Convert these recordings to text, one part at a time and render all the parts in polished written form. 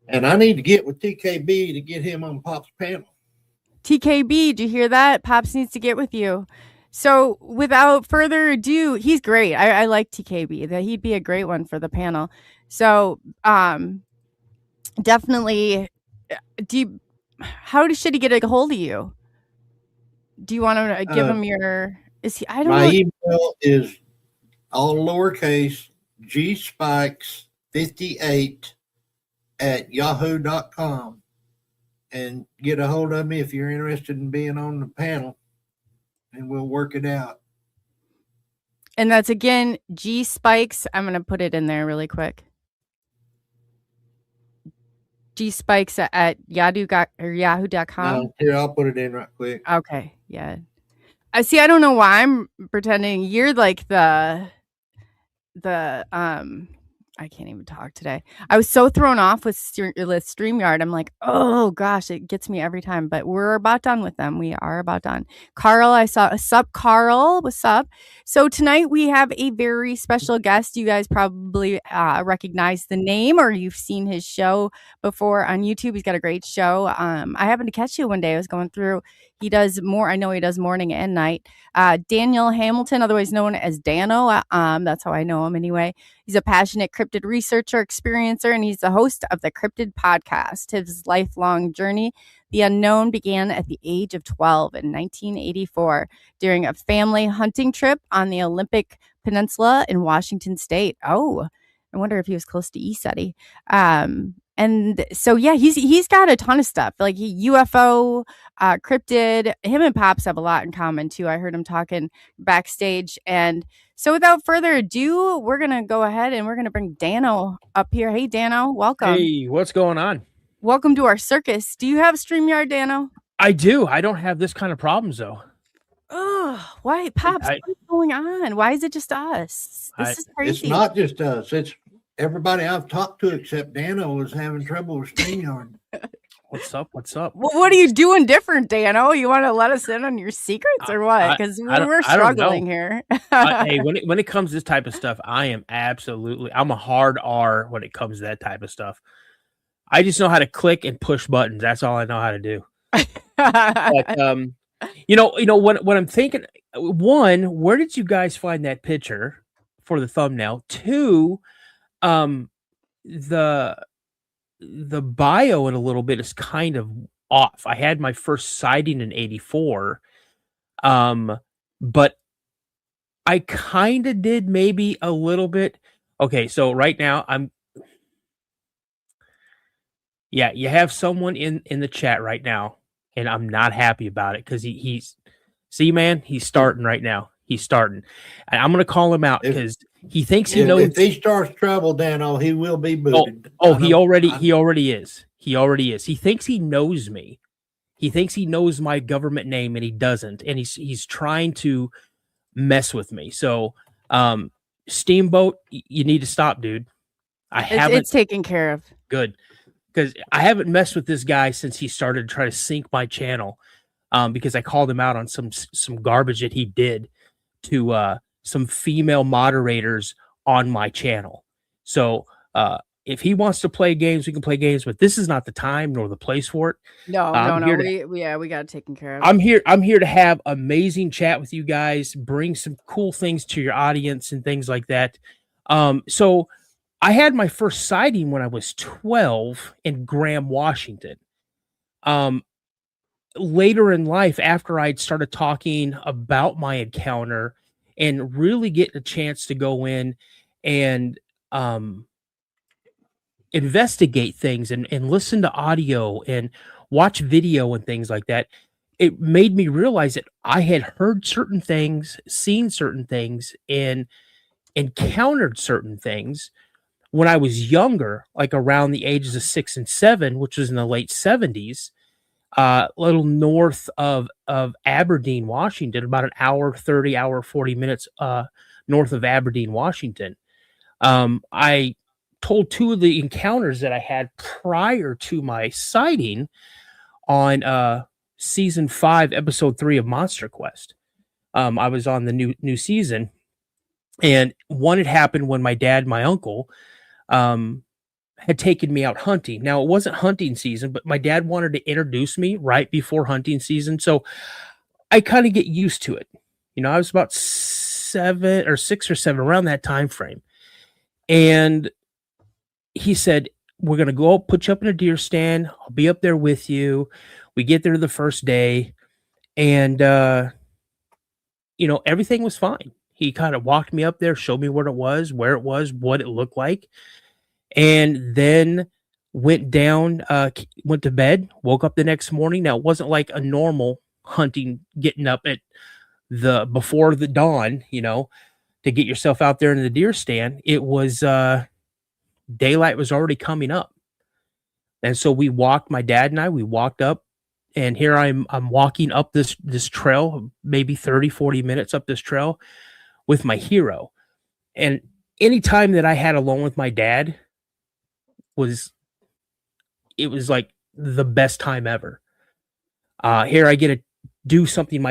And I need to get with TKB to get him on Pop's panel. TKB, did you hear that? Pops needs to get with you. So without further ado, he's great. I like TKB. That he'd be a great one for the panel. So definitely. How should he get a hold of you? Do you want to give him your? Is he? I don't know. My email is all lowercase gspikes58@yahoo.com, and get a hold of me if you're interested in being on the panel, and we'll work it out. And that's again G Spikes. I'm gonna put it in there really quick. G Spikes at yahoo.com. Here, I'll put it in right quick. Okay, yeah. I see. I don't know why I'm pretending you're like the I can't even talk today. I was so thrown off with StreamYard. I'm like, oh gosh, it gets me every time. But we're about done with them. We are about done. Carl, I saw. Sup, Carl? What's up? So tonight we have a very special guest. You guys probably recognize the name, or you've seen his show before on YouTube. He's got a great show. I happened to catch you one day. I was going through. He does more. I know he does morning and night. Daniel Hamilton, otherwise known as DANNO. That's how I know him anyway. He's a passionate cryptid researcher, experiencer, and he's the host of the CRYPTID podcast. His lifelong journey, the unknown, began at the age of 12 in 1984 during a family hunting trip on the Olympic Peninsula in Washington State. Oh, I wonder if he was close to ESETI. And so, yeah, he's got a ton of stuff like UFO, cryptid. Him and Pops have a lot in common too. I heard him talking backstage. And so without further ado, we're going to go ahead and we're going to bring DANNO up here. Hey, DANNO, welcome. Hey, what's going on? Welcome to our circus. Do you have StreamYard, DANNO? I do. I don't have this kind of problems though. Oh, why, Pops? What's going on? Why is it just us? This is crazy. It's not just us. It's everybody I've talked to except DANNO is having trouble with StreamYard. What's up? What's up? Well, what are you doing different, DANNO? You want to let us in on your secrets or what? Because we're struggling here. Hey, when it comes to this type of stuff, I'm a hard R when it comes to that type of stuff. I just know how to click and push buttons. That's all I know how to do. But, you know what I'm thinking. One, where did you guys find that picture for the thumbnail? Two, the bio in a little bit is kind of off. I had my first sighting in 84. But I kind of did maybe a little bit. Okay, so right now you have someone in the chat right now, and I'm not happy about it because he's starting right now. He's starting. And I'm gonna call him out because he thinks he knows. If he starts trouble, DANNO, he will be booted. He already is. He already is. He thinks he knows me. He thinks he knows my government name, and he doesn't. And he's trying to mess with me. So, Steamboat, you need to stop, dude. It's taken care of. Good, because I haven't messed with this guy since he started to try to sync my channel. Because I called him out on some garbage that he did to some female moderators on my channel. So if he wants to play games, we can play games, but this is not the time nor the place for it. No. We got it taken care of. I'm here to have amazing chat with you guys, bring some cool things to your audience and things like that. So I had my first sighting when I was 12 in Graham, Washington. Later in life, after I'd started talking about my encounter and really get a chance to go in and investigate things and listen to audio and watch video and things like that, it made me realize that I had heard certain things, seen certain things, and encountered certain things when I was younger, like around the ages of 6 and 7, which was in the late 70s. A little north of Aberdeen, Washington, about an hour 40 minutes north of Aberdeen, Washington. I told two of the encounters that I had prior to my sighting on season 5, episode 3 of Monster Quest. I was on the new season, and one had happened when my dad and my uncle had taken me out hunting. Now, it wasn't hunting season, but my dad wanted to introduce me right before hunting season. So I kind of get used to it. I was about 6 or 7 around that time frame. And he said, we're going to go put you up in a deer stand. I'll be up there with you. We get there the first day. And, everything was fine. He kind of walked me up there, showed me where it was, what it looked like. And then went down, went to bed, woke up the next morning. Now, it wasn't like a normal hunting, getting up at before the dawn, to get yourself out there in the deer stand. It was, daylight was already coming up. And so my dad and I walked up, and here I'm walking up this trail, maybe 30, 40 minutes up this trail with my hero. And any time that I had alone with my dad it was like the best time ever. Here I get to do something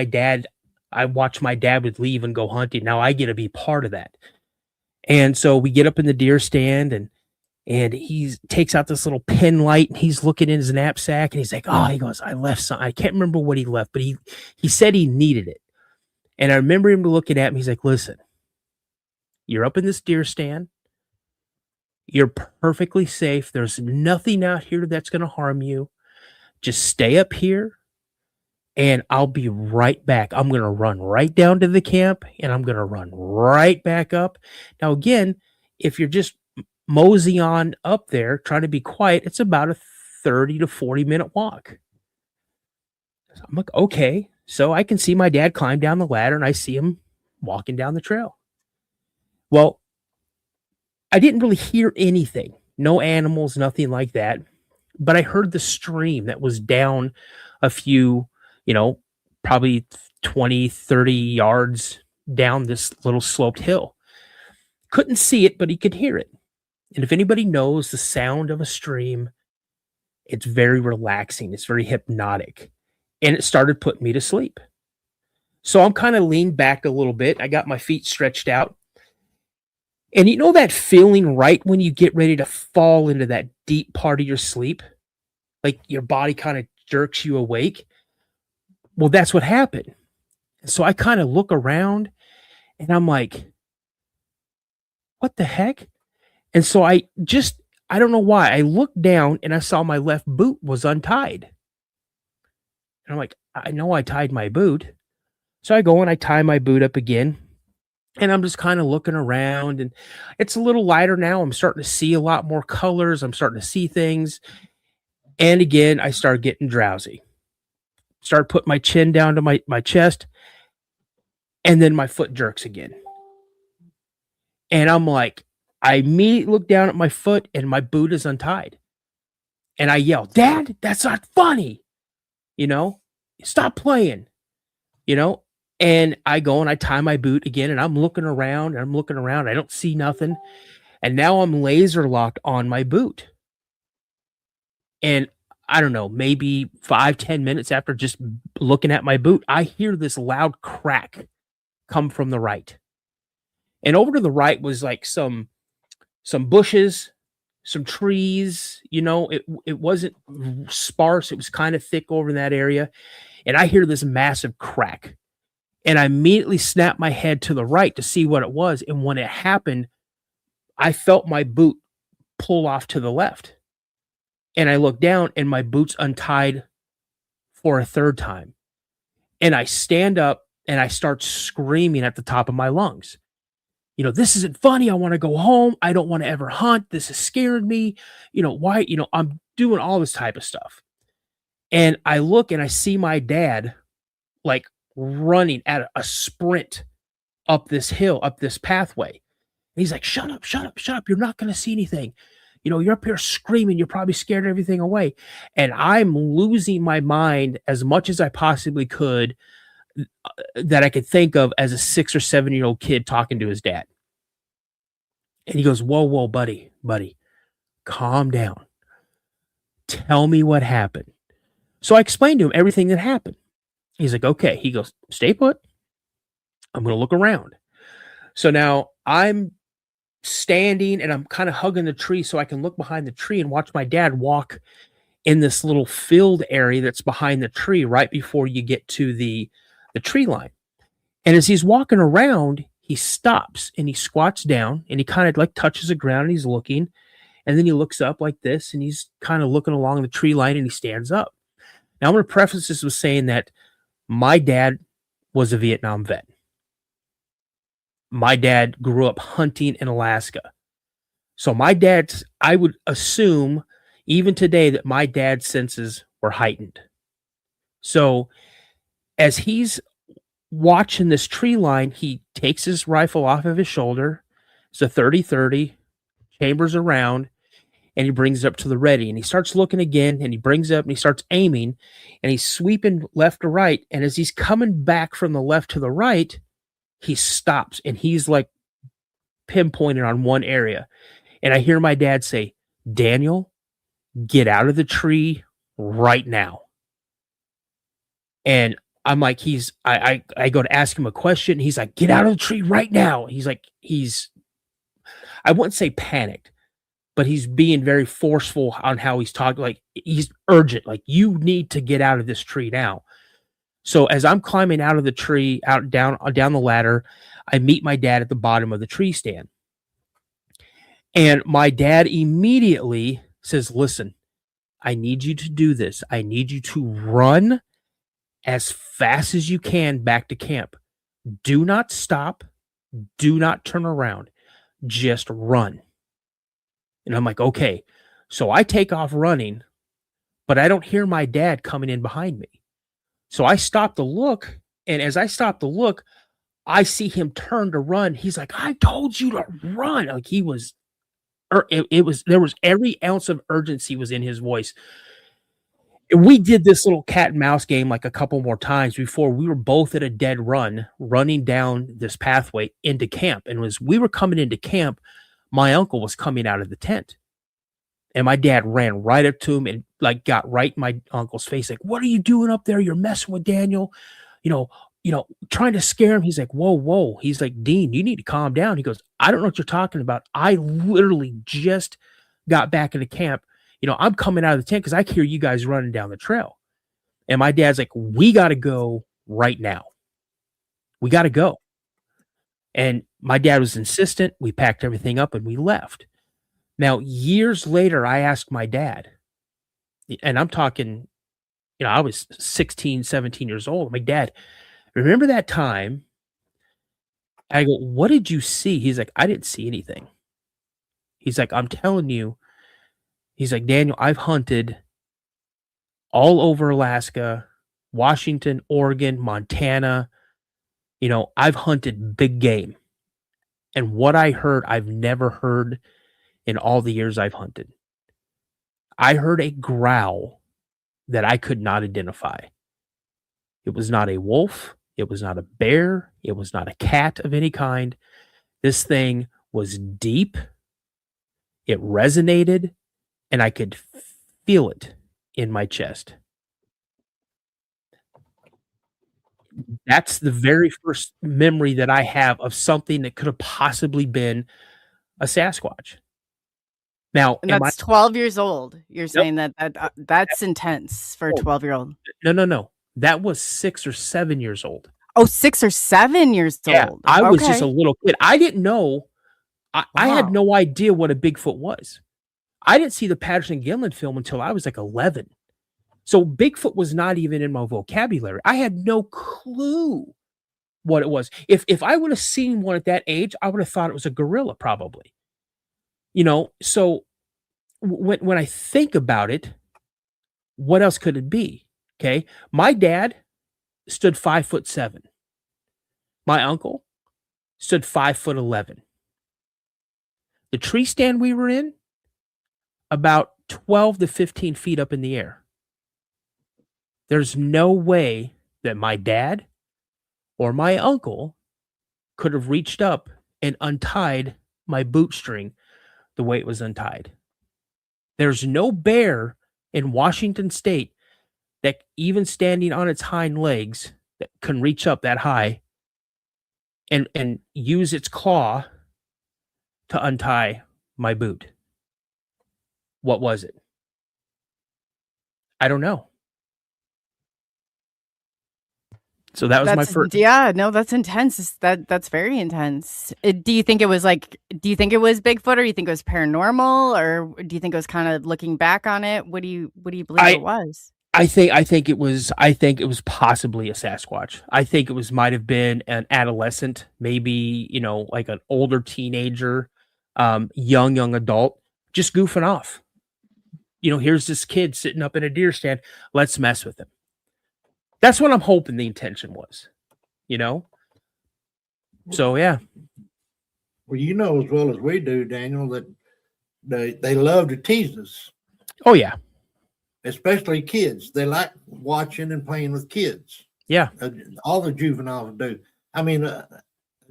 I watched my dad would leave and go hunting. Now I get to be part of that. And so we get up in the deer stand, and he takes out this little pin light, and he's looking in his knapsack, and he's like, he goes, I left something. I can't remember what he left, but he said he needed it. And I remember him looking at me. He's like, listen, you're up in this deer stand. You're perfectly safe. There's nothing out here that's going to harm you. Just stay up here, and I'll be right back. I'm going to run right down to the camp, and I'm going to run right back up. Now, again, if you're just mosey on up there trying to be quiet, it's about a 30 to 40-minute walk. I'm like, okay. So I can see my dad climb down the ladder, and I see him walking down the trail. Well, I didn't really hear anything, no animals, nothing like that. But I heard the stream that was down a few, probably 20, 30 yards down this little sloped hill. Couldn't see it, but he could hear it. And if anybody knows the sound of a stream, it's very relaxing. It's very hypnotic. And it started putting me to sleep. So I'm kind of leaned back a little bit. I got my feet stretched out. And you know that feeling right when you get ready to fall into that deep part of your sleep? Like your body kind of jerks you awake? Well, that's what happened. So I kind of look around, and I'm like, what the heck? And so I don't know why. I looked down, and I saw my left boot was untied. And I'm like, I know I tied my boot. So I go and I tie my boot up again. And I'm just kind of looking around, and it's a little lighter now. I'm starting to see a lot more colors. I'm starting to see things. And again, I start getting drowsy. Start putting my chin down to my chest. And then my foot jerks again. And I'm like, I immediately look down at my foot, and my boot is untied. And I yell, Dad, that's not funny. Stop playing. And I go and I tie my boot again, and I'm looking around. I don't see nothing. And now I'm laser locked on my boot. And I don't know, maybe 5-10 minutes after just looking at my boot, I hear this loud crack come from the right. And over to the right was like some bushes, some trees, it wasn't sparse. It was kind of thick over in that area. And I hear this massive crack. And I immediately snapped my head to the right to see what it was. And when it happened, I felt my boot pull off to the left. And I looked down, and my boot's untied for a third time. And I stand up, and I start screaming at the top of my lungs. This isn't funny. I want to go home. I don't want to ever hunt. This has scared me. Why? I'm doing all this type of stuff. And I look, and I see my dad like running at a sprint up this hill, up this pathway. And he's like, shut up. You're not going to see anything. You're up here screaming. You're probably scared everything away. And I'm losing my mind as much as I possibly could that I could think of as a 6 or 7-year-old kid talking to his dad. And he goes, whoa, buddy, calm down. Tell me what happened. So I explained to him everything that happened. He's like, okay. He goes, stay put. I'm going to look around. So now I'm standing and I'm kind of hugging the tree so I can look behind the tree and watch my dad walk in this little field area that's behind the tree right before you get to the tree line. And as he's walking around, he stops and he squats down and he kind of like touches the ground and he's looking. And then he looks up like this and he's kind of looking along the tree line and he stands up. Now, I'm going to preface this with saying that my dad was a Vietnam vet. My dad grew up hunting in Alaska. So I would assume even today that my dad's senses were heightened. So as he's watching this tree line, he takes his rifle off of his shoulder. It's a 30-30, chambers around, and he brings it up to the ready. And he starts looking again, and he brings it up, and he starts aiming, and he's sweeping left to right. And as he's coming back from the left to the right, he stops, and he's like pinpointed on one area. And I hear my dad say, "Daniel, get out of the tree right now." And I'm like, I go to ask him a question. He's like, "Get out of the tree right now." He's like, I wouldn't say panicked, but he's being very forceful on how he's talking. Like, he's urgent. Like, you need to get out of this tree now. So as I'm climbing out of the tree, down the ladder, I meet my dad at the bottom of the tree stand. And my dad immediately says, "Listen, I need you to do this. I need you to run as fast as you can back to camp. Do not stop. Do not turn around. Just run." And I'm like, okay. So I take off running, but I don't hear my dad coming in behind me. So I stop to look. And as I stop to look, I see him turn to run. He's like, "I told you to run." Like, he was, there was every ounce of urgency was in his voice. We did this little cat and mouse game like a couple more times before we were both at a dead run, running down this pathway into camp. And as we were coming into camp, my uncle was coming out of the tent. And my dad ran right up to him and like got right in my uncle's face, like, "What are you doing up there? You're messing with Daniel." Trying to scare him. He's like, whoa. He's like, "Dean, you need to calm down." He goes, "I don't know what you're talking about. I literally just got back into camp. I'm coming out of the tent because I hear you guys running down the trail." And my dad's like, "We got to go right now. We got to go." And my dad was insistent. We packed everything up and we left. Now, years later, I asked my dad, and I'm talking, I was 16, 17 years old. My dad, "Remember that time?" I go, "What did you see?" He's like, "I didn't see anything." He's like, "I'm telling you." He's like, "Daniel, I've hunted all over Alaska, Washington, Oregon, Montana. I've hunted big game. And what I heard, I've never heard in all the years I've hunted. I heard a growl that I could not identify. It was not a wolf. It was not a bear. It was not a cat of any kind. This thing was deep. It resonated, and I could feel it in my chest." That's the very first memory that I have of something that could have possibly been a Sasquatch. Now, And that's 12 years old. You're saying that's intense for a 12-year-old. No. That was 6 or 7 years old. Oh, 6 or 7 years old. I was just a little kid. I didn't know. I had no idea what a Bigfoot was. I didn't see the Patterson-Gimlin film until I was like 11. So Bigfoot was not even in my vocabulary. I had no clue what it was. If I would have seen one at that age, I would have thought it was a gorilla probably. So when I think about it, what else could it be? Okay. My dad stood 5'7". My uncle stood 5'11". The tree stand we were in, about 12 to 15 feet up in the air. There's no way that my dad or my uncle could have reached up and untied my boot string the way it was untied. There's no bear in Washington State that, even standing on its hind legs, that can reach up that high and use its claw to untie my boot. What was it? I don't know. So that was my first. Yeah, no, that's intense. That's very intense. Do you think it was Bigfoot, or you think it was paranormal, or do you think it was kind of looking back on it? What do you believe it was? I think it was possibly a Sasquatch. I think it might have been an adolescent, maybe, like an older teenager, young adult, just goofing off. Here's this kid sitting up in a deer stand. Let's mess with him. That's what I'm hoping the intention was, So, yeah. Well, you know as well as we do, Daniel, that they love to tease us. Oh, yeah. Especially kids. They like watching and playing with kids. Yeah. All the juveniles do. I mean, a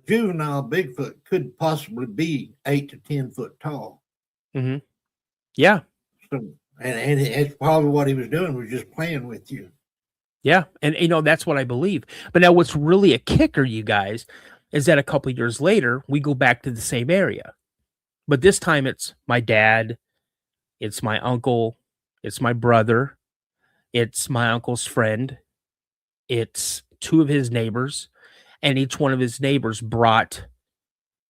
juvenile Bigfoot could possibly be 8 to 10 foot tall. Mm-hmm. Yeah. So, and it's probably what he was doing, was just playing with you. Yeah. And, that's what I believe. But now what's really a kicker, you guys, is that a couple of years later, we go back to the same area. But this time it's my dad, it's my uncle, it's my brother, it's my uncle's friend, it's 2 of his neighbors, and each one of his neighbors brought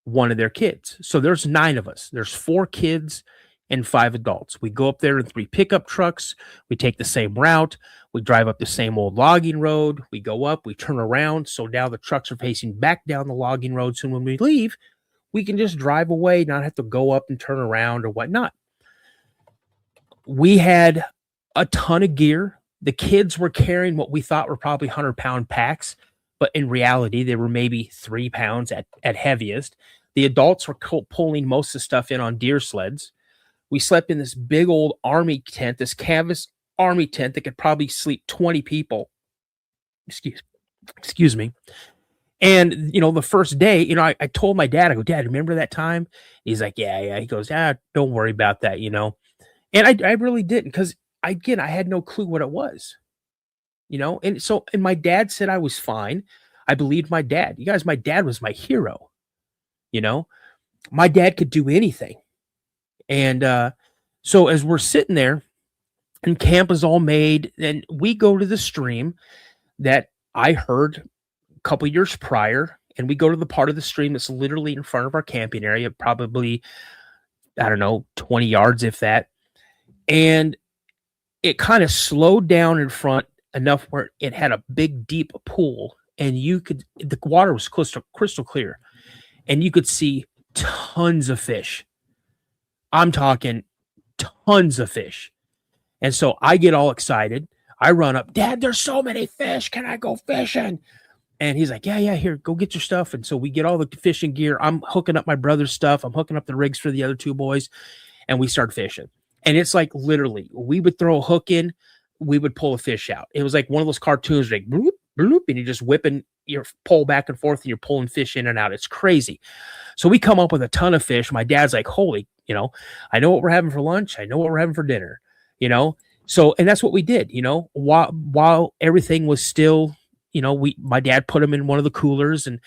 one of their kids. So there's 9 of us. There's 4 kids and 5 adults. We go up there in 3 pickup trucks. We take the same route. We drive up the same old logging road. We go up, we turn around. So now the trucks are facing back down the logging road. So when we leave, we can just drive away, not have to go up and turn around or whatnot. We had a ton of gear. The kids were carrying what we thought were probably 100-pound packs, but in reality, they were maybe 3 pounds at heaviest. The adults were pulling most of the stuff in on deer sleds. We slept in this big old army tent, this canvas army tent that could probably sleep 20 people. Excuse me. And, the first day, I told my dad, I go, Dad, remember that time? He's like, yeah. He goes, don't worry about that, And I really didn't, because, again, I had no clue what it was, And my dad said I was fine. I believed my dad. You guys, my dad was my hero, My dad could do anything. And so as we're sitting there and camp is all made, and we go to the stream that I heard a couple years prior, and we go to the part of the stream that's literally in front of our camping area, probably, 20 yards, if that. And it kind of slowed down in front enough where it had a big, deep pool, and the water was crystal clear, and you could see tons of fish. I'm talking tons of fish. And so I get all excited. I run up, Dad, there's so many fish. Can I go fishing? And he's like, yeah, here, go get your stuff. And so we get all the fishing gear. I'm hooking up my brother's stuff. I'm hooking up the rigs for the other 2 boys, and we start fishing. And it's like, literally, we would throw a hook in, we would pull a fish out. It was like one of those cartoons, like bloop, bloop, and you're just whipping your pole back and forth, and you're pulling fish in and out. It's crazy. So we come up with a ton of fish. My dad's like, holy, I know what we're having for lunch. I know what we're having for dinner, So, and that's what we did, while everything was still, my dad put them in one of the coolers, and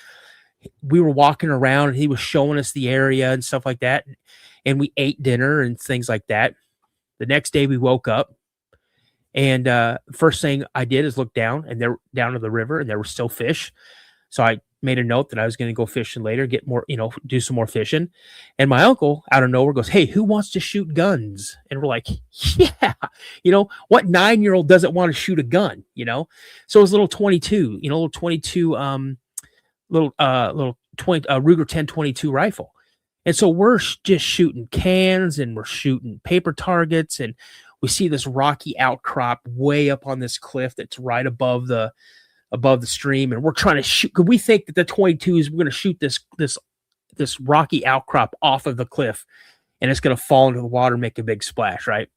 we were walking around, and he was showing us the area and stuff like that. And we ate dinner and things like that. The next day we woke up, and first thing I did is look down, and they're down to the river, and there were still fish. So I made a note that I was going to go fishing later, get more, do some more fishing. And my uncle out of nowhere goes, hey, who wants to shoot guns? And we're like, yeah, what 9-year-old doesn't want to shoot a gun, So it was a little 22, little 22, little 20, Ruger 1022 rifle. And so we're just shooting cans, and we're shooting paper targets, and we see this rocky outcrop way up on this cliff that's right above the stream, and we're trying to shoot, because we think that the 22s, we're going to shoot this rocky outcrop off of the cliff, and it's going to fall into the water and make a big splash, right?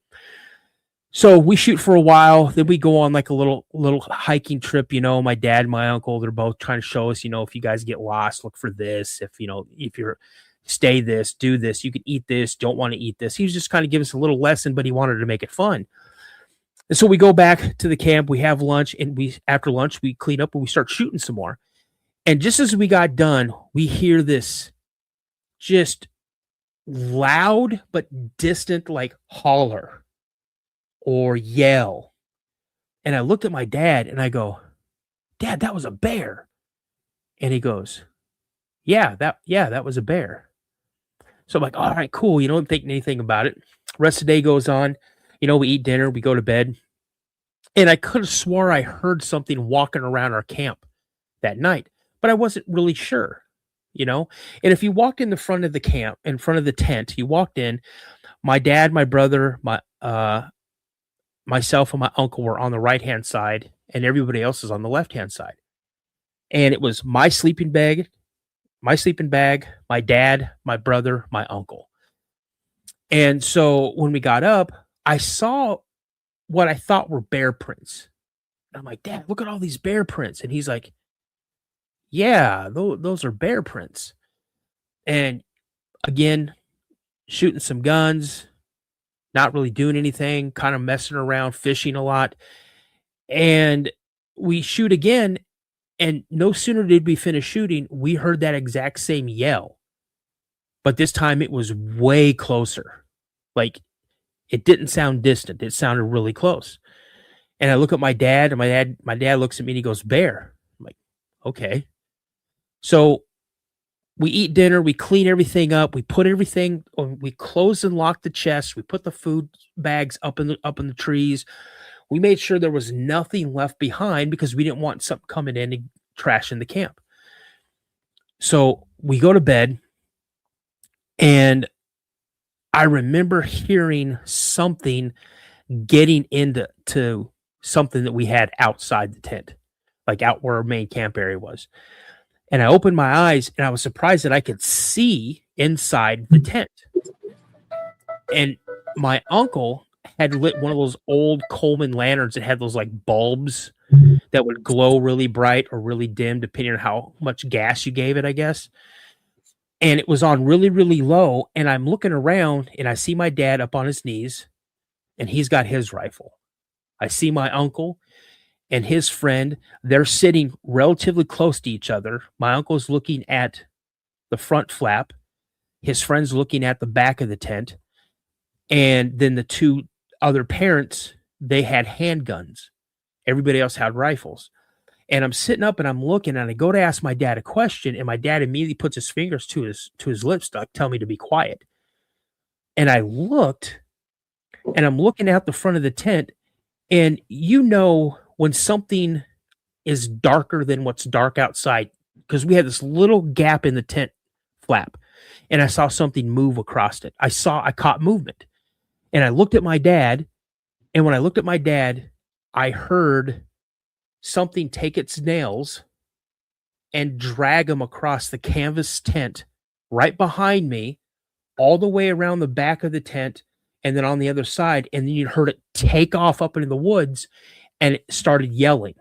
So we shoot for a while, then we go on like a little hiking trip. My dad and my uncle, they're both trying to show us, if you guys get lost, look for this. If you're stay this, do this, you can eat this, don't want to eat this. He was just kind of giving us a little lesson, but he wanted to make it fun. And so we go back to the camp, we have lunch, and after lunch, we clean up and we start shooting some more. And just as we got done, we hear this just loud but distant, like holler or yell. And I looked at my dad and I go, Dad, that was a bear. And he goes, yeah, that was a bear. So I'm like, all right, cool. You don't think anything about it. Rest of the day goes on. We eat dinner, we go to bed. And I could have swore I heard something walking around our camp that night, but I wasn't really sure, And if you walked in the front of the camp, in front of the tent, you walked in, my dad, my brother, myself and my uncle were on the right-hand side, and everybody else is on the left-hand side. And it was my sleeping bag, my dad, my brother, my uncle. And so when we got up, I saw what I thought were bear prints. And I'm like, Dad, look at all these bear prints. And he's like, yeah, those are bear prints. And again, shooting some guns, not really doing anything, kind of messing around, fishing a lot. And we shoot again. And no sooner did we finish shooting, we heard that exact same yell. But this time it was way closer. Like, it didn't sound distant. It sounded really close. And I look at my dad, and my dad looks at me and he goes, bear. I'm like, okay. So we eat dinner, we clean everything up, we put everything, we close and lock the chest, we put the food bags up in the trees. We made sure there was nothing left behind because we didn't want something coming in and trashing the camp. So we go to bed, and I remember hearing something getting into something that we had outside the tent, like out where our main camp area was. And I opened my eyes, and I was surprised that I could see inside the tent. And my uncle had lit one of those old Coleman lanterns that had those like bulbs that would glow really bright or really dim, depending on how much gas you gave it, I guess. And it was on really, really low. And I'm looking around, and I see my dad up on his knees, and he's got his rifle. I see my uncle and his friend. They're sitting relatively close to each other. My uncle's looking at the front flap. His friend's looking at the back of the tent. And then the two other parents, they had handguns. Everybody else had rifles. And I'm sitting up and I'm looking, and I go to ask my dad a question, and my dad immediately puts his fingers to his lips to tell me to be quiet. And I looked, and I'm looking out the front of the tent, and when something is darker than what's dark outside, because we had this little gap in the tent flap, and I saw something move across it. I caught movement, and I looked at my dad, and when I looked at my dad, I heard something take its nails and drag them across the canvas tent right behind me, all the way around the back of the tent, and then on the other side. And then you heard it take off up into the woods, and it started yelling.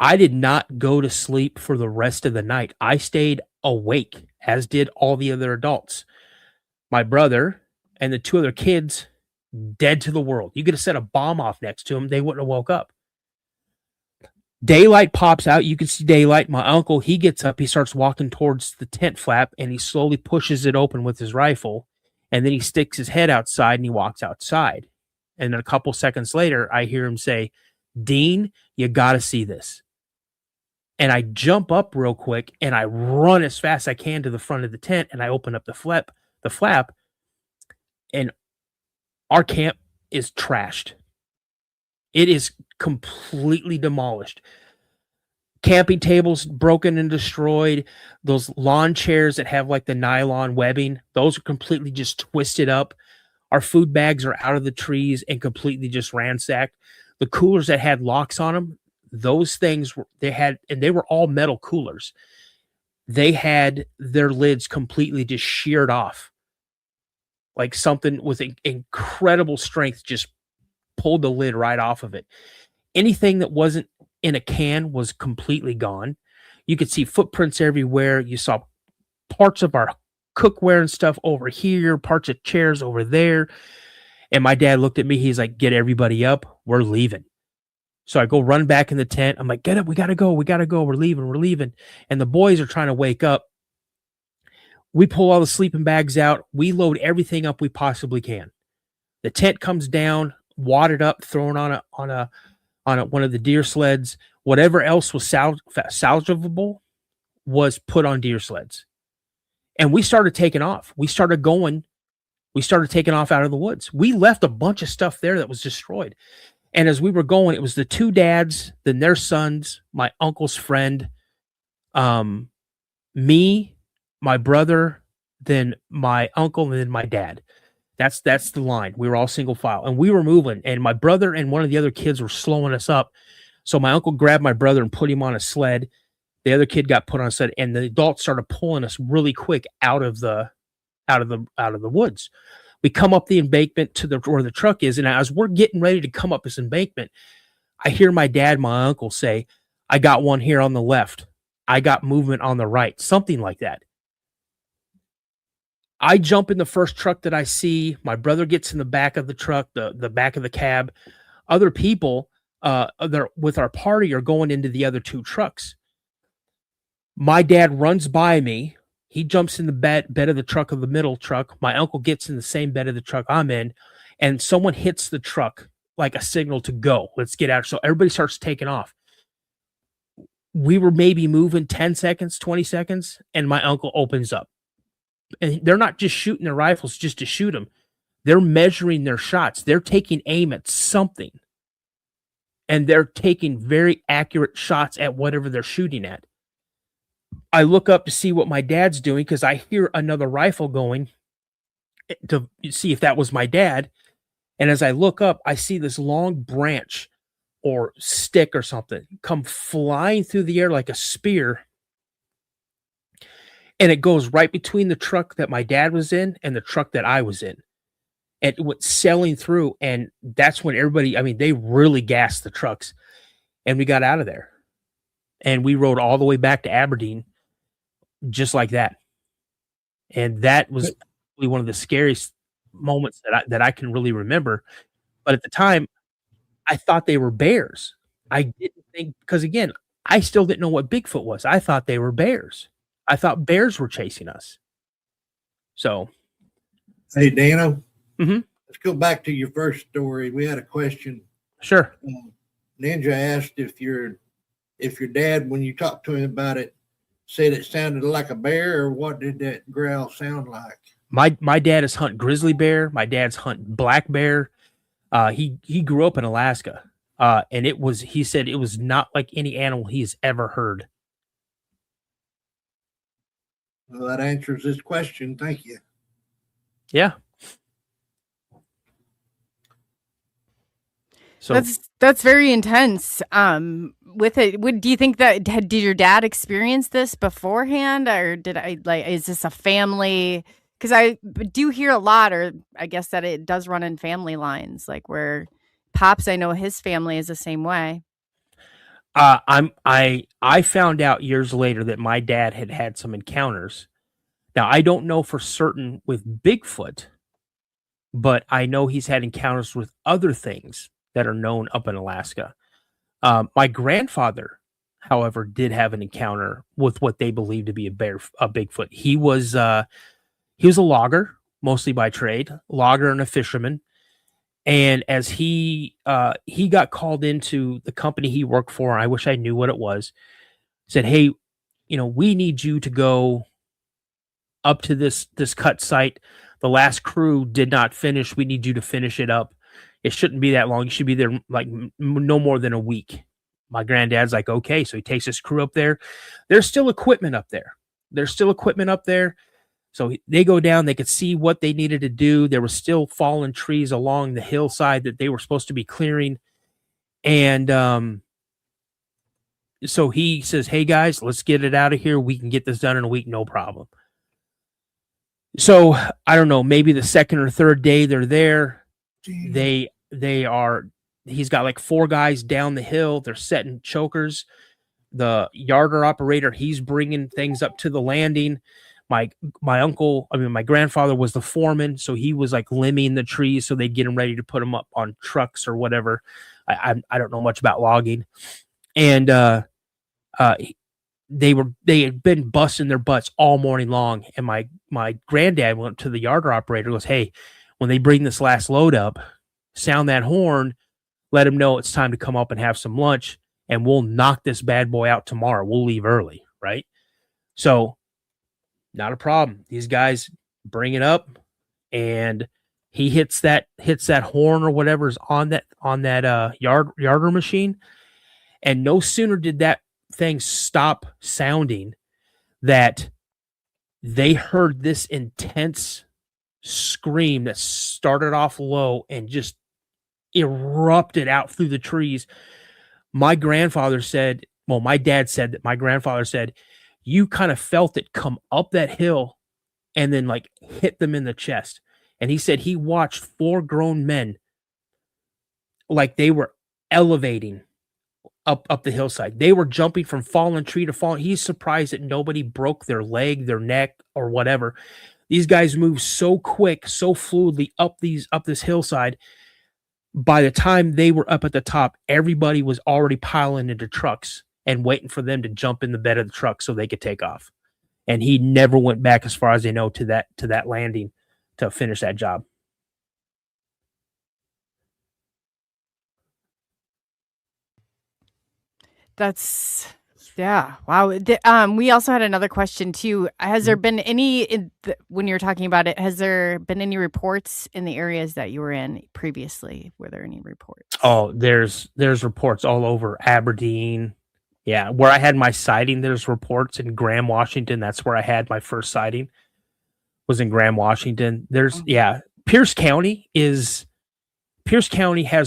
I did not go to sleep for the rest of the night. I stayed awake, as did all the other adults. My brother and the two other kids, dead to the world. You could have set a bomb off next to them, they wouldn't have woke up. Daylight pops out. You can see daylight. My uncle, he gets up. He starts walking towards the tent flap, and he slowly pushes it open with his rifle. And then he sticks his head outside, and he walks outside. And then a couple seconds later, I hear him say, Dean, you got to see this. And I jump up real quick, and I run as fast as I can to the front of the tent, and I open up the flap, and our camp is trashed. It is completely demolished. Camping tables broken and destroyed. Those lawn chairs that have like the nylon webbing, those are completely just twisted up. Our food bags are out of the trees and completely just ransacked. The coolers that had locks on them, those things they were all metal coolers. They had their lids completely just sheared off. Like something with incredible strength just pulled the lid right off of it. Anything that wasn't in a can was completely gone. You could see footprints everywhere. You saw parts of our cookware and stuff over here, parts of chairs over there. And my dad looked at me. He's like, get everybody up. We're leaving. So I go run back in the tent. I'm like, get up. We got to go. We're leaving. And the boys are trying to wake up. We pull all the sleeping bags out. We load everything up we possibly can. The tent comes down, wadded up, thrown on one of the deer sleds. Whatever else was salvageable was put on deer sleds. And we started taking off. We started taking off out of the woods. We left a bunch of stuff there that was destroyed. And as we were going, it was the two dads, then their sons, my uncle's friend, me, my brother, then my uncle, and then my dad. That's the line. We were all single file, and we were moving. And my brother and one of the other kids were slowing us up. So my uncle grabbed my brother and put him on a sled. The other kid got put on a sled, and the adults started pulling us really quick out of the woods. We come up the embankment to where the truck is, and as we're getting ready to come up this embankment, I hear my dad, my uncle say, "I got one here on the left. I got movement on the right," something like that. I jump in the first truck that I see. My brother gets in the back of the truck, the back of the cab. Other people with our party are going into the other two trucks. My dad runs by me. He jumps in the bed of the truck, of the middle truck. My uncle gets in the same bed of the truck I'm in, and someone hits the truck like a signal to go. Let's get out. So everybody starts taking off. We were maybe moving 10 seconds, 20 seconds, and my uncle opens up. And they're not just shooting their rifles just to shoot them. They're measuring their shots. They're taking aim at something. And they're taking very accurate shots at whatever they're shooting at. I look up to see what my dad's doing because I hear another rifle going to see if that was my dad. And as I look up, I see this long branch or stick or something come flying through the air like a spear. And it goes right between the truck that my dad was in and the truck that I was in. And it went sailing through. And that's when everybody, they really gassed the trucks. And we got out of there. And we rode all the way back to Aberdeen just like that. And that was probably one of the scariest moments that I can really remember. But at the time, I thought they were bears. I didn't think, because again, I still didn't know what Bigfoot was. I thought they were bears. I thought bears were chasing us. So. Hey, Dano. Mm-hmm. Let's go back to your first story. We had a question. Sure. Ninja asked if your dad, when you talked to him about it, said it sounded like a bear, or what did that growl sound like? My dad is hunting grizzly bear. My dad's hunting black bear. He grew up in Alaska. And he said it was not like any animal he's ever heard. Well, that answers this question. Thank you. Yeah. So that's very intense. With it, do you think that did your dad experience this beforehand, or is this a family? Because I do hear a lot, or I guess that it does run in family lines, like where Pops, I know his family is the same way. I found out years later that my dad had some encounters. Now I don't know for certain with Bigfoot, but I know he's had encounters with other things that are known up in Alaska. My grandfather, however, did have an encounter with what they believe to be a Bigfoot. He was a logger, mostly by trade, logger and a fisherman. And as he got called into the company he worked for, I wish I knew what it was, said, "Hey, we need you to go up to this cut site. The last crew did not finish. We need you to finish it up. It shouldn't be that long. You should be there like no more than a week." My granddad's like, okay. So he takes his crew up there. There's still equipment up there. So they go down, they could see what they needed to do. There were still fallen trees along the hillside that they were supposed to be clearing. And so he says, "Hey guys, let's get it out of here. We can get this done in a week, no problem." So I don't know, maybe the second or third day they're there. He's got like 4 guys down the hill. They're setting chokers. The yarder operator, he's bringing things up to the landing. My grandfather was the foreman, so he was like limbing the trees so they'd get them ready to put them up on trucks or whatever. I don't know much about logging. And they had been busting their butts all morning long, and my granddad went to the yard operator and goes, "Hey, when they bring this last load up, sound that horn, let them know it's time to come up and have some lunch, and we'll knock this bad boy out tomorrow. We'll leave early," right? So, not a problem. These guys bring it up, and he hits that horn or whatever's on that yarder machine, and no sooner did that thing stop sounding that they heard this intense scream that started off low and just erupted out through the trees. My grandfather said, well, my dad said that my grandfather said, you kind of felt it come up that hill and then like hit them in the chest. And he said he watched 4 grown men like they were elevating up the hillside. They were jumping from fallen tree to fallen. He's surprised that nobody broke their leg, their neck, or whatever. These guys moved so quick, so fluidly up this hillside. By the time they were up at the top, everybody was already piling into trucks and waiting for them to jump in the bed of the truck so they could take off. And he never went back, as far as they know, to that landing to finish that job. That's, yeah. Wow. We also had another question too. Has there been any, when you're talking about it, has there been any reports in the areas that you were in previously? Were there any reports? Oh, there's reports all over Aberdeen. Yeah, where I had my sighting, there's reports in Graham, Washington. That's where I had my first sighting, was in Graham, Washington. There's, yeah, Pierce County has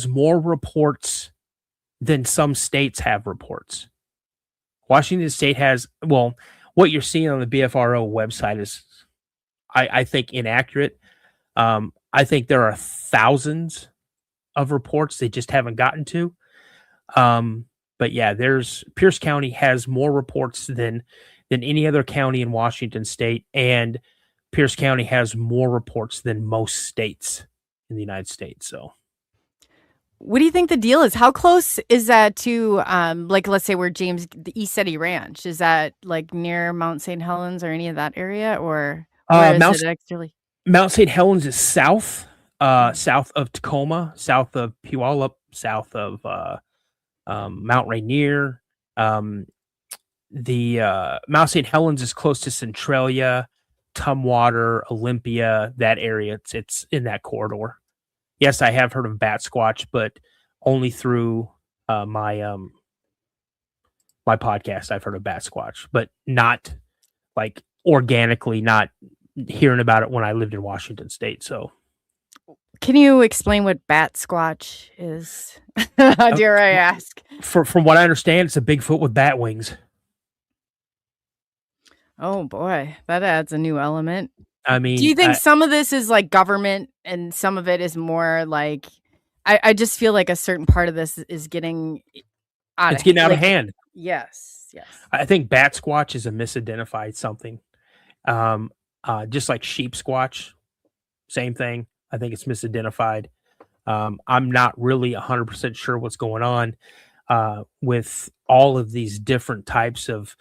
more reports than some states have reports. Washington State has, well, what you're seeing on the BFRO website is, I think, inaccurate. I think there are thousands of reports they just haven't gotten to. But yeah, Pierce County has more reports than any other county in Washington State, and Pierce County has more reports than most states in the United States. So, what do you think the deal is? How close is that to, like, let's say where the East Eddy Ranch, is that like near Mount St. Helens or any of that area, or where is it actually? Mount St. Helens is south of Tacoma, south of Puyallup, south of Mount Rainier. The Mount St. Helens is close to Centralia, Tumwater, Olympia, that area. It's in that corridor. Yes, I have heard of bat squatch, but only through my podcast. I've heard of bat squatch, but not like organically, not hearing about it when I lived in Washington State. So, can you explain what bat squatch is? Dare I ask? From what I understand, it's a Bigfoot with bat wings. Oh boy, that adds a new element. I mean, do you think some of this is like government and some of it is more like, I just feel like a certain part of this is getting out of hand. Yes. I think bat squatch is a misidentified something. Just like sheep squatch, same thing. I think it's misidentified. I'm not really 100% sure what's going on with all of these different types of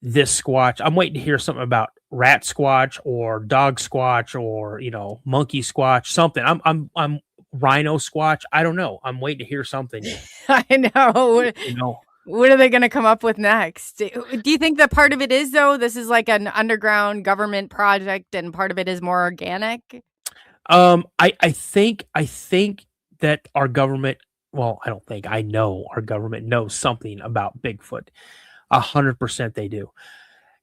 this squatch. I'm waiting to hear something about rat squatch or dog squatch or, monkey squatch, something. I'm rhino squatch. I don't know. I'm waiting to hear something. I know. What are they going to come up with next? Do you think that part of it is, though, this is like an underground government project and part of it is more organic? I think that our government, well, I don't think, I know our government knows something about Bigfoot. 100% they do.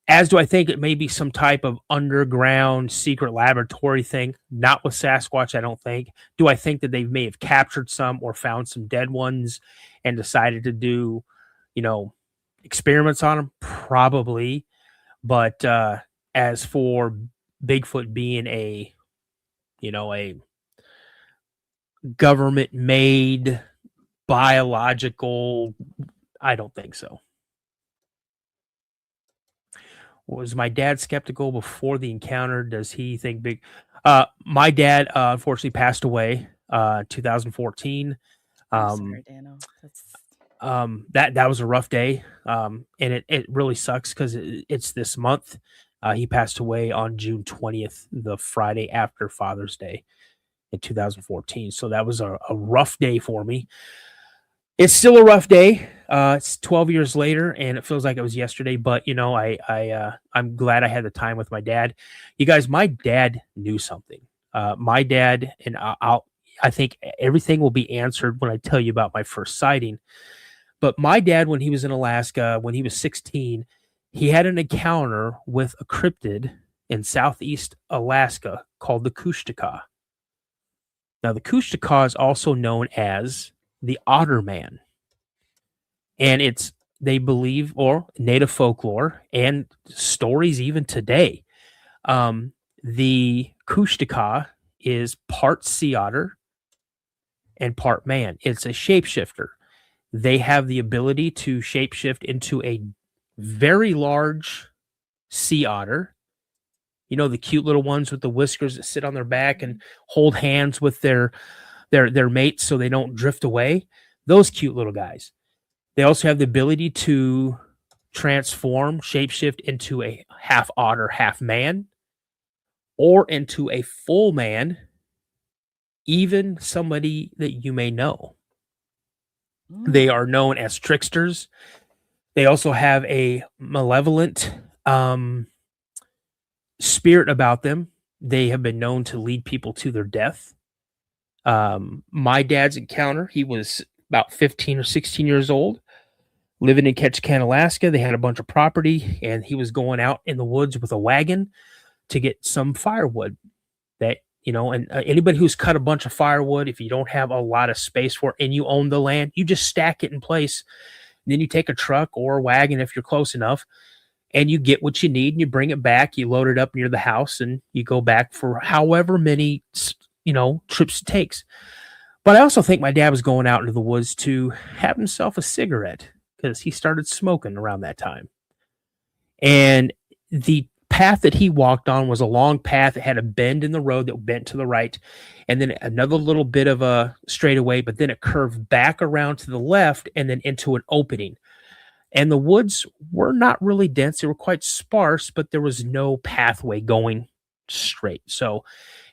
As do I think it may be some type of underground secret laboratory thing. Not with Sasquatch, I don't think. Do I think that they may have captured some or found some dead ones and decided to do, experiments on them? Probably. But as for Bigfoot being a government-made biological, I don't think so. Was my dad skeptical before the encounter? Does he think big? My dad unfortunately passed away 2014. Sorry, DANNO. that was a rough day. And it really sucks because it's this month. He passed away on June 20th, the Friday after Father's Day in 2014. So that was a rough day for me. It's still a rough day. It's 12 years later, and it feels like it was yesterday. But you know, I'm glad I had the time with my dad. You guys, my dad knew something. My dad, and I think everything will be answered when I tell you about my first sighting. But my dad, when he was in Alaska, when he was 16, he had an encounter with a cryptid in southeast Alaska called the Kushtaka. Now, the Kushtaka is also known as the Otter Man. And they believe, or native folklore and stories even today, the Kushtaka is part sea otter and part man. It's a shapeshifter. They have the ability to shapeshift into a very large sea otter. You know, the cute little ones with the whiskers that sit on their back and hold hands with their mates so they don't drift away. Those cute little guys. They also have the ability to transform, shapeshift into a half otter, half man, or into a full man, even somebody that you may know. They are known as tricksters. They also have a malevolent spirit about them. They have been known to lead people to their death. My dad's encounter, he was about 15 or 16 years old, living in Ketchikan, Alaska. They had a bunch of property, and he was going out in the woods with a wagon to get some firewood. That, you know, and anybody who's cut a bunch of firewood, if you don't have a lot of space for it and you own the land, you just stack it in place. And then you take a truck or a wagon if you're close enough, and you get what you need and you bring it back. You load it up near the house and you go back for however many, you know, trips it takes. But I also think my dad was going out into the woods to have himself a cigarette because he started smoking around that time. And the path that he walked on was a long path. It had a bend in the road that bent to the right, and then another little bit of a straightaway, but then it curved back around to the left and then into an opening. And the woods were not really dense. They were quite sparse, but there was no pathway going straight. So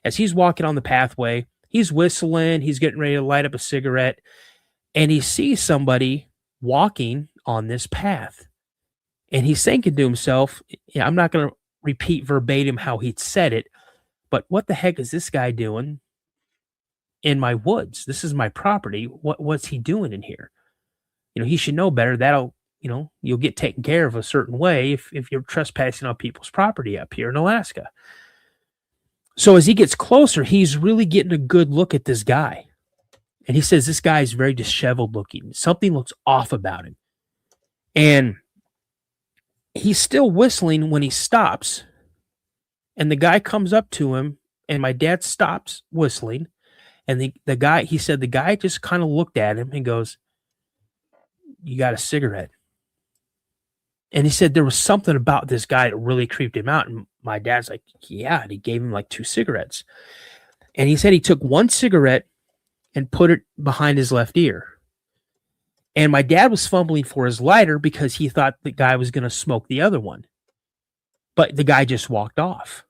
as he's walking on the pathway, he's whistling, he's getting ready to light up a cigarette, and he sees somebody walking on this path. And he's thinking to himself, yeah, I'm not going to repeat verbatim how he'd said it, but what the heck is this guy doing in my woods? This is my property. What's he doing in here? You know, he should know better. That'll, you know, you'll get taken care of a certain way if you're trespassing on people's property up here in Alaska. So as he gets closer, he's really getting a good look at this guy. And he says, this guy is very disheveled looking. Something looks off about him. And he's still whistling when he stops. And the guy comes up to him, and my dad stops whistling. And the guy, he said, the guy just kind of looked at him and goes, you got a cigarette? And he said there was something about this guy that really creeped him out. And my dad's like, yeah. And he gave him like 2 cigarettes. And he said he took one cigarette and put it behind his left ear. And my dad was fumbling for his lighter because he thought the guy was going to smoke the other one. But the guy just walked off.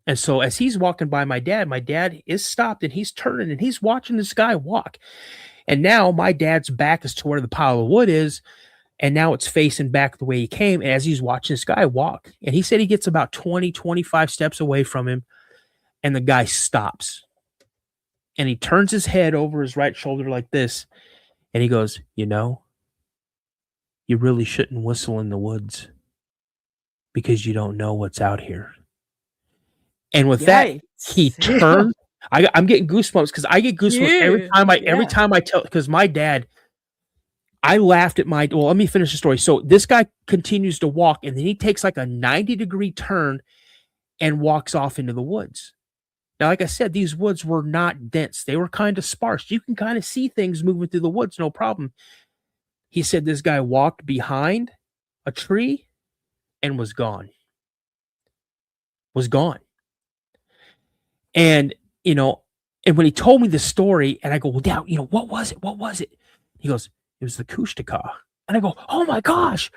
And so as he's walking by my dad is stopped and he's turning and he's watching this guy walk. And now my dad's back is to where the pile of wood is. And now it's facing back the way he came as he's watching this guy walk. And he said he gets about 20, 25 steps away from him. And the guy stops. And he turns his head over his right shoulder like this. And he goes, you know, you really shouldn't whistle in the woods because you don't know what's out here. And with that, he turned. I'm getting goosebumps because I get goosebumps every time I tell, because my dad, I laughed at well, let me finish the story. So this guy continues to walk, and then he takes like a 90-degree turn and walks off into the woods. Now, like I said, these woods were not dense. They were kind of sparse. You can kind of see things moving through the woods, no problem. He said this guy walked behind a tree and was gone. Was gone. And, you know, and when he told me the story, and I go, well, Dad, you know, what was it? What was it? He goes, It was the Kushtaka. And I go, oh my gosh,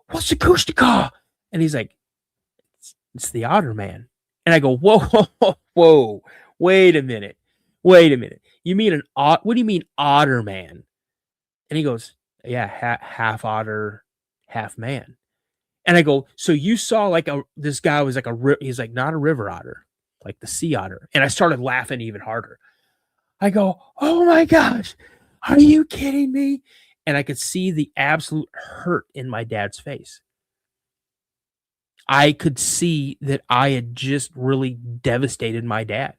what's the Kushtaka? And he's like, it's the otter man. And I go, whoa, wait a minute. You mean what do you mean otter man? And he goes, yeah, half otter, half man. And I go, so you saw like this guy was like he's like, not a river otter, like the sea otter. And I started laughing even harder. I go, oh my gosh, are you kidding me? And I could see the absolute hurt in my dad's face. I could see that I had just really devastated my dad.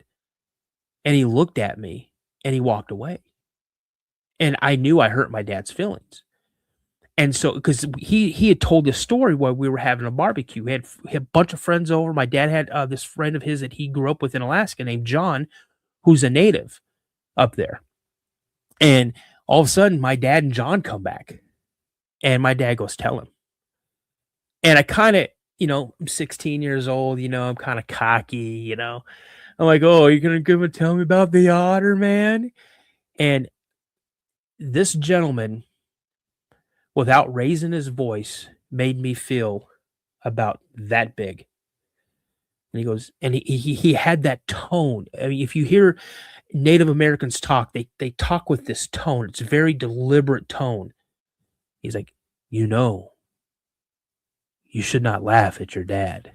And he looked at me and he walked away. And I knew I hurt my dad's feelings. And so, because he had told this story while we were having a barbecue. He had a bunch of friends over. My dad had this friend of his that he grew up with in Alaska named John, who's a native up there. And all of a sudden, my dad and John come back. And my dad goes, tell him. And I kind of, I'm 16 years old, I'm kind of cocky, I'm like, oh, you're going to come and tell me about the otter, man? And this gentleman, without raising his voice, made me feel about that big. And he goes, and he had that tone. I mean, if you hear Native Americans talk, they talk with this tone. It's a very deliberate tone. He's like, you should not laugh at your dad.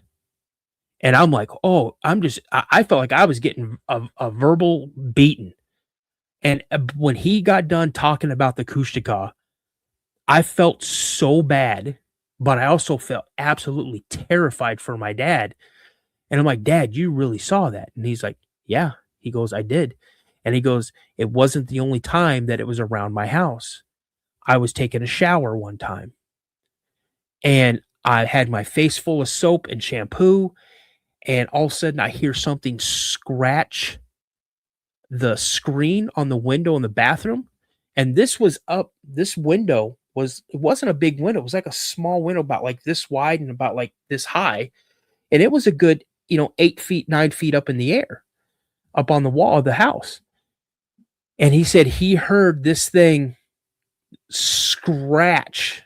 And I'm like, oh, I felt like I was getting a verbal beating. And when he got done talking about the Kushtaka, I felt so bad, but I also felt absolutely terrified for my dad. And I'm like, Dad, you really saw that? And he's like, yeah. He goes, I did. And he goes, it wasn't the only time that it was around my house. I was taking a shower one time and I had my face full of soap and shampoo. And all of a sudden I hear something scratch the screen on the window in the bathroom. And this window it wasn't a big window. It was like a small window about like this wide and about like this high. And it was a good, 8 feet, 9 feet up in the air, up on the wall of the house. And he said he heard this thing scratch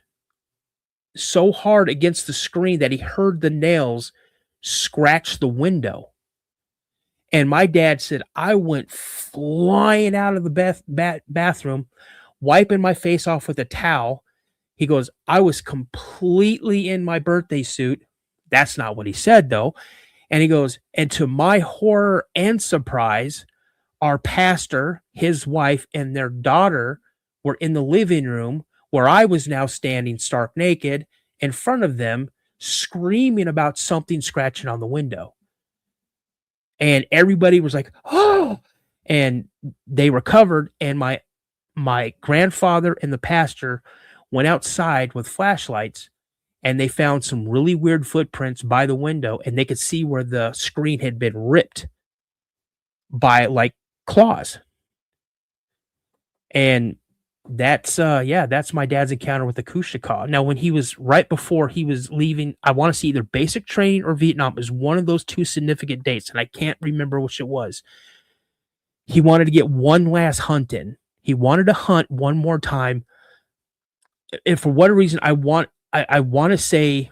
so hard against the screen that he heard the nails scratch the window. And my dad said, I went flying out of the bathroom, wiping my face off with a towel. He goes, I was completely in my birthday suit. That's not what he said, though. And he goes, and to my horror and surprise, our pastor, his wife, and their daughter were in the living room where I was now standing stark naked in front of them, screaming about something scratching on the window. And everybody was like, oh, and they recovered. And my grandfather and the pastor went outside with flashlights and they found some really weird footprints by the window and they could see where the screen had been ripped by like claws. And that's my dad's encounter with the Kushtaka. Now, when he was right before he was leaving, I want to see either basic training or Vietnam. It was one of those two significant dates, and I can't remember which it was. He wanted to get one last hunt in. He wanted to hunt one more time. And for whatever reason, I want to say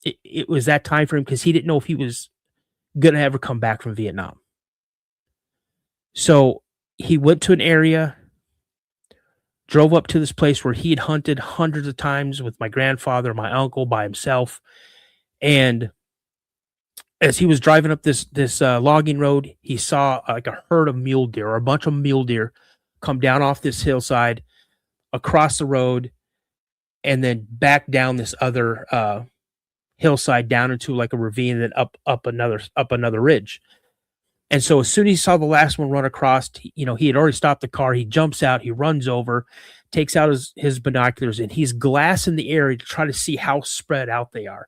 it was that time for him because he didn't know if he was going to ever come back from Vietnam. So he went to an area, drove up to this place where he had hunted hundreds of times with my grandfather, my uncle, by himself. And as he was driving up this logging road, he saw like a herd of mule deer or a bunch of mule deer come down off this hillside, across the road, and then back down this other hillside down into like a ravine and then up another ridge. And so as soon as he saw the last one run across, he had already stopped the car. He jumps out, he runs over, takes out his binoculars, and he's glassing the area to try to see how spread out they are.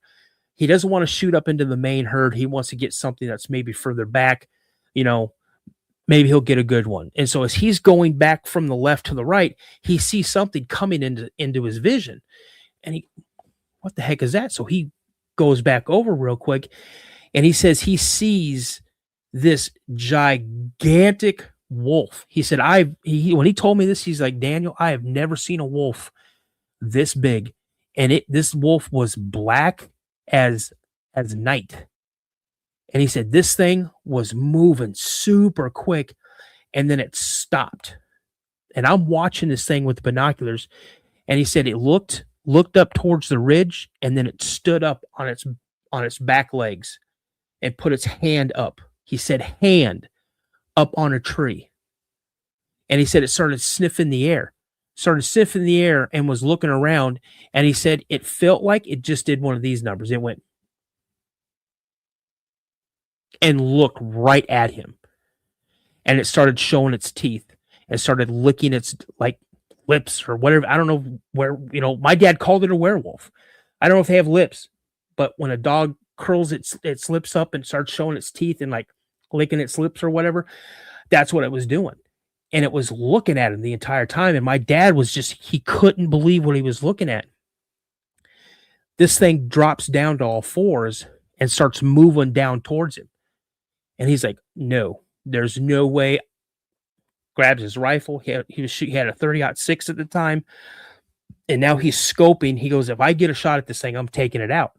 He doesn't want to shoot up into the main herd. He wants to get something that's maybe further back, maybe he'll get a good one. And so as he's going back from the left to the right, he sees something coming into his vision. And what the heck is that? So he goes back over real quick and he says he sees this gigantic wolf. He said, when he told me this, he's like, Daniel, I have never seen a wolf this big. And this wolf was black as night. And he said, this thing was moving super quick. And then it stopped. And I'm watching this thing with the binoculars. And he said, it looked up towards the ridge. And then it stood up on its back legs and put its hand up. He said, hand up on a tree. And he said, it started sniffing the air and was looking around. And he said, it felt like it just did one of these numbers. It went and looked right at him. And it started showing its teeth and started licking its like lips or whatever. I don't know where, my dad called it a werewolf. I don't know if they have lips, but when a dog curls its lips up and starts showing its teeth and like licking its lips or whatever, that's what it was doing. And it was looking at him the entire time. And my dad was he couldn't believe what he was looking at. This thing drops down to all fours and starts moving down towards him. And he's like, no, there's no way. Grabs his rifle. He had a 30-06 at the time. And now he's scoping. He goes, if I get a shot at this thing, I'm taking it out.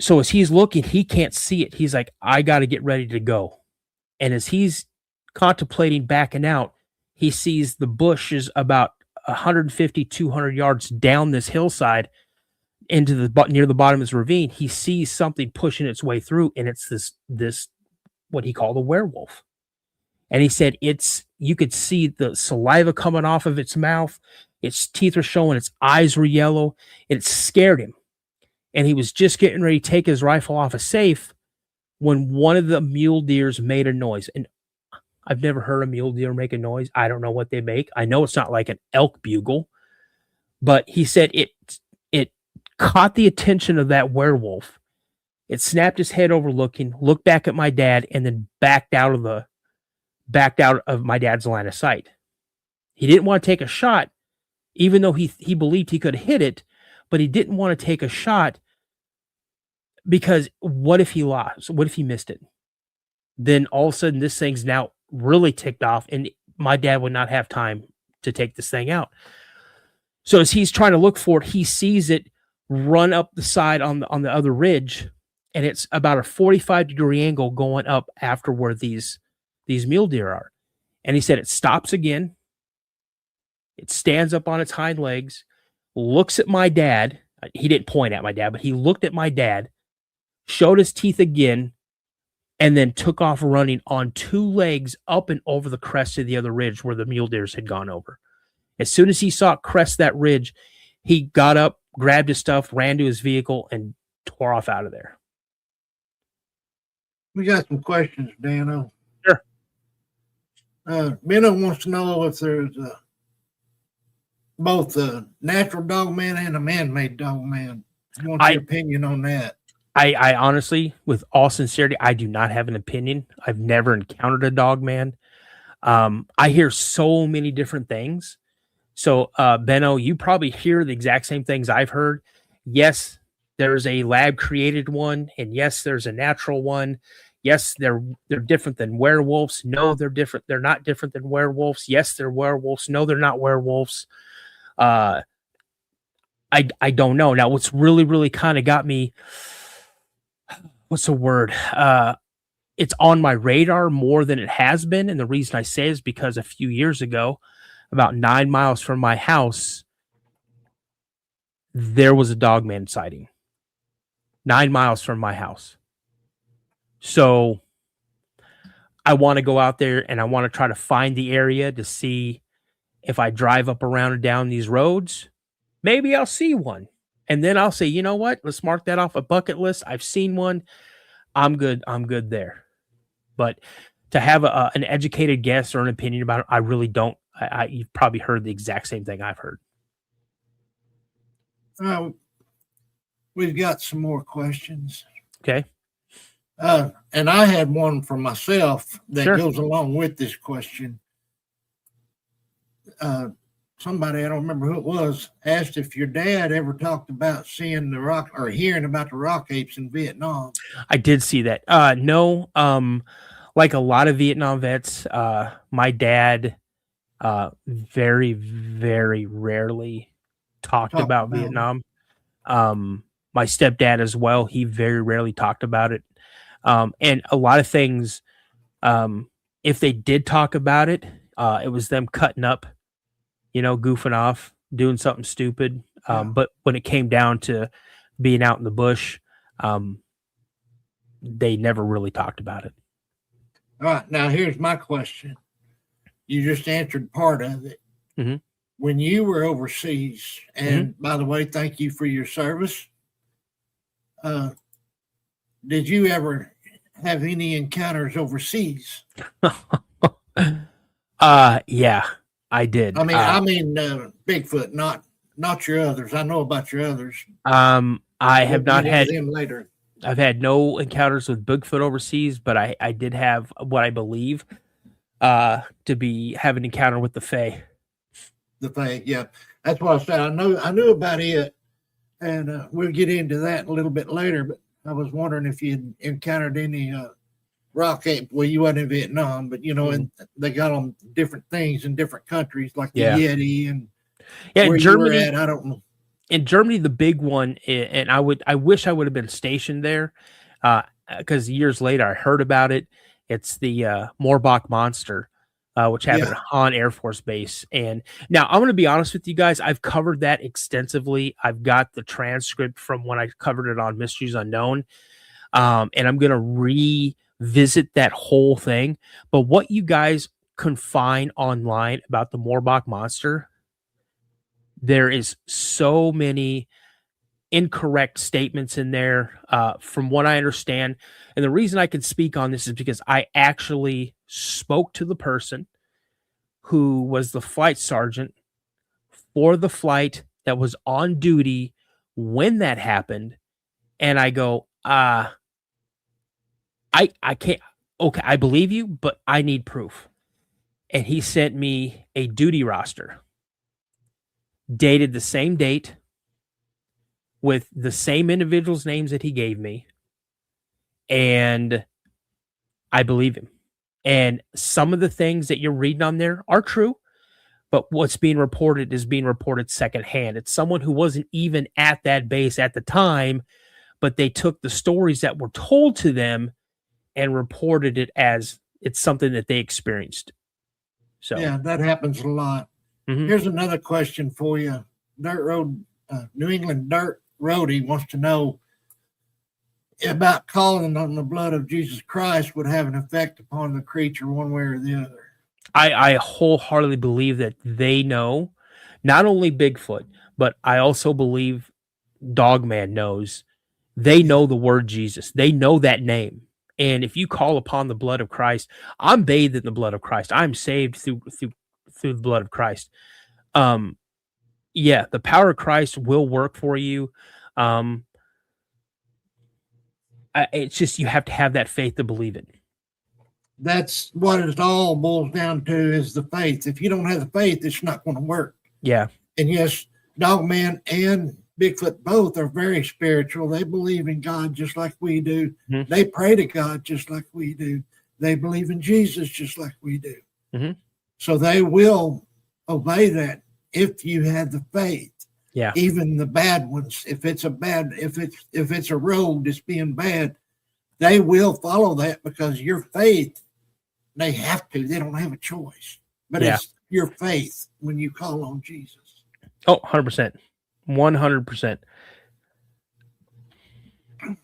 So as he's looking, he can't see it. He's like, I got to get ready to go. And as he's contemplating backing out, he sees the bushes about 150, 200 yards down this hillside into near the bottom of this ravine. He sees something pushing its way through, and it's this what he called a werewolf. And he said you could see the saliva coming off of its mouth. Its teeth were showing. Its eyes were yellow. It scared him. And he was just getting ready to take his rifle off a safe when one of the mule deers made a noise. And I've never heard a mule deer make a noise. I don't know what they make. I know it's not like an elk bugle. But he said it caught the attention of that werewolf. It snapped his head over looking, looked back at my dad, and then backed out of my dad's line of sight. He didn't want to take a shot, even though he believed he could hit it, but he didn't want to take a shot because what if he lost? What if he missed it? Then all of a sudden this thing's now really ticked off and my dad would not have time to take this thing out. So as he's trying to look for it, he sees it run up the side on the other ridge, and it's about a 45-degree angle going up after where these mule deer are. And he said it stops again. It stands up on its hind legs, looks at my dad. He didn't point at my dad, but he looked at my dad, showed his teeth again, and then took off running on two legs up and over the crest of the other ridge where the mule deers had gone over. As soon as he saw it crest that ridge, he got up, grabbed his stuff, ran to his vehicle, and tore off out of there. We got some questions, Danno. Sure. Benno wants to know if there's both a natural dog man and a man-made dog man. I want your opinion on that. I honestly, with all sincerity, I do not have an opinion. I've never encountered a dog man. I hear so many different things. So, Benno, you probably hear the exact same things I've heard. Yes, there's a lab created one, and yes, there's a natural one. Yes, they're different than werewolves. No, they're different. They're not different than werewolves. Yes, they're werewolves. No, they're not werewolves. I don't know. Now, what's really, really kind of got me, what's the word? It's on my radar more than it has been. And the reason I say is because a few years ago, about 9 miles from my house, there was a dogman sighting. 9 miles from my house. So I want to go out there and I want to try to find the area to see if I drive up around and down these roads, maybe I'll see one. And then I'll say, you know what? Let's mark that off a bucket list. I've seen one. I'm good. I'm good there. But to have an educated guess or an opinion about it, I really don't. You've probably heard the exact same thing I've heard. We've got some more questions. Okay. And I had one for myself that Sure. goes along with this question. Somebody, I don't remember who it was, asked if your dad ever talked about seeing the rock or hearing about the rock apes in Vietnam. I did see that. No. like a lot of Vietnam vets, my dad very, very rarely talked Talk about about it. Vietnam. My stepdad as well, he very rarely talked about it. And a lot of things, if they did talk about it, it was them cutting up, goofing off, doing something stupid. Yeah. But when it came down to being out in the bush, they never really talked about it. All right. Now, here's my question. You just answered part of it. Mhm. When you were overseas, and by the way, thank you for your service. Did you ever have any encounters overseas? Yeah, I did. I mean, Bigfoot, not your others. I know about your others. I have We'll not get had. into them later. I've had no encounters with Bigfoot overseas, but I did have what I believe to be have an encounter with the Fae. The Fae, yeah, that's what I said. I knew about it, and we'll get into that a little bit later. But I was wondering if you encountered any rock ape. Well, you wasn't in Vietnam, but and they got on different things in different countries, like the Yeti and where Germany. You were at, I don't know. In Germany, the big one, and I wish I would have been stationed there, because years later I heard about it. It's the Moorbach monster, which happened at Han Air Force Base. And now I'm going to be honest with you guys. I've covered that extensively. I've got the transcript from when I covered it on Mysteries Unknown, and I'm going to revisit that whole thing. But what you guys can find online about the Moorbach monster, there is so many incorrect statements in there, from what I understand. And the reason I can speak on this is because I actually spoke to the person who was the flight sergeant for the flight that was on duty when that happened. And I go, I can't, okay, I believe you, but I need proof. And he sent me a duty roster dated the same date with the same individuals' names that he gave me. And I believe him. And some of the things that you're reading on there are true, but what's being reported is being reported secondhand. It's someone who wasn't even at that base at the time, but they took the stories that were told to them and reported it as it's something that they experienced. So yeah, that happens a lot. Here's another question for you. Dirt Road, New England Dirt Roadie wants to know about calling on the blood of Jesus Christ would have an effect upon the creature one way or the other. I wholeheartedly believe that they know not only Bigfoot, but I also believe Dogman knows. They know the word Jesus. They know that name. And if you call upon the blood of Christ, I'm bathed in the blood of Christ. I'm saved through the blood of Christ. Yeah, the power of Christ will work for you. It's just you have to have that faith to believe it. That's what it all boils down to, is the faith. If you don't have the faith, it's not going to work. Yeah. And yes, Dogman and Bigfoot both are very spiritual. They believe in God just like we do. They pray to God just like we do. They believe in Jesus just like we do. So they will obey that if you have the faith. Yeah. Even the bad ones, if it's a road that's being bad, they will follow that because your faith, they have to. They don't have a choice. But it's your faith when you call on Jesus. Oh, 100%. 100%. All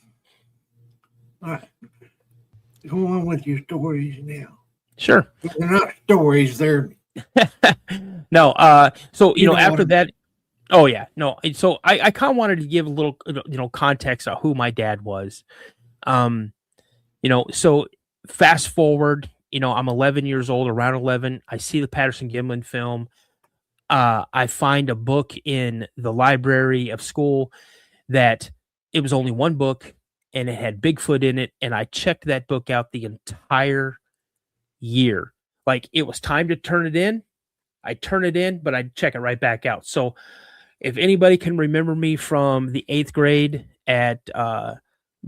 right. Go on with your stories now. Sure. They're not stories. They're no. So, after that, oh yeah, no. So I kind of wanted to give a little, context on who my dad was. So fast forward, I'm 11 years old, around 11. I see the Patterson-Gimlin film. I find a book in the library of school that it was only one book and it had Bigfoot in it. And I checked that book out the entire year. Like it was time to turn it in. I turn it in, but I check it right back out. So if anybody can remember me from the 8th grade at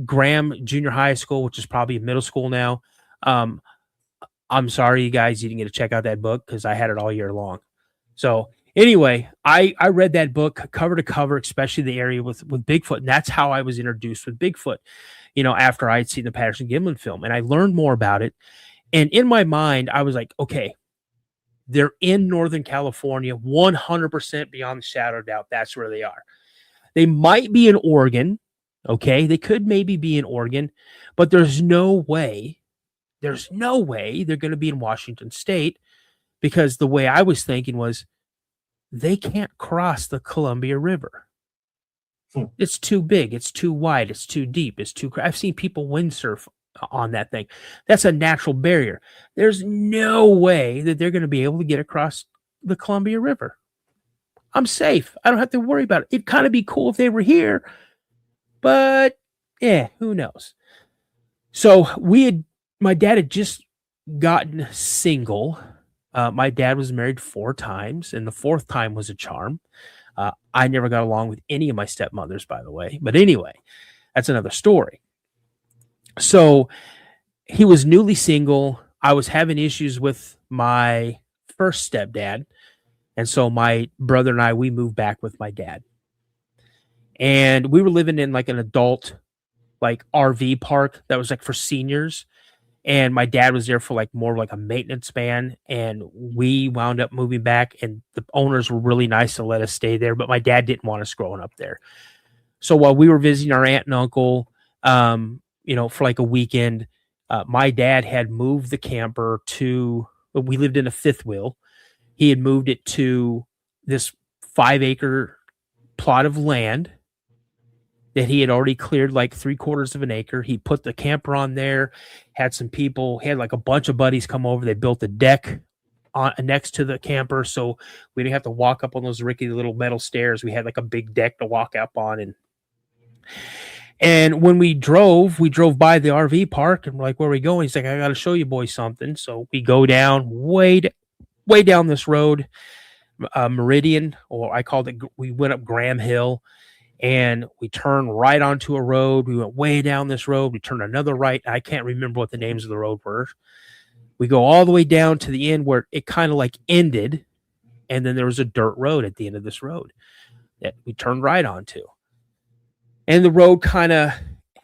Graham Junior High School, which is probably middle school now, I'm sorry, you guys, you didn't get to check out that book because I had it all year long. So anyway, I read that book cover to cover, especially the area with Bigfoot. And that's how I was introduced with Bigfoot, after I had seen the Patterson Gimlin film. And I learned more about it. And in my mind, I was like, okay, they're in Northern California, 100% beyond the shadow of doubt. That's where they are. They might be in Oregon. Okay. They could maybe be in Oregon, but there's no way they're going to be in Washington State, because the way I was thinking was they can't cross the Columbia River. It's too big. It's too wide. It's too deep. I've seen people windsurf on that thing. That's a natural barrier. There's no way that they're going to be able to get across the Columbia River. I'm safe. I don't have to worry about it. It'd kind of be cool if they were here, but who knows? So my dad had just gotten single. My dad was married 4 times, and the 4th time was a charm. I never got along with any of my stepmothers, by the way. But anyway, that's another story. So he was newly single. I was having issues with my first stepdad. And so my brother and I, we moved back with my dad. And we were living in like an adult, like RV park that was like for seniors. And my dad was there for like more like a maintenance man. And we wound up moving back, and the owners were really nice to let us stay there. But my dad didn't want us growing up there. So while we were visiting our aunt and uncle, for like a weekend, my dad had moved the camper we lived in a 5th wheel. He had moved it to this 5-acre plot of land that he had already cleared like 3/4 of an acre. He put the camper on there, had some people, he had like a bunch of buddies come over. They built a deck next to the camper, so we didn't have to walk up on those rickety little metal stairs. We had like a big deck to walk up on. And when we drove by the RV park, and we're like, where are we going? He's like, I got to show you boys something. So we go down way down this road, Meridian, or I called it, we went up Graham Hill, and we turned right onto a road. We went way down this road. We turned another right. I can't remember what the names of the road were. We go all the way down to the end where it kind of like ended. And then there was a dirt road at the end of this road that we turned right onto. And the road kind of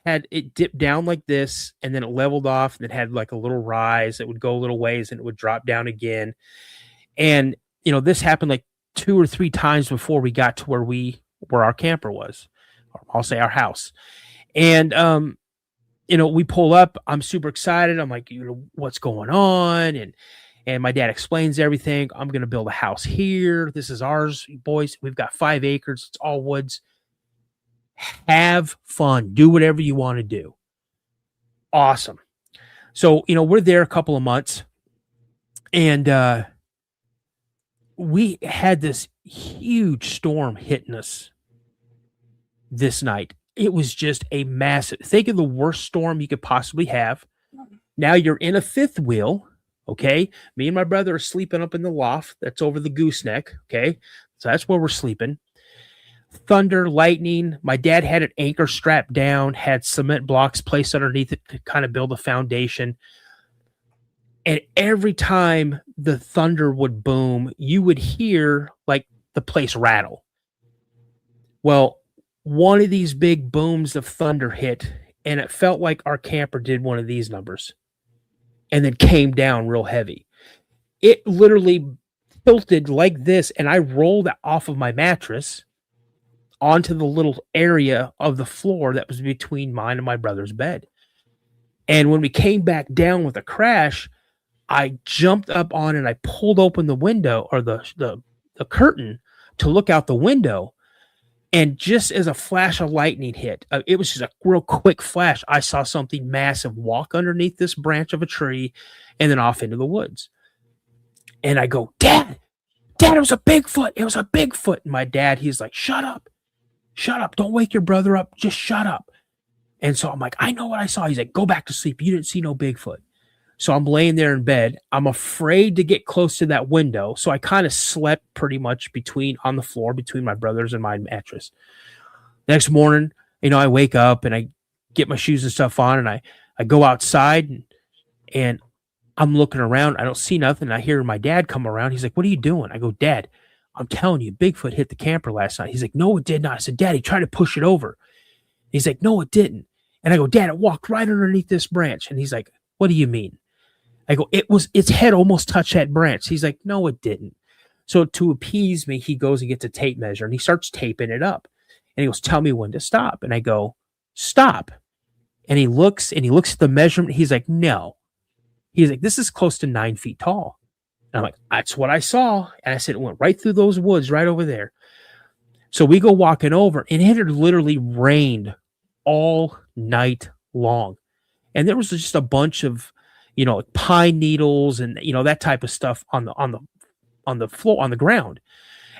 it dipped down like this, and then it leveled off, and it had like a little rise that would go a little ways, and it would drop down again. And, this happened like 2 or 3 times before we got to where our camper was, or I'll say our house. And, we pull up. I'm super excited. I'm like, what's going on? And my dad explains everything. I'm going to build a house here. This is ours, boys. We've got 5 acres. It's all woods. Have fun. Do whatever you want to do. Awesome. So, we're there a couple of months, and we had this huge storm hitting us this night. It was just a massive, think of the worst storm you could possibly have. Now you're in a 5th wheel. Okay. Me and my brother are sleeping up in the loft that's over the gooseneck. Okay. So that's where we're sleeping. Thunder, lightning. My dad had an anchor strapped down, had cement blocks placed underneath it to kind of build a foundation. And every time the thunder would boom, you would hear like the place rattle. Well, one of these big booms of thunder hit, and it felt like our camper did one of these numbers and then came down real heavy. It literally tilted like this, and I rolled off of my mattress onto the little area of the floor that was between mine and my brother's bed. And when we came back down with a crash, I jumped up on and I pulled open the window, or the curtain, to look out the window. And just as a flash of lightning hit, it was just a real quick flash. I saw something massive walk underneath this branch of a tree and then off into the woods. And I go, Dad, it was a Bigfoot. It was a Bigfoot. And my dad, he's like, shut up. Don't wake your brother up. Just shut up. And so I'm like, I know what I saw. He's like, go back to sleep. You didn't see no Bigfoot. So I'm laying there in bed. I'm afraid to get close to that window. So I kind of slept pretty much on the floor between my brother's and my mattress. Next morning, I wake up and I get my shoes and stuff on, and I go outside, and I'm looking around. I don't see nothing. I hear my dad come around. He's like, what are you doing? I go, Dad, I'm telling you, Bigfoot hit the camper last night. He's like, no, it did not. I said, Dad, he tried to push it over. He's like, no, it didn't. And I go, Dad, it walked right underneath this branch. And he's like, what do you mean? I go, its head almost touched that branch. He's like, no, it didn't. So to appease me, he goes and gets a tape measure and he starts taping it up. And he goes, tell me when to stop. And I go, stop. And he looks at the measurement. He's like, no. He's like, this is close to 9 feet tall. And I'm like, that's what I saw. And I said, it went right through those woods right over there. So we go walking over, and it had literally rained all night long. And there was just a bunch of, like pine needles and, that type of stuff on the floor, on the ground.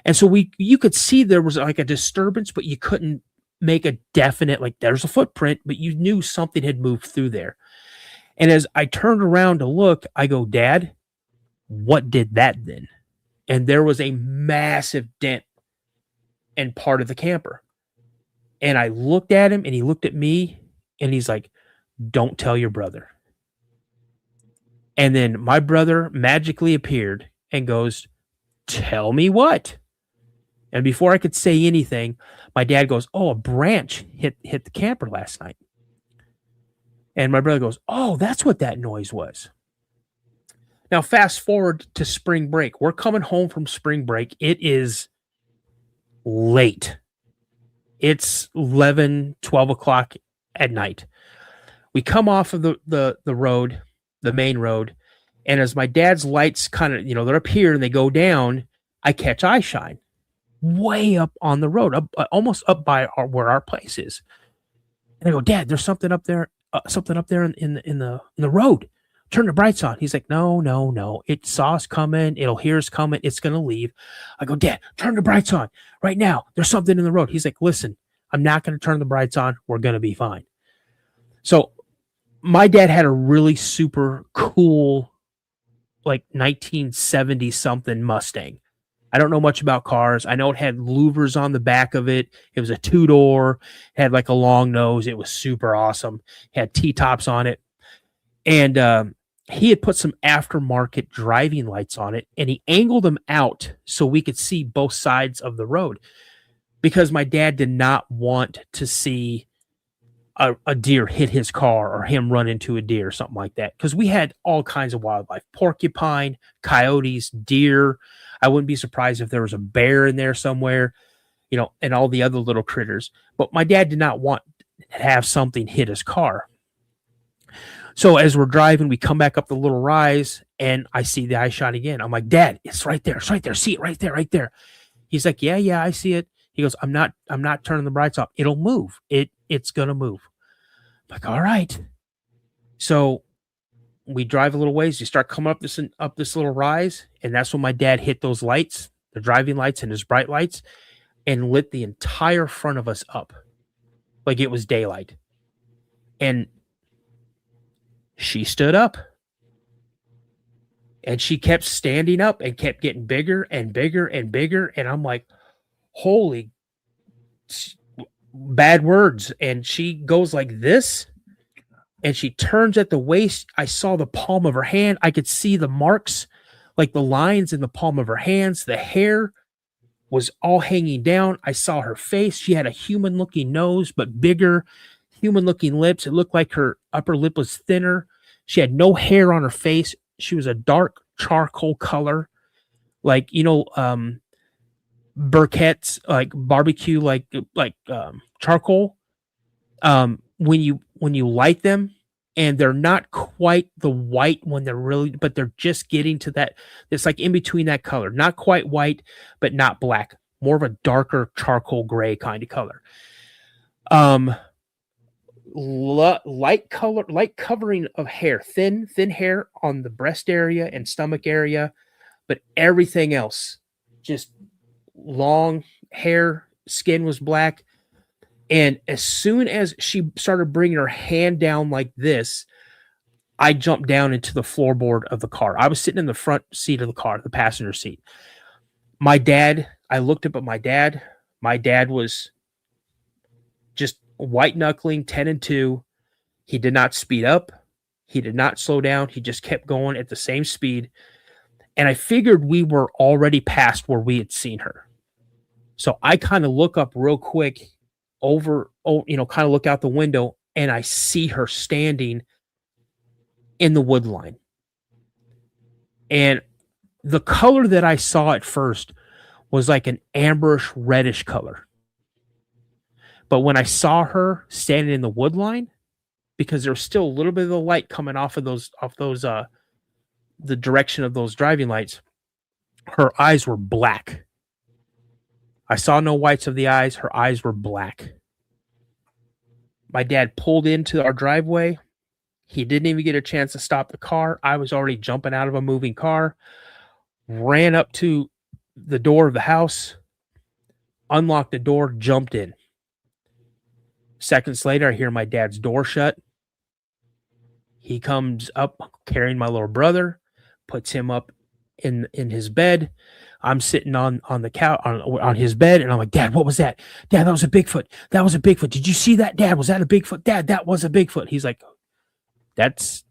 And so you could see there was like a disturbance, but you couldn't make a definite, like there's a footprint, but you knew something had moved through there. And as I turned around to look, I go, Dad, what did that then? And there was a massive dent in part of the camper. And I looked at him and he looked at me and he's like, don't tell your brother. And then my brother magically appeared and goes, tell me what? And before I could say anything, my dad goes, oh, a branch hit the camper last night. And my brother goes, oh, that's what that noise was. Now, fast forward to spring break. We're coming home from spring break. It is late. It's 11, 12 o'clock at night. We come off of the road, the main road. And as my dad's lights kind of, they're up here and they go down, I catch eye shine way up on the road, almost up by where our place is. And I go, Dad, there's something up there in the road. Turn the brights on. He's like, no. It saw us coming. It'll hear us coming. It's going to leave. I go, Dad, turn the brights on right now. There's something in the road. He's like, listen, I'm not going to turn the brights on. We're going to be fine. So my dad had a really super cool, like 1970 something Mustang. I don't know much about cars. I know it had louvers on the back of it. It was a 2-door, had like a long nose. It was super awesome. Had T-tops on it. And he had put some aftermarket driving lights on it, and he angled them out so we could see both sides of the road, because my dad did not want to see a deer hit his car or him run into a deer or something like that. Because we had all kinds of wildlife, porcupine, coyotes, deer. I wouldn't be surprised if there was a bear in there somewhere, and all the other little critters. But my dad did not want to have something hit his car. So as we're driving, we come back up the little rise, and I see the eye shot again. I'm like, Dad, it's right there. It's right there. See it right there, right there. He's like, yeah, I see it. He goes, I'm not turning the brights off. It'll move. It's going to move. I'm like, all right. So we drive a little ways. You start coming up this little rise, and that's when my dad hit those lights, the driving lights and his bright lights, and lit the entire front of us up like it was daylight. And she stood up, and she kept standing up and kept getting bigger and bigger and bigger. And I'm like, holy bad words. And she goes like this, and she turns at the waist. I saw the palm of her hand. I could see the marks, like the lines in the palm of her hands. The hair was all hanging down. I saw her face. She had a human looking nose, but bigger, human looking lips. It looked like her upper lip was thinner. She had no hair on her face. She was a dark charcoal color, like, briquettes, like barbecue, like charcoal. When you light them, and they're not quite the white when they're really, but they're just getting to that. It's like in between that color, not quite white, but not black, more of a darker charcoal gray kind of color. Light covering of hair, thin hair on the breast area and stomach area, but everything else just long hair. Skin was black. And as soon as she started bringing her hand down like this, I jumped down into the floorboard of the car. I was sitting in the front seat of the car, the passenger seat. I looked up at my dad. My dad was just white knuckling, 10-2. He did not speed up. He did not slow down. He just kept going at the same speed. And I figured we were already past where we had seen her. So I kind of look up real quick over, kind of look out the window, and I see her standing in the wood line. And the color that I saw at first was like an amberish reddish color. But when I saw her standing in the wood line, because there was still a little bit of the light coming off those, the direction of those driving lights, her eyes were black. I saw no whites of the eyes. Her eyes were black. My dad pulled into our driveway. He didn't even get a chance to stop the car. I was already jumping out of a moving car, ran up to the door of the house, unlocked the door, jumped in. Seconds later, I hear my dad's door shut. He comes up carrying my little brother, puts him up in his bed. I'm sitting on the couch on his bed, and I'm like, Dad, what was that? Dad, that was a Bigfoot. That was a Bigfoot. Did you see that? Dad, was that a Bigfoot? Dad, that was a Bigfoot. He's like, that's,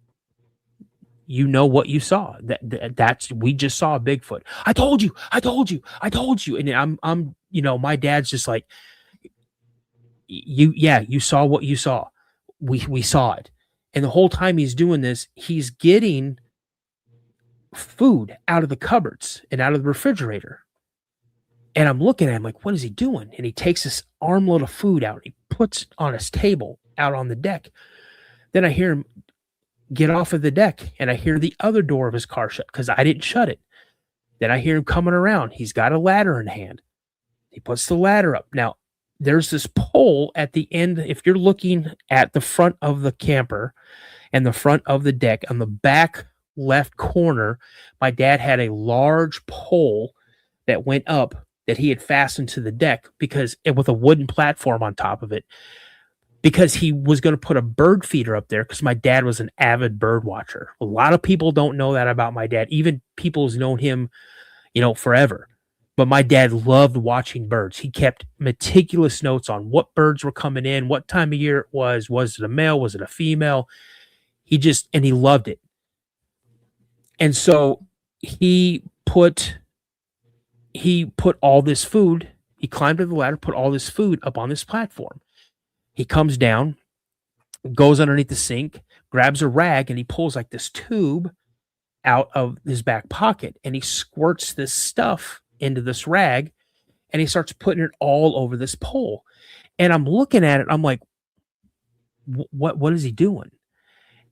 what you saw. That's we just saw a Bigfoot. I told you. And I'm my dad's just like, you saw what you saw. We saw it. And the whole time he's doing this, he's getting food out of the cupboards and out of the refrigerator. And I'm looking at him like, what is he doing? And he takes this armload of food out. He puts it on his table out on the deck. Then I hear him get off of the deck, and I hear the other door of his car shut because I didn't shut it. Then I hear him coming around. He's got a ladder in hand. He puts the ladder up. Now, there's this pole at the end. If you're looking at the front of the camper and the front of the deck, on the back left corner, my dad had a large pole that went up that he had fastened to the deck with a wooden platform on top of it, because he was going to put a bird feeder up there, because my dad was an avid bird watcher. A lot of people don't know that about my dad. Even people who's known him, forever. But my dad loved watching birds. He kept meticulous notes on what birds were coming in, what time of year it was. Was it a male? Was it a female? He loved it. And so he put all this food, he climbed to the ladder, put all this food up on this platform. He comes down, goes underneath the sink, grabs a rag, and he pulls like this tube out of his back pocket, and he squirts this stuff into this rag, and he starts putting it all over this pole. And I'm looking at it, I'm like, what is he doing?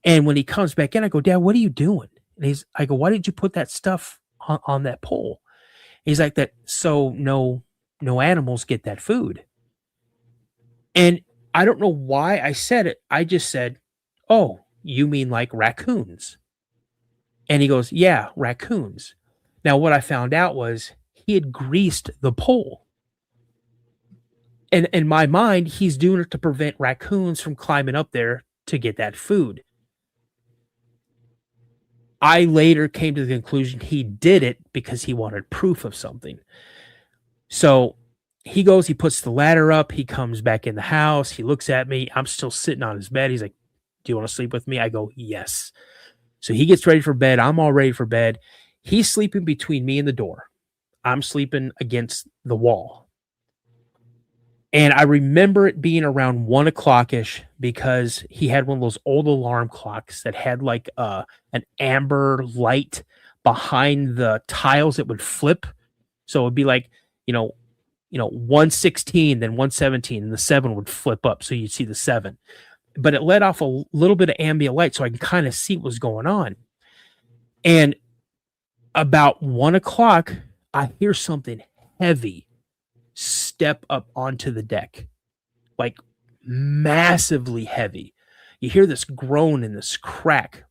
And when he comes back in, I go, Dad, what are you doing? And I go, why did you put that stuff on that pole? He's like, that so no animals get that food. And I don't know why I said it. I just said, oh, you mean like raccoons? And he goes, yeah, raccoons. Now, what I found out was he had greased the pole. And in my mind, he's doing it to prevent raccoons from climbing up there to get that food. I later came to the conclusion he did it because he wanted proof of something. So he goes, he puts the ladder up, he comes back in the house, he looks at me, I'm still sitting on his bed. He's like, do you want to sleep with me? I go, yes. So he gets ready for bed. I'm all ready for bed. He's sleeping between me and the door. I'm sleeping against the wall. And I remember it being around 1 o'clock-ish, because he had one of those old alarm clocks that had like an amber light behind the tiles that would flip. So it would be like, 116, then 117, and the 7 would flip up. So you'd see the 7. But it let off a little bit of ambient light so I can kind of see what was going on. And about 1 o'clock, I hear something heavy step up onto the deck, like massively heavy. You hear this groan and this crack.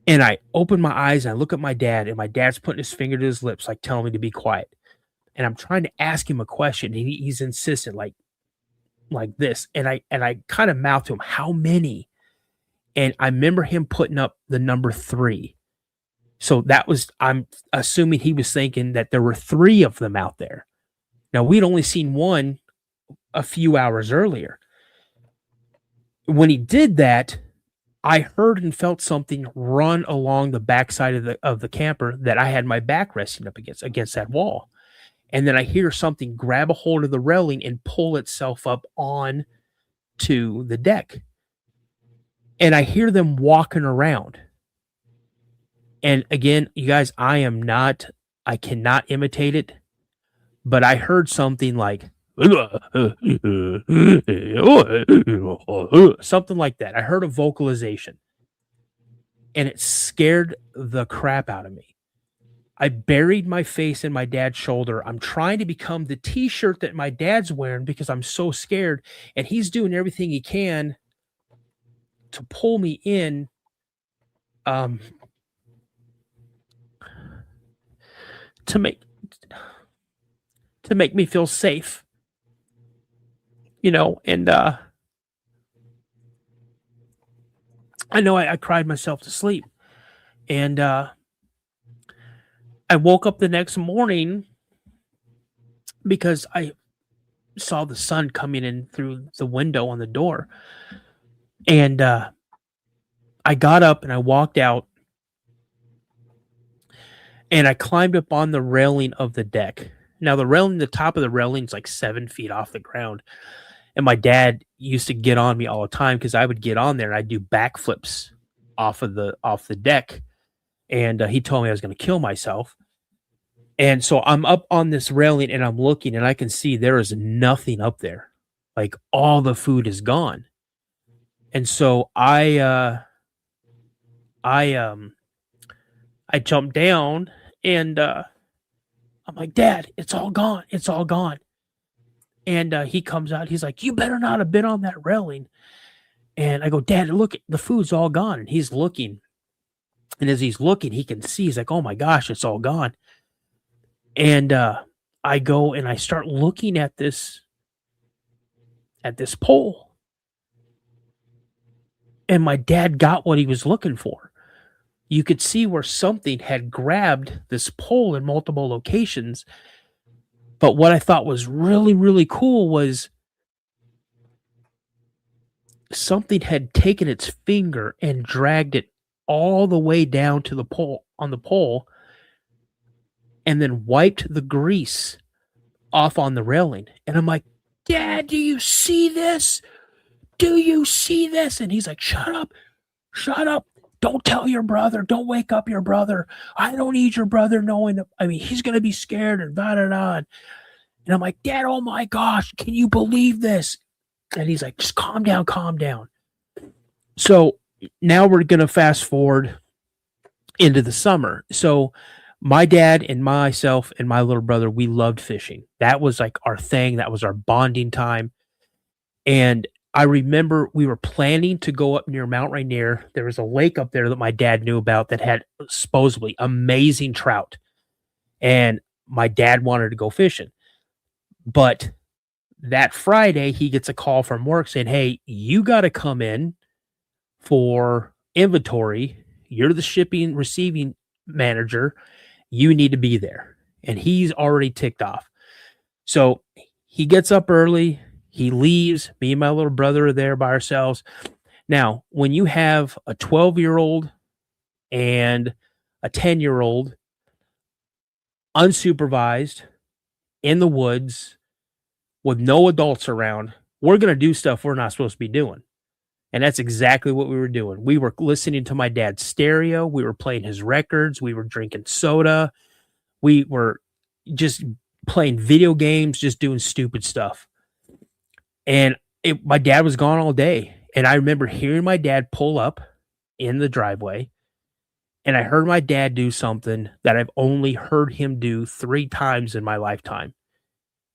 And I open my eyes and I look at my dad, and my dad's putting his finger to his lips, like telling me to be quiet. And I'm trying to ask him a question, and he's insistent, like this. And I kind of mouth to him, how many? And I remember him putting up the number 3. So I'm assuming he was thinking that there were 3 of them out there. Now, we'd only seen one a few hours earlier. When he did that, I heard and felt something run along the backside of the camper that I had my back resting up against that wall. And then I hear something grab a hold of the railing and pull itself up on to the deck. And I hear them walking around. And again, you guys, I cannot imitate it, but I heard something like something like that. I heard a vocalization and it scared the crap out of me. I buried my face in my dad's shoulder. I'm trying to become the t-shirt that my dad's wearing because I'm so scared, and he's doing everything he can to pull me in to make me feel safe. And I know I cried myself to sleep. And I woke up the next morning because I saw the sun coming in through the window on the door. And I got up and I walked out and I climbed up on the railing of the deck. Now, the top of the railing is like 7 feet off the ground. And my dad used to get on me all the time because I would get on there and I'd do backflips off the deck. And he told me I was going to kill myself. And so I'm up on this railing and I'm looking and I can see there is nothing up there. Like all the food is gone. And so I jumped down and I'm like, Dad, it's all gone. It's all gone. And he comes out. He's like, you better not have been on that railing. And I go, Dad, look, the food's all gone. And he's looking. And as he's looking, he can see. He's like, oh my gosh, it's all gone. And I go and I start looking at this pole. And my dad got what he was looking for. You could see where something had grabbed this pole in multiple locations. But what I thought was really, really cool was something had taken its finger and dragged it all the way down to the pole and then wiped the grease off on the railing. And I'm like, Dad, do you see this? Do you see this? And he's like, shut up. Shut up. Don't tell your brother. Don't wake up your brother. I don't need your brother knowing that. I mean, he's going to be scared and da, da, da. And I'm like, Dad, oh my gosh, can you believe this? And he's like, just calm down, calm down. So now we're going to fast forward into the summer. So my dad and myself and my little brother, we loved fishing. That was like our thing. That was our bonding time. And I remember we were planning to go up near Mount Rainier. There was a lake up there that my dad knew about that had supposedly amazing trout. And my dad wanted to go fishing. But that Friday, he gets a call from work saying, hey, you got to come in for inventory. You're the shipping receiving manager. You need to be there. And he's already ticked off. So he gets up early. He leaves. Me and my little brother are there by ourselves. Now, when you have a 12-year-old and a 10-year-old unsupervised in the woods with no adults around, we're going to do stuff we're not supposed to be doing. And that's exactly what we were doing. We were listening to my dad's stereo. We were playing his records. We were drinking soda. We were just playing video games, just doing stupid stuff. And my dad was gone all day. And I remember hearing my dad pull up in the driveway. And I heard my dad do something that I've only heard him do 3 times in my lifetime.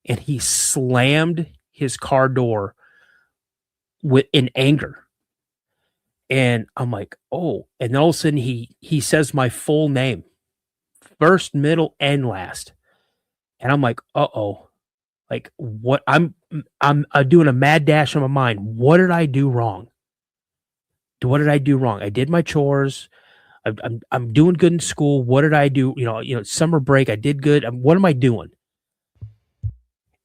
And he slammed his car door in anger. And I'm like, oh. And then all of a sudden he says my full name. First, middle, and last. And I'm like, uh-oh. Like, what? I'm doing a mad dash in my mind. What did I do wrong? What did I do wrong? I did my chores. I'm doing good in school. What did I do? You know, summer break, I did good. What am I doing?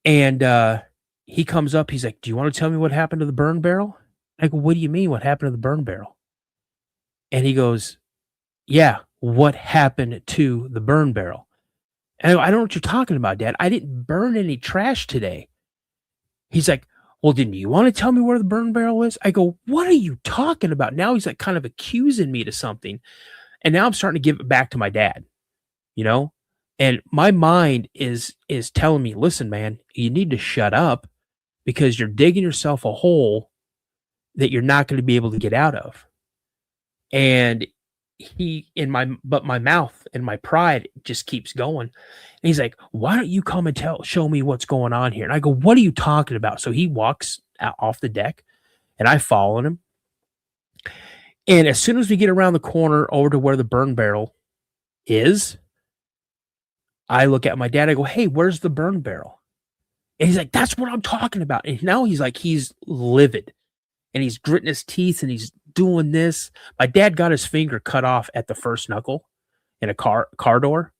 And he comes up. He's like, do you want to tell me what happened to the burn barrel? I go, what do you mean? What happened to the burn barrel? And he goes, yeah, what happened to the burn barrel? And I go, I don't know what you're talking about, Dad. I didn't burn any trash today. He's like, well, didn't you want to tell me where the burn barrel is? I go, what are you talking about? Now he's like kind of accusing me to something. And now I'm starting to give it back to my dad, you know? And my mind is telling me, listen, man, you need to shut up because you're digging yourself a hole that you're not going to be able to get out of. And but my mouth and my pride just keeps going. And he's like, why don't you come and show me what's going on here? And I go, what are you talking about? So he walks out off the deck and I follow him. And as soon as we get around the corner over to where the burn barrel is, I look at my dad. I go, hey, where's the burn barrel? And he's like, that's what I'm talking about. And now he's livid and he's gritting his teeth and he's doing this. My dad got his finger cut off at the first knuckle in a car door.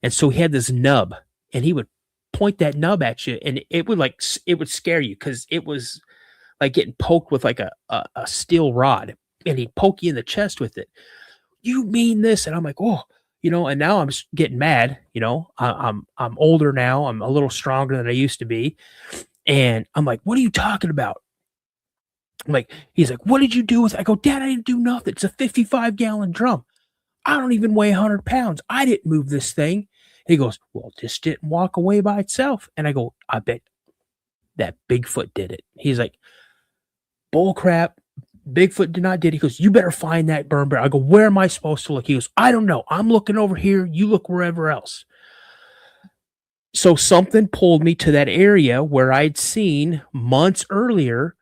And so he had this nub and he would point that nub at you and it would scare you because it was like getting poked with like a steel rod and he'd poke you in the chest with it. You mean this? And I'm like, oh, and now I'm getting mad. I'm older now. I'm a little stronger than I used to be. And I'm like, what are you talking about? He's like, what did you do with it? I go, Dad, I didn't do nothing. It's a 55-gallon drum. I don't even weigh 100 pounds. I didn't move this thing. And he goes, well, this didn't walk away by itself. And I go, I bet that Bigfoot did it. He's like, bull crap. Bigfoot did not did it. He goes, you better find that burn barrel. I go, where am I supposed to look? He goes, I don't know. I'm looking over here. You look wherever else. So something pulled me to that area where I'd seen months earlier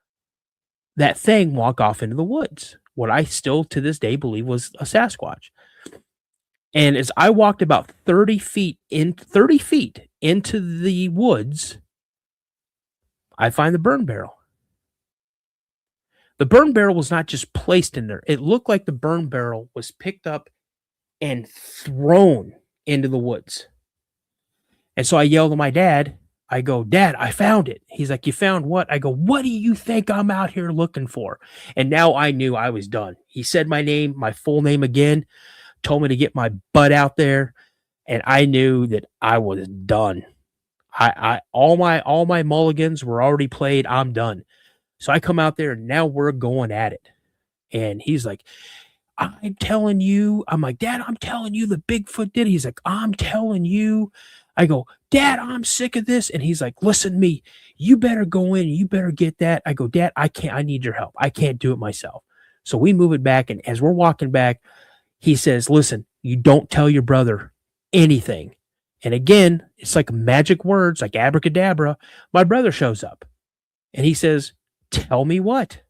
that thing walk off into the woods. What I still to this day believe was a Sasquatch. And as I walked about 30 feet into the woods, I find the burn barrel. The burn barrel was not just placed in there. It looked like the burn barrel was picked up and thrown into the woods. And so I yelled at my dad. I go, Dad, I found it. He's like, you found what? I go, what do you think I'm out here looking for? And now I knew I was done. He said my name, my full name again, told me to get my butt out there. And I knew that I was done. All my mulligans were already played. I'm done. So I come out there and now we're going at it. And he's like, I'm telling you. I'm like, Dad, I'm telling you the Bigfoot did it. He's like, I'm telling you. I go, Dad, I'm sick of this. And he's like, listen to me. You better go in. You better get that. I go, Dad, I can't. I need your help. I can't do it myself. So we move it back. And as we're walking back, he says, listen, you don't tell your brother anything. And again, it's like magic words, like abracadabra. My brother shows up and he says, tell me what?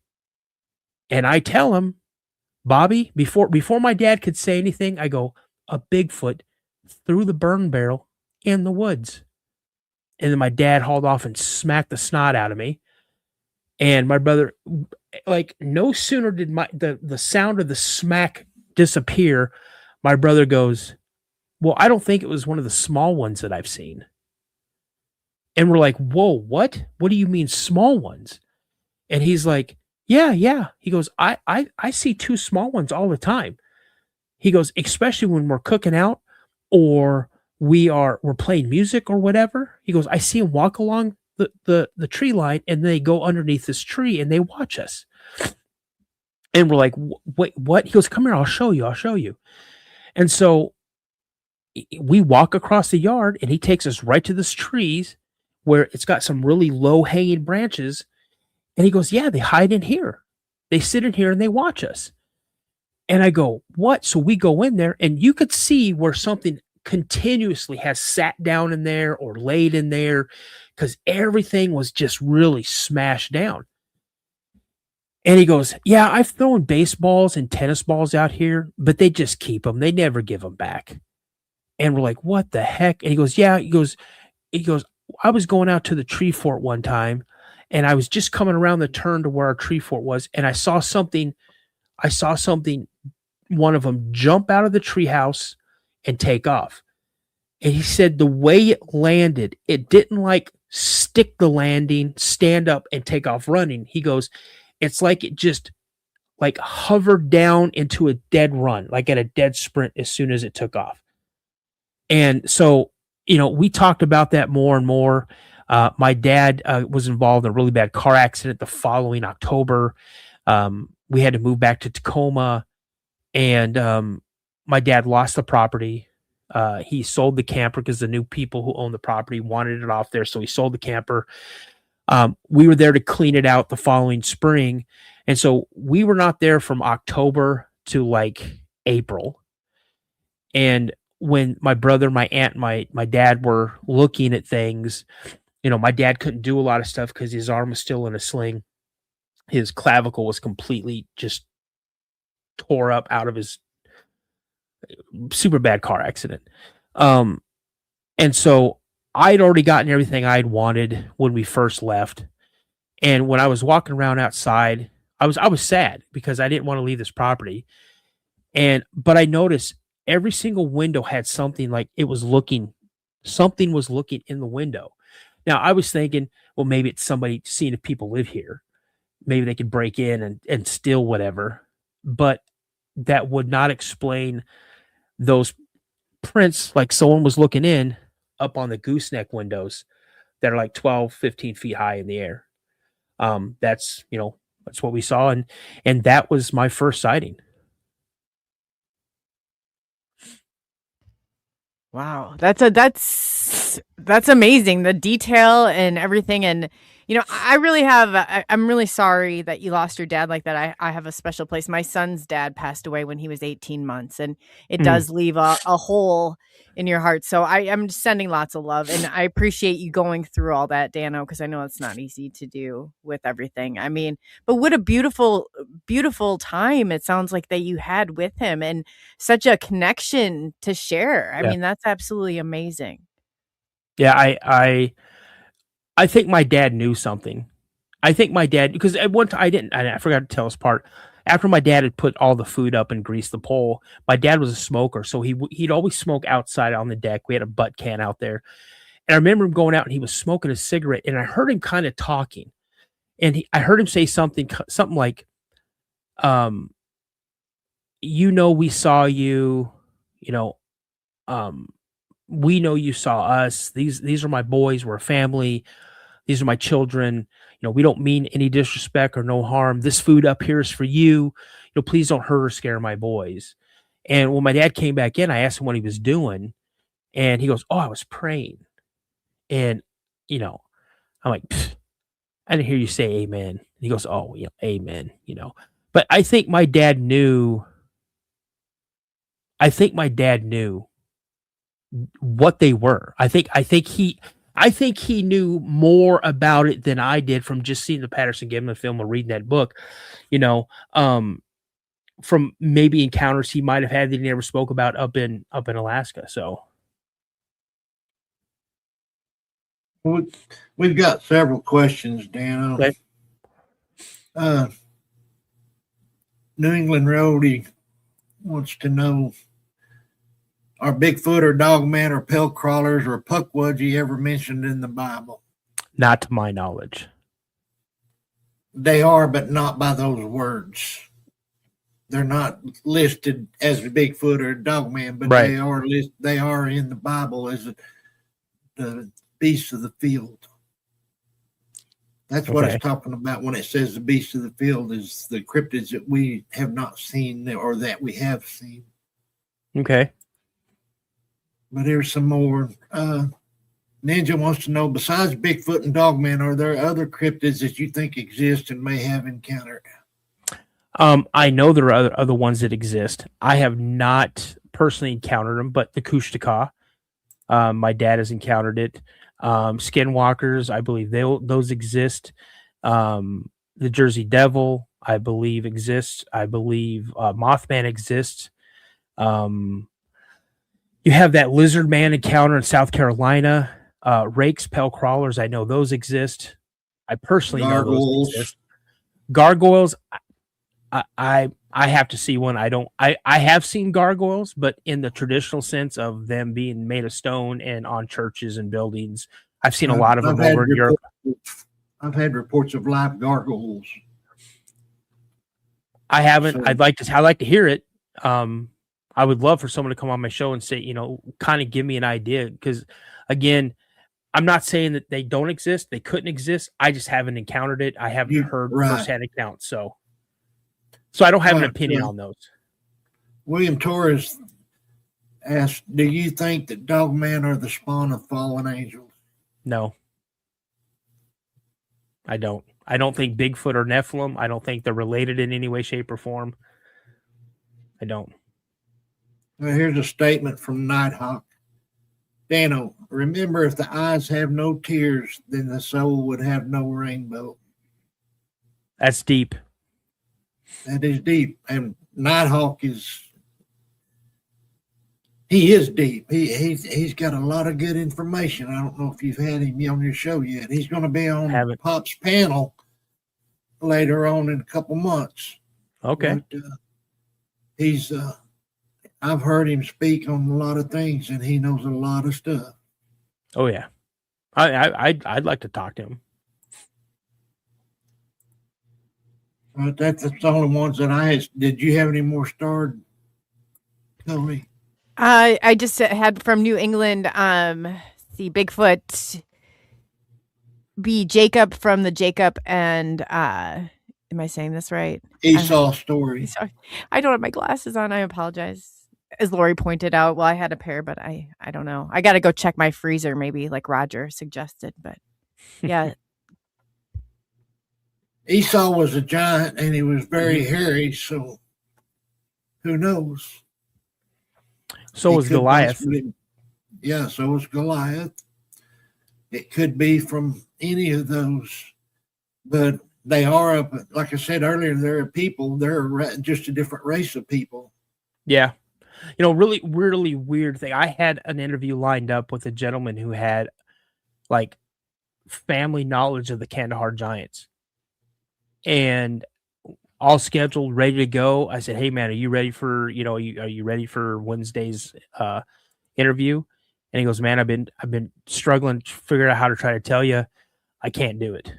And I tell him, Bobby, before my dad could say anything, I go, a Bigfoot threw the burn barrel in the woods. And then my dad hauled off and smacked the snot out of me. And my brother, like, no sooner did the sound of the smack disappear, my brother goes, well, I don't think it was one of the small ones that I've seen. And we're like, whoa, what? What do you mean small ones? And he's like, yeah. He goes, I see two small ones all the time. He goes, especially when we're cooking out or we're playing music or whatever. He goes, I see them walk along the tree line and they go underneath this tree and they watch us. And we're like, wait, what? He goes, come here, I'll show you. And so we walk across the yard and he takes us right to this trees where it's got some really low hanging branches. And he goes, yeah, they hide in here. They sit in here and they watch us. And I go, what? So we go in there and you could see where something continuously has sat down in there or laid in there because everything was just really smashed down. And he goes, yeah, I've thrown baseballs and tennis balls out here, but they just keep them. They never give them back. And we're like, what the heck? And he goes, yeah, he goes, I was going out to the tree fort one time and I was just coming around the turn to where our tree fort was. And I saw something, one of them jump out of the tree house and take off. And he said the way it landed, it didn't like stick the landing, stand up and take off running. He goes, it's like it just like hovered down into a dead run, like at a dead sprint as soon as it took off. And so, we talked about that more and more. My dad was involved in a really bad car accident the following October. We had to move back to Tacoma, and my dad lost the property. He sold the camper because the new people who owned the property wanted it off there, so he sold the camper. We were there to clean it out the following spring, and so we were not there from October to like April. And when my brother, my aunt, my dad were looking at things, my dad couldn't do a lot of stuff because his arm was still in a sling. His clavicle was completely just tore up out of his super bad car accident. And so I'd already gotten everything I'd wanted when we first left. And when I was walking around outside, I was sad because I didn't want to leave this property. But I noticed every single window had something like something was looking in the window. Now I was thinking, well, maybe it's somebody seeing if people live here. Maybe they could break in and steal whatever. But that would not explain those prints, like someone was looking in up on the gooseneck windows that are like 12, 15 feet high in the air. That's what we saw. And that was my first sighting. Wow. That's amazing. The detail and everything. And, I'm really sorry that you lost your dad like that. I have a special place. My son's dad passed away when he was 18 months, and it does leave a hole in your heart. So I'm just sending lots of love, and I appreciate you going through all that, Danno, because I know it's not easy to do with everything. I mean, but what a beautiful, beautiful time it sounds like that you had with him, and such a connection to share. I mean, that's absolutely amazing. Yeah, I think my dad knew something. I think my dad, because at one time I forgot to tell this part. After my dad had put all the food up and greased the pole, my dad was a smoker, so he'd always smoke outside on the deck. We had a butt can out there, and I remember him going out and he was smoking a cigarette, and I heard him kind of talking, and I heard him say something like, we saw you, we know you saw us. These are my boys. We're a family. These are my children. We don't mean any disrespect or no harm. This food up here is for you. Please don't hurt or scare my boys. And when my dad came back in, I asked him what he was doing, and he goes, "Oh, I was praying." And I'm like, I didn't hear you say amen. And he goes, "Oh, amen." But I think my dad knew. I think my dad knew what they were. I think he knew more about it than I did from just seeing the Patterson Gimlin film or reading that book, from maybe encounters he might have had that he never spoke about up in Alaska. So we've got several questions, Dan. okay. New England Roadie wants to know, are Bigfoot or Dogman or Pale Crawlers or Pukwudgie ever mentioned in the Bible? Not to my knowledge. They are, but not by those words. They're not listed as a Bigfoot or Dogman, but right. They are in the Bible as the beasts of the field. That's what it's talking about when it says the beasts of the field is the cryptids that we have not seen or that we have seen. Okay. But here's some more. Ninja wants to know, besides Bigfoot and Dogman, are there other cryptids that you think exist and may have encountered? I know there are other ones that exist. I have not personally encountered them, but the Kushtaka, my dad has encountered it. Skinwalkers, I believe those exist. The Jersey Devil, I believe exists. I believe Mothman exists. You have that lizard man encounter in South Carolina. Rakes, pale crawlers, I know those exist. I personally know those exist. Gargoyles, I have to see one. I have seen gargoyles, but in the traditional sense of them being made of stone and on churches and buildings. I've seen a lot of them over in Europe. I've had reports of live gargoyles. I haven't. So- I'd like to hear it. I would love for someone to come on my show and say, you know, kind of give me an idea. Because again, I'm not saying that they don't exist. They couldn't exist. I just haven't encountered it. I haven't heard right. firsthand accounts. So I don't have an But, opinion on those. William Torres asked, do you think that Dogman are the spawn of fallen angels? No, I don't. I don't think Bigfoot or Nephilim. I don't think they're related in any way, shape, or form. I don't. Well, here's a statement from Nighthawk. Danno, remember, if the eyes have no tears, then the soul would have no rainbow. That's deep. That is deep. And Nighthawk is deep. He's got a lot of good information. I don't know if you've had him on your show yet. He's going to be on Pop's panel later on in a couple months. Okay. But, I've heard him speak on a lot of things, and he knows a lot of stuff. Oh yeah, I'd like to talk to him. But that's the only ones that I had. Did you have any more starred, Coley? I just had from New England. See Bigfoot, be Jacob from the Jacob and am I saying this right? Esau story. I don't have my glasses on. I apologize. As Lori pointed out, well, I had a pair, but I don't know. I got to go check my freezer, maybe like Roger suggested. But yeah, Esau was a giant, and he was very hairy. So who knows? So was Goliath. Yeah, so was Goliath. It could be from any of those, but they are, like I said earlier, they're people. They're just a different race of people. Yeah. You know, really weird thing. I had an interview lined up with a gentleman who had like family knowledge of the Kandahar Giants, and all scheduled, ready to go. I said, "Hey man, are you ready for, you know, are you ready for Wednesday's interview?" And he goes, "Man, I've been struggling to figure out how to try to tell you I can't do it."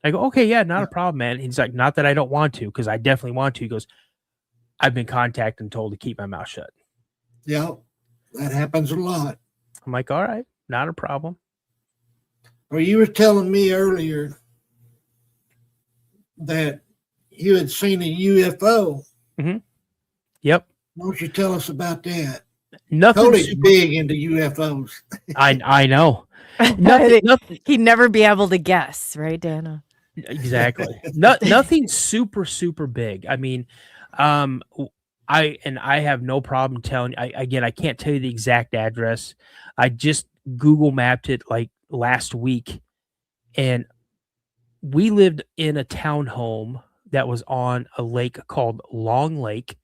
I go, "Okay, yeah, not a problem, man." He's like, "Not that I don't want to, because I definitely want to." He goes, "I've been contacted and told to keep my mouth shut." Yeah, that happens a lot. I'm like, "All right, not a problem." Well, you were telling me earlier that you had seen a UFO. Mm-hmm. Yep. Why don't you tell us about that? Nothing. Coley's big into UFOs. I know. Nothing. He'd never be able to guess, right, Dana? Exactly. Nothing super big. I mean, I have no problem telling. I can't tell you the exact address. I just Google mapped it like last week, and we lived in a townhome that was on a lake called Long Lake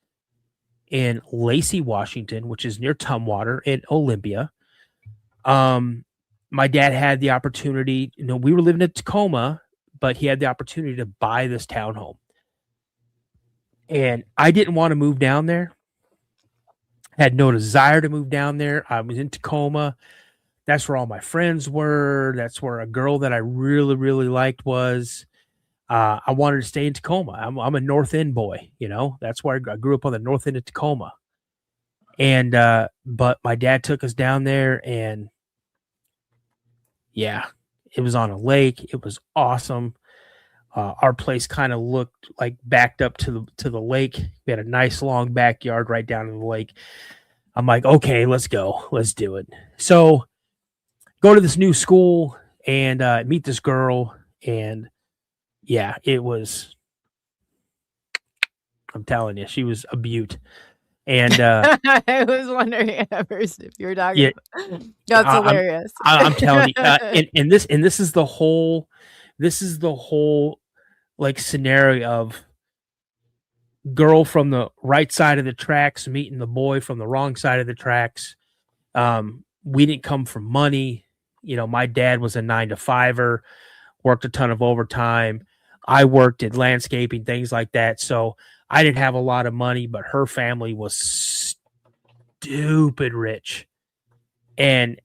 in Lacey, Washington, which is near Tumwater in Olympia. My dad had the opportunity, you know, we were living in Tacoma, but he had the opportunity to buy this townhome. And I didn't want to move down there. Had no desire to move down there. I was in Tacoma. That's where all my friends were. That's where a girl that I really liked was. I wanted to stay in Tacoma. I'm a North End boy, you know. That's where I grew up on the North End of Tacoma. And but my dad took us down there, and yeah, it was on a lake. It was awesome. Our place kind of looked like backed up to the lake. We had a nice long backyard right down to the lake. I'm like, okay, let's go. Let's do it. So go to this new school and meet this girl. And yeah, it was, I'm telling you, she was a beaut. And I was wondering at first if you were talking. Yeah, that's hilarious. I'm telling you, and this is the whole like scenario of girl from the right side of the tracks meeting the boy from the wrong side of the tracks. We didn't come from money. You know, my dad was a 9-to-5er, worked a ton of overtime. I worked in landscaping, things like that. So I didn't have a lot of money, but her family was stupid rich. And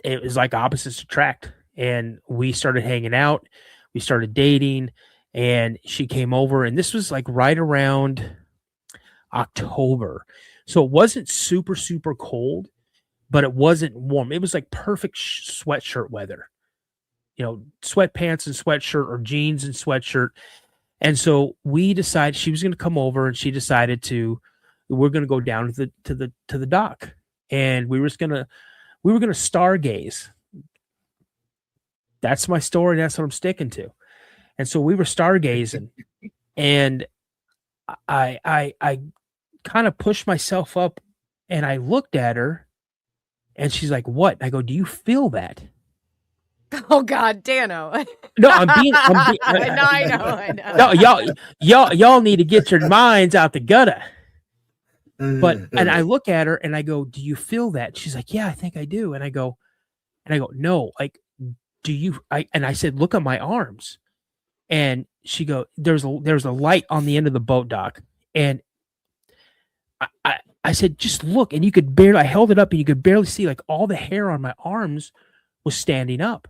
it was like opposites attract. And we started hanging out. We started dating. and she came over, and this was like right around October. So it wasn't super, super cold, but it wasn't warm. It was like perfect sweatshirt weather, sweatpants and sweatshirt, or jeans and sweatshirt. And so we decided she was going to come over, and she decided we're going to go down to the dock, and we were going to stargaze. That's my story. That's what I'm sticking to. And so we were stargazing, and I kind of pushed myself up, and I looked at her, and she's like, "What?" I go, "Do you feel that?" Oh God, Danno. No, I'm being I know. No, y'all need to get your minds out the gutter. And I look at her and I go, "Do you feel that?" She's like, "Yeah, I think I do." And I go, "No, like, do you?" I said, "Look at my arms." And she go, "There's a light on the end of the boat dock." And I said, "Just look." And I held it up, and you could barely see, like, all the hair on my arms was standing up.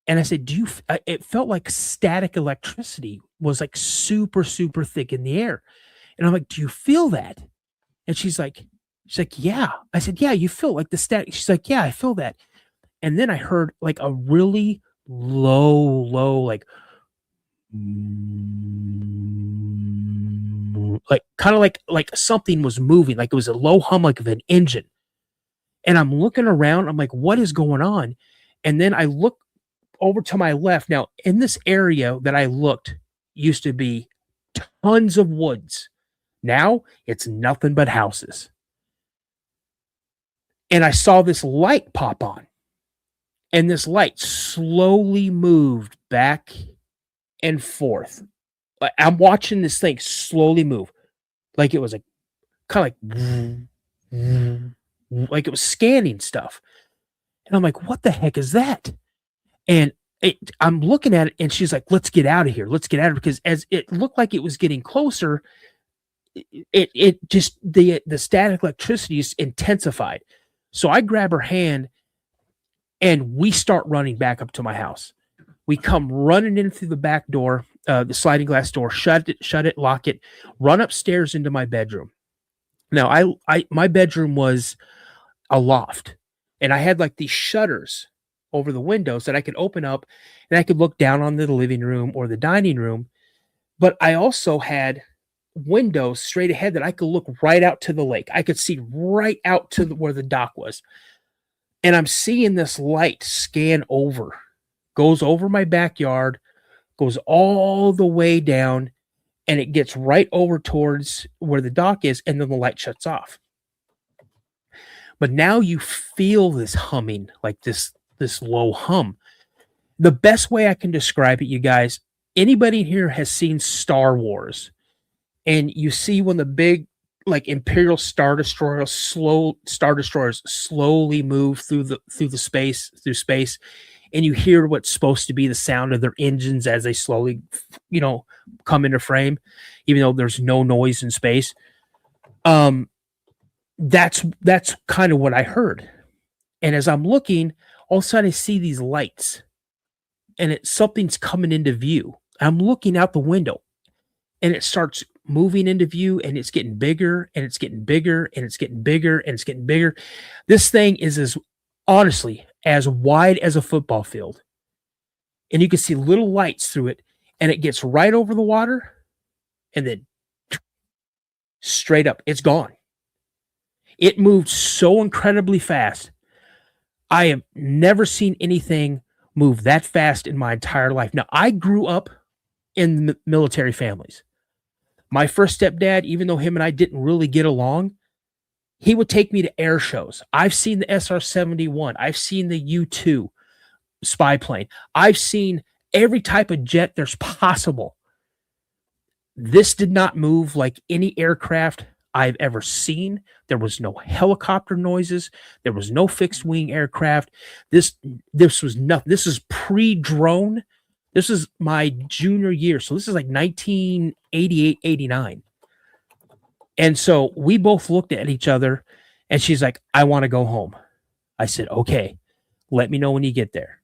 And I said, it felt like static electricity was like super, super thick in the air. And I'm like, "Do you feel that?" And she's like, "Yeah." I said, "Yeah, you feel like the static." She's like, "Yeah, I feel that." And then I heard like a really low, like kind of like something was moving, like it was a low hum, like of an engine. And I'm looking around, I'm like, "What is going on?" And then I look over to my left. Now, in this area that I looked, used to be tons of woods. Now it's nothing but houses. And I saw this light pop on, and this light slowly moved back and forth. I'm watching this thing slowly move, like it was like kind of like it was scanning stuff. And I'm like, "What the heck is that?" And I'm looking at it, and she's like, "Let's get out of here. Let's get out of here." Because as it looked like it was getting closer, it just, the static electricity is intensified. So I grab her hand, and we start running back up to my house. We come running in through the back door, the sliding glass door, shut it, lock it, run upstairs into my bedroom. Now, my bedroom was a loft, and I had like these shutters over the windows that I could open up, and I could look down on the living room or the dining room. But I also had windows straight ahead that I could look right out to the lake. I could see right out to where the dock was. And I'm seeing this light scan over, goes over my backyard, goes all the way down, and it gets right over towards where the dock is, and then the light shuts off. But now you feel this humming, like this low hum. The best way I can describe it, you guys, anybody here has seen Star Wars, and you see when the big, like, Imperial Star Destroyers slowly move through space, and you hear what's supposed to be the sound of their engines as they slowly, come into frame, even though there's no noise in space. That's kind of what I heard. And as I'm looking, all of a sudden I see these lights, and something's coming into view. I'm looking out the window, and it starts moving into view, and it's getting bigger, and it's getting bigger, and it's getting bigger, and it's getting bigger. This thing is honestly as wide as a football field, and you can see little lights through it, and it gets right over the water, and then straight up, it's gone. It moved so incredibly fast. I have never seen anything move that fast in my entire life. Now, I grew up in military families. My first stepdad, even though him and I didn't really get along, he would take me to air shows. I've seen the SR-71. I've seen the U-2 spy plane. I've seen every type of jet there's possible. This did not move like any aircraft I've ever seen. There was no helicopter noises. There was no fixed wing aircraft. This was nothing. This is pre-drone. This is my junior year. So this is like 1988, 89. And so we both looked at each other, and she's like, "I want to go home." I said, "Okay, let me know when you get there."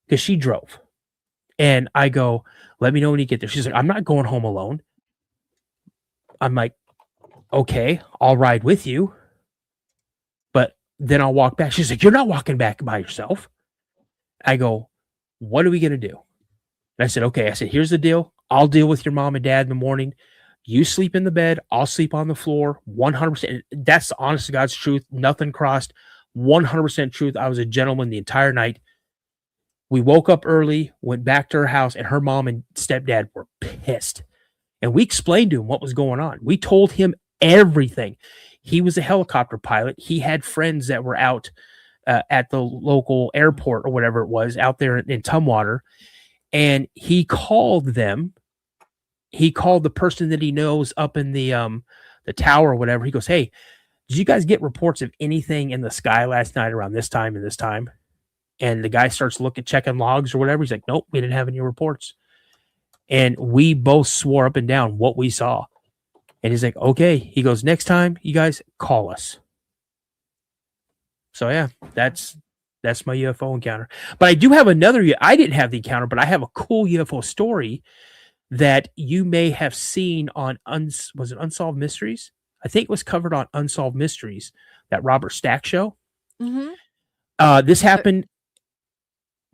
Because she drove. And I go, let me know when you get there. She's like, I'm not going home alone. I'm like, okay, I'll ride with you. But then I'll walk back. She's like, you're not walking back by yourself. I go, what are we going to do? And I said, okay. I said, here's the deal. I'll deal with your mom and dad in the morning. You sleep in the bed. I'll sleep on the floor. 100%. That's the honest to God's truth. Nothing crossed. 100% truth. I was a gentleman the entire night. We woke up early, went back to her house, and her mom and stepdad were pissed. And we explained to him what was going on. We told him everything. He was a helicopter pilot. He had friends that were out at the local airport or whatever it was out there in Tumwater. And he called them. He called the person that he knows up in the tower or whatever. He goes, hey, did you guys get reports of anything in the sky last night around this time and this time? And the guy starts checking logs or whatever. He's like, nope, we didn't have any reports. And we both swore up and down what we saw. And he's like, okay. He goes, next time you guys call us. So yeah, that's my UFO encounter. But I do have another. I didn't have the encounter, but I have a cool UFO story that you may have seen on was it Unsolved Mysteries? I think it was covered on Unsolved Mysteries, that Robert Stack show. Mm-hmm. This happened.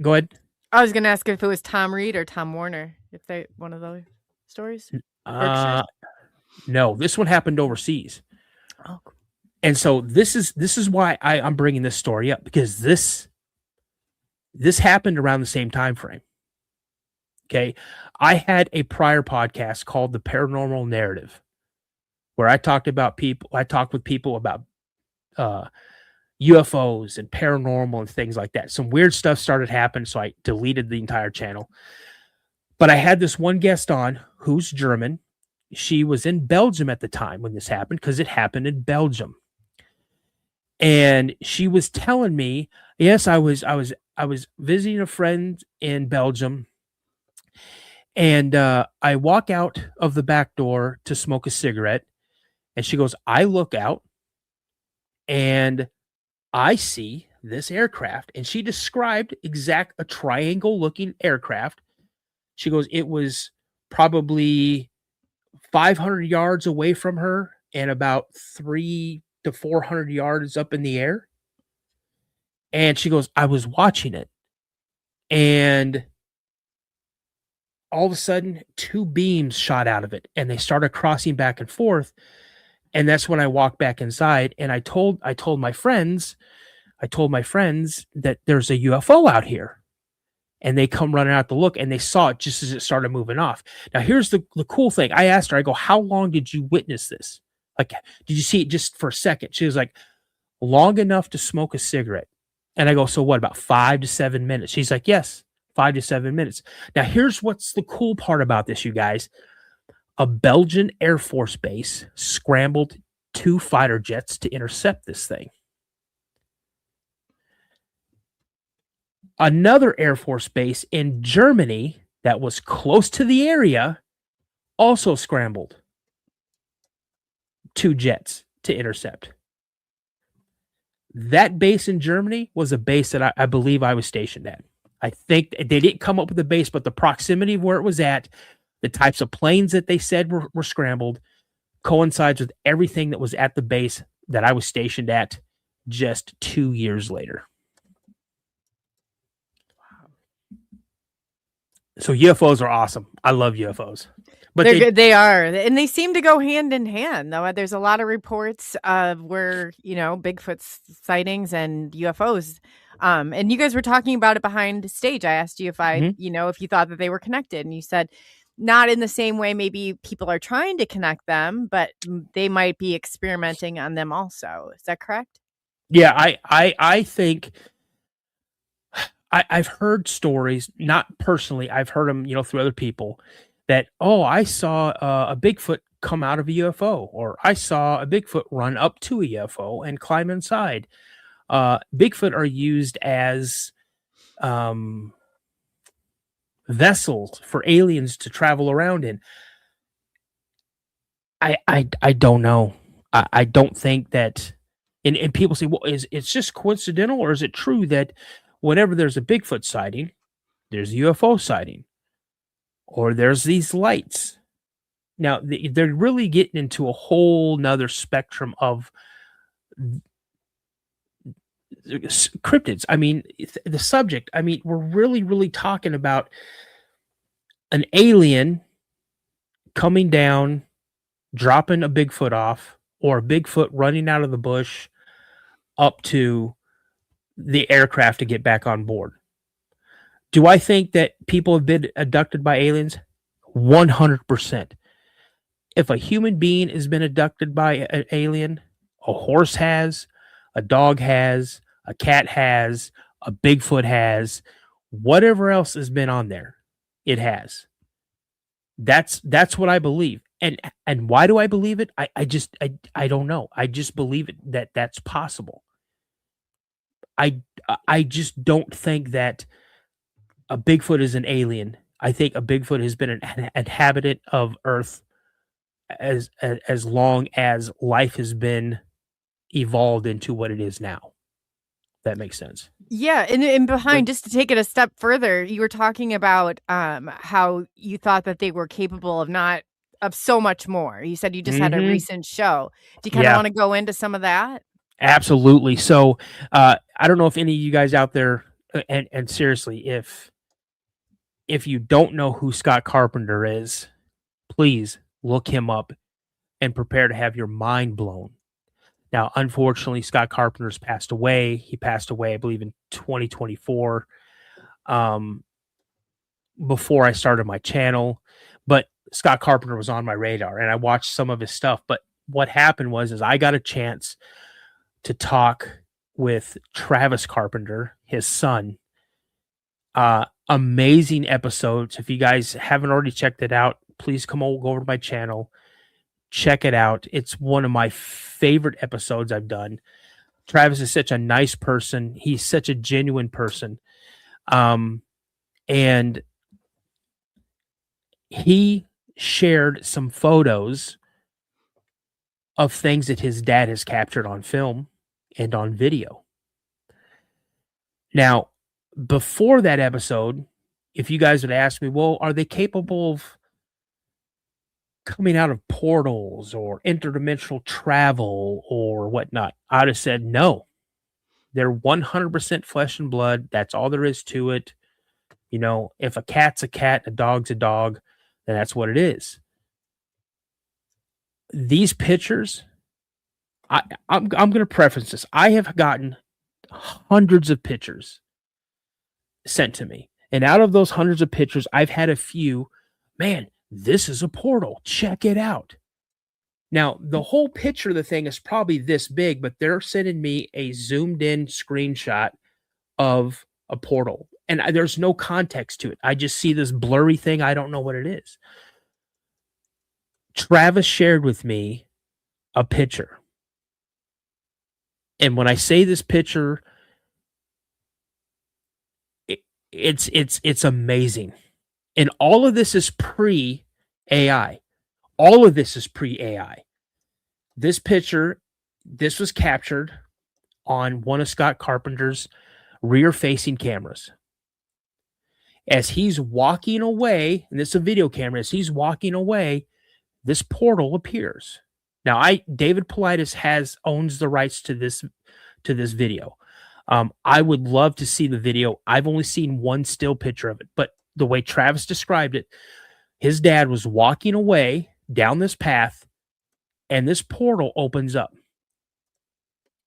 Go ahead. I was going to ask if it was Tom Reed or Tom Warner, if they one of those stories. No, this one happened overseas. Oh, cool. And so this is why I'm bringing this story up, because this happened around the same time frame. Okay, I had a prior podcast called The Paranormal Narrative, where I talked with people about UFOs and paranormal and things like that. Some weird stuff started happening, so I deleted the entire channel. But I had this one guest on who's German. She was in Belgium at the time when this happened, because it happened in Belgium. And she was telling me, yes, I was visiting a friend in Belgium, and I walk out of the back door to smoke a cigarette, and she goes, I look out, and I see this aircraft. And she described a triangle-looking aircraft. She goes, it was probably 500 yards away from her and about 300 to 400 yards up in the air. And she goes, I was watching it, and all of a sudden 2 beams shot out of it, and they started crossing back and forth. And that's when I walked back inside, and I told my friends that there's a UFO out here. And they come running out to look, and they saw it just as it started moving off. Now, here's the cool thing. I asked her, I go, how long did you witness this? Like, did you see it just for a second? She was like, long enough to smoke a cigarette. And I go, so what, about 5 to 7 minutes? She's like, yes, 5 to 7 minutes. Now, here's what's the cool part about this, you guys. A Belgian Air Force base scrambled 2 fighter jets to intercept this thing. Another Air Force base in Germany that was close to the area also scrambled 2 jets to intercept. That base in Germany was a base that I believe I was stationed at. I think they didn't come up with the base, but the proximity of where it was at, the types of planes that they said were scrambled, coincides with everything that was at the base that I was stationed at just 2 years later. So UFOs are awesome. I love UFOs. But they are. And they seem to go hand in hand, though. There's a lot of reports of where, Bigfoot sightings and UFOs. And you guys were talking about it behind stage. I asked you if if you thought that they were connected. And you said not in the same way maybe people are trying to connect them, but they might be experimenting on them also. Is that correct? Yeah, I think... I've heard stories, not personally, I've heard them, through other people, that, I saw a Bigfoot come out of a UFO, or I saw a Bigfoot run up to a UFO and climb inside. Bigfoot are used as vessels for aliens to travel around in. I don't know. I don't think that, and people say, well, it's just coincidental, or is it true that whenever there's a Bigfoot sighting, there's a UFO sighting? or there's these lights. Now, they're really getting into a whole nother spectrum of cryptids. I mean, the subject, I mean, we're really, really talking about an alien coming down, dropping a Bigfoot off, or a Bigfoot running out of the bush up to the aircraft to get back on board. Do I think that people have been abducted by aliens? 100%. If a human being has been abducted by an alien, a horse has, a dog has, a cat has, a Bigfoot has, whatever else has been on there, it has. That's what I believe. And why do I believe it? I don't know. I just believe it, that that's possible. I just don't think that a Bigfoot is an alien. I think a Bigfoot has been an inhabitant of Earth as long as life has been evolved into what it is now. That makes sense. Yeah, and behind, just to take it a step further, you were talking about how you thought that they were capable of so much more. You said you just had a recent show. Do you kind of want to go into some of that? Absolutely. So I don't know if any of you guys out there, and seriously, if you don't know who Scott Carpenter is, please look him up and prepare to have your mind blown. Now, unfortunately, Scott Carpenter's passed away. He passed away, I believe, in 2024, before I started my channel. But Scott Carpenter was on my radar, and I watched some of his stuff. But what happened is I got a chance to talk with Travis Carpenter, his son. Amazing episodes. If you guys haven't already checked it out, please go over to my channel. Check it out. It's one of my favorite episodes I've done. Travis is such a nice person. He's such a genuine person. And he shared some photos of things that his dad has captured on film and on video. Now, before that episode, if you guys would ask me, well, are they capable of coming out of portals or interdimensional travel or whatnot, I'd have said no. They're 100% flesh and blood. That's all there is to it. You know, if a cat's a cat, a dog's a dog, then that's what it is. These pictures, I'm going to preface this. I have gotten hundreds of pictures sent to me. And out of those hundreds of pictures, I've had a few, man, this is a portal. Check it out. Now, the whole picture of the thing is probably this big, but they're sending me a zoomed in screenshot of a portal. And there's no context to it. I just see this blurry thing. I don't know what it is. Travis shared with me a picture. And when I say this picture, it's amazing. And all of this is pre-AI. All of this is pre-AI. This picture, this was captured on one of Scott Carpenter's rear-facing cameras. As he's walking away, and this is a video camera, as he's walking away, this portal appears. Now, David Paulides owns the rights to this video. I would love to see the video. I've only seen one still picture of it, but the way Travis described it, his dad was walking away down this path, and this portal opens up,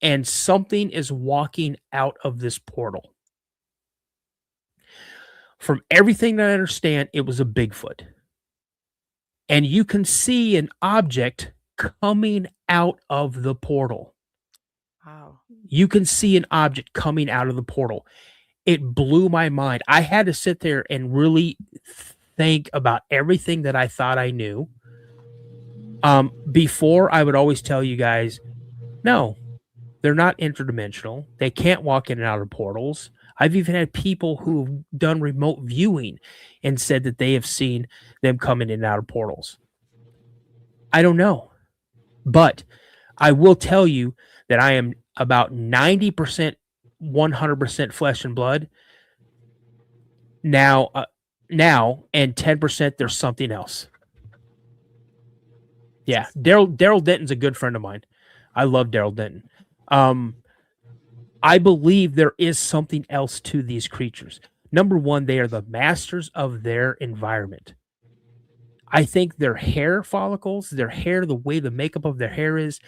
and something is walking out of this portal. From everything that I understand, it was a Bigfoot. And you can see an object coming out of the portal. Wow. You can see an object coming out of the portal. It blew my mind. I had to sit there and really think about everything that I thought I knew. Before, I would always tell you guys, no, they're not interdimensional. They can't walk in and out of portals. I've even had people who've done remote viewing and said that they have seen them coming in and out of portals. I don't know. But I will tell you that I am about 90%, 100% flesh and blood. Now, now, and 10% there's something else. Yeah, Daryl Denton's a good friend of mine. I love Daryl Denton. I believe there is something else to these creatures. Number one, they are the masters of their environment. I think their hair follicles, their hair, the way the makeup of their hair is,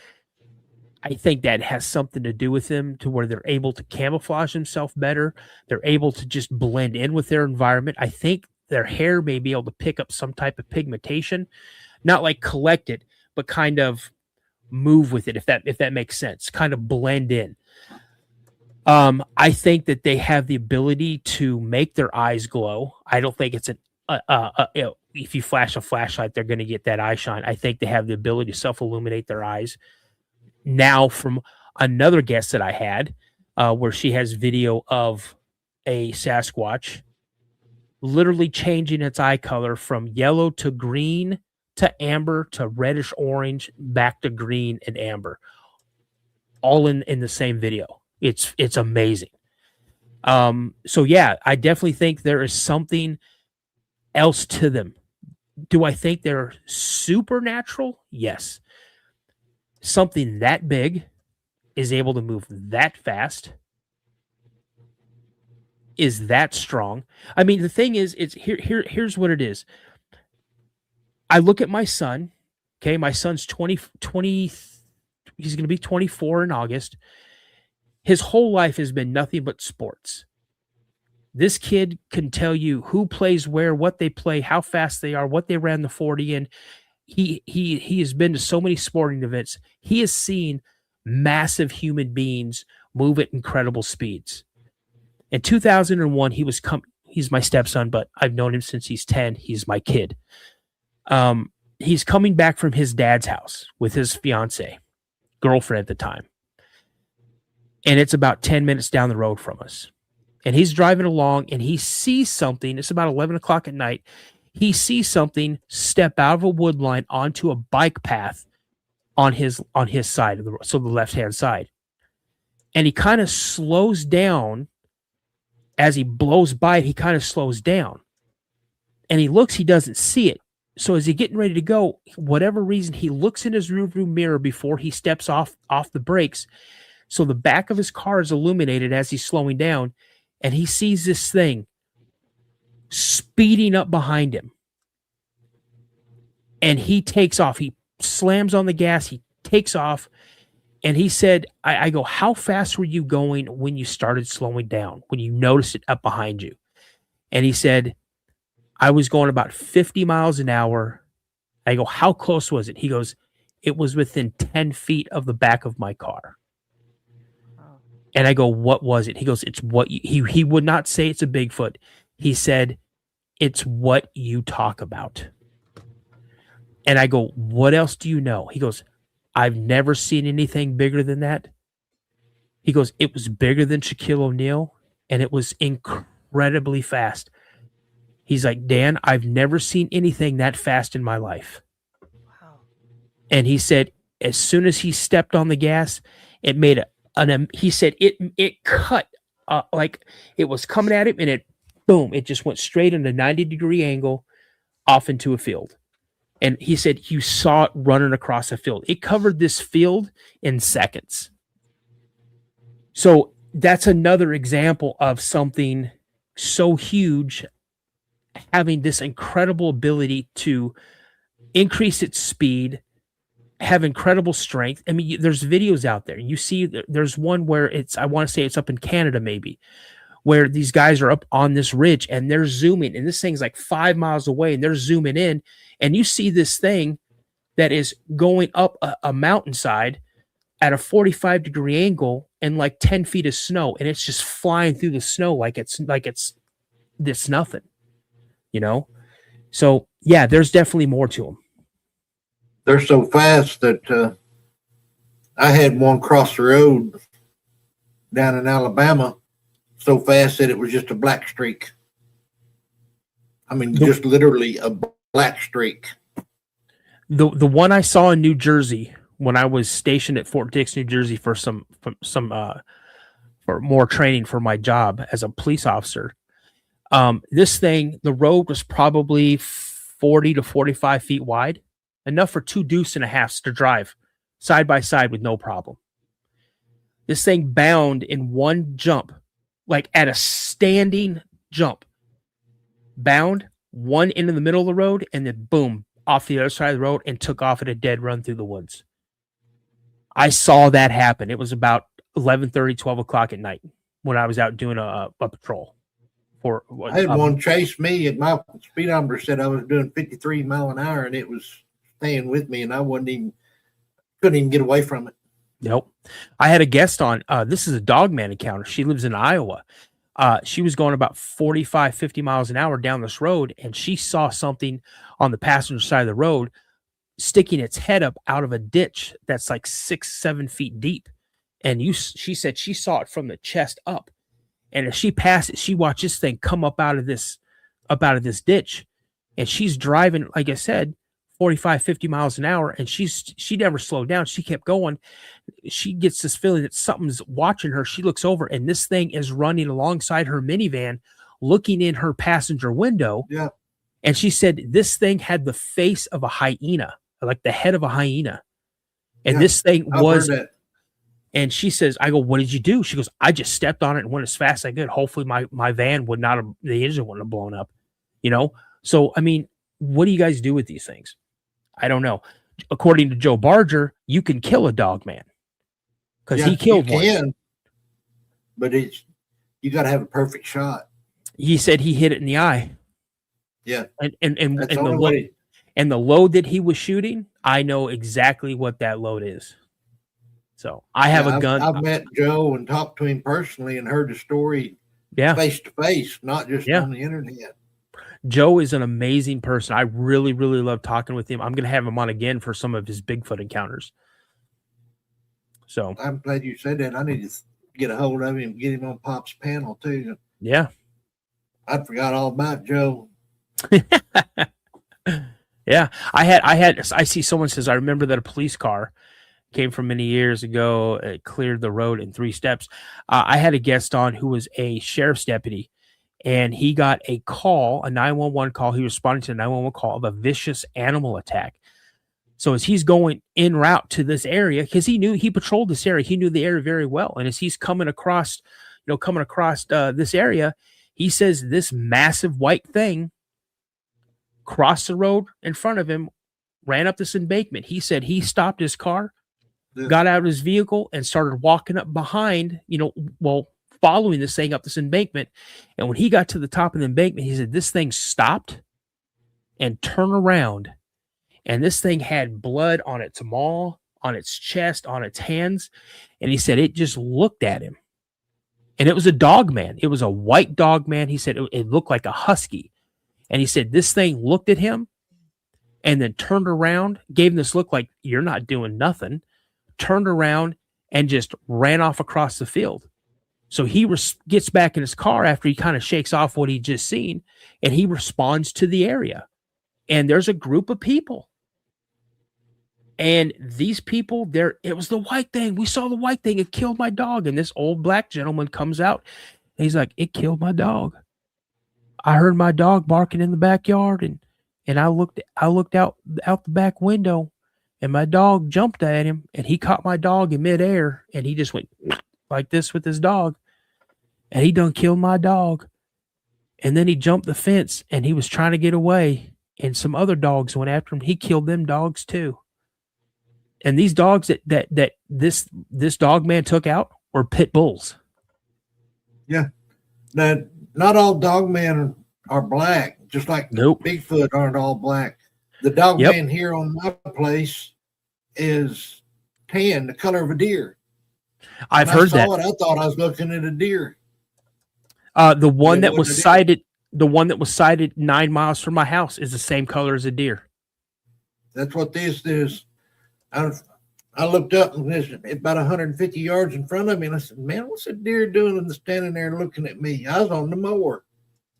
I think that has something to do with them, to where they're able to camouflage themselves better. They're able to just blend in with their environment. I think their hair may be able to pick up some type of pigmentation, not like collect it, but kind of move with it, if that makes sense, kind of blend in. I think that they have the ability to make their eyes glow. I don't think it's if you flash a flashlight, they're going to get that eye shine. I think they have the ability to self-illuminate their eyes. Now, from another guest that I had, where she has video of a Sasquatch literally changing its eye color from yellow to green to amber to reddish orange, back to green and amber, all in the same video. It's amazing. So yeah, I definitely think there is something else to them. Do I think they're supernatural? Yes. Something that big is able to move that fast, is that strong. I mean, the thing is, here's what it is. I look at my son. Okay, my son's 20, he's going to be 24 in August. His whole life has been nothing but sports. This kid can tell you who plays where, what they play, how fast they are, what they ran the 40 in. He has been to so many sporting events. He has seen massive human beings move at incredible speeds. In 2001, he's my stepson, but I've known him since he's 10. He's my kid. He's coming back from his dad's house with his fiance, girlfriend at the time. And it's about 10 minutes down the road from us. And he's driving along and he sees something. It's about 11 o'clock at night. He sees something step out of a wood line onto a bike path on his side of the road, so the left-hand side. And he kind of slows down. As he blows by it, he kind of slows down. And he looks, he doesn't see it. So as he's getting ready to go, whatever reason, he looks in his rearview mirror before he steps off the brakes. So the back of his car is illuminated as he's slowing down, and he sees this thing speeding up behind him. And he takes off. He slams on the gas. He takes off. And he said, I go, how fast were you going when you started slowing down, when you noticed it up behind you? And he said, I was going about 50 miles an hour. I go, how close was it? He goes, it was within 10 feet of the back of my car. And I go, what was it? He goes, it's what he would not say it's a Bigfoot. He said, it's what you talk about. And I go, what else do you know? He goes, I've never seen anything bigger than that. He goes, it was bigger than Shaquille O'Neal, and it was incredibly fast. He's like, Dan, I've never seen anything that fast in my life. Wow. And he said, as soon as he stepped on the gas, it made he said it cut like it was coming at him, and it boom, it just went straight in a 90-degree angle off into a field. And he said you saw it running across a field. It covered this field in seconds. So that's another example of something so huge having this incredible ability to increase its speed, have incredible strength. I mean, there's videos out there. You see, there's one where I want to say it's up in Canada maybe, where these guys are up on this ridge and they're zooming, and this thing's like 5 miles away, and they're zooming in, and you see this thing that is going up a mountainside at a 45-degree angle and like 10 feet of snow, and it's just flying through the snow like it's this nothing, you know? So yeah, there's definitely more to them. They're so fast that I had one cross the road down in Alabama so fast that it was just a black streak. I mean, just literally a black streak. The one I saw in New Jersey when I was stationed at Fort Dix, New Jersey for for more training for my job as a police officer. This thing, the road was probably 40 to 45 feet wide, enough for 2 deuce and a halves to drive side by side with no problem. This thing bound in one jump, like at a standing jump, bound one into the middle of the road, and then boom, off the other side of the road and took off at a dead run through the woods. I saw that happen. It was about 11:30, 12 o'clock at night when I was out doing a patrol. I had one chase me, and my speedometer said I was doing 53 mile an hour, and it was staying with me, and I couldn't even get away from it. Nope. I had a guest on. This is a dogman encounter. She lives in Iowa. She was going about 45, 50 miles an hour down this road, and she saw something on the passenger side of the road sticking its head up out of a ditch that's like 6, 7 feet deep. And she said she saw it from the chest up. And as she passed it, she watched this thing come up out of this ditch. And she's driving, like I said, 45, 50 miles an hour. And she never slowed down. She kept going. She gets this feeling that something's watching her. She looks over, and this thing is running alongside her minivan, looking in her passenger window. Yeah. And she said this thing had the face of a hyena, like the head of a hyena. And this thing was, and she says, I go, what did you do? She goes, I just stepped on it and went as fast as I could. Hopefully my van would not have, the engine wouldn't have blown up, So, I mean, what do you guys do with these things? I don't know. According to Joe Barger, you can kill a dog man because he killed one. But you got to have a perfect shot. He said he hit it in the eye. Yeah. And the load that he was shooting, I know exactly what that load is. So I have a gun. I've met Joe and talked to him personally and heard the story face to face, not just on the internet. Joe is an amazing person. I really, really love talking with him. I'm going to have him on again for some of his Bigfoot encounters. So I'm glad you said that. I need to get a hold of him and get him on Pop's panel too. Yeah. I forgot all about Joe. Yeah. I see someone says, I remember that a police car came from many years ago. It cleared the road in 3 steps. I had a guest on who was a sheriff's deputy, and he got a call, a 911 call. He responded to a 911 call of a vicious animal attack. So as he's going en route to this area, because he patrolled this area, he knew the area very well. And as he's coming across this area, he says this massive white thing crossed the road in front of him, ran up this embankment. He said he stopped his car, got out of his vehicle, and started walking up behind, following this thing up this embankment. And when he got to the top of the embankment, he said this thing stopped and turned around. And this thing had blood on its maw, on its chest, on its hands. And he said it just looked at him. And it was a dog man. It was a white dog man. He said it looked like a husky. And he said this thing looked at him and then turned around, gave him this look like, you're not doing nothing, turned around and just ran off across the field. So he gets back in his car after he kind of shakes off what he'd just seen, and he responds to the area. And there's a group of people. And these people, it was the white thing. We saw the white thing. It killed my dog. And this old black gentleman comes out, and he's like, it killed my dog. I heard my dog barking in the backyard, and I looked out the back window, and my dog jumped at him, and he caught my dog in midair, and he just went like this with his dog, and he done killed my dog. And then he jumped the fence, and he was trying to get away, and some other dogs went after him. He killed them dogs too. And these dogs that this dog man took out were pit bulls. Yeah. Now, not all dog men are black, just like Bigfoot aren't all black. The dog man here on my place is tan, the color of a deer. I've heard that. I thought I was looking at a deer. The one that was sighted 9 miles from my house is the same color as a deer. That's what this is. I looked up and there's about 150 yards in front of me, and I said, man, what's a deer doing and standing there looking at me? I was on the mower.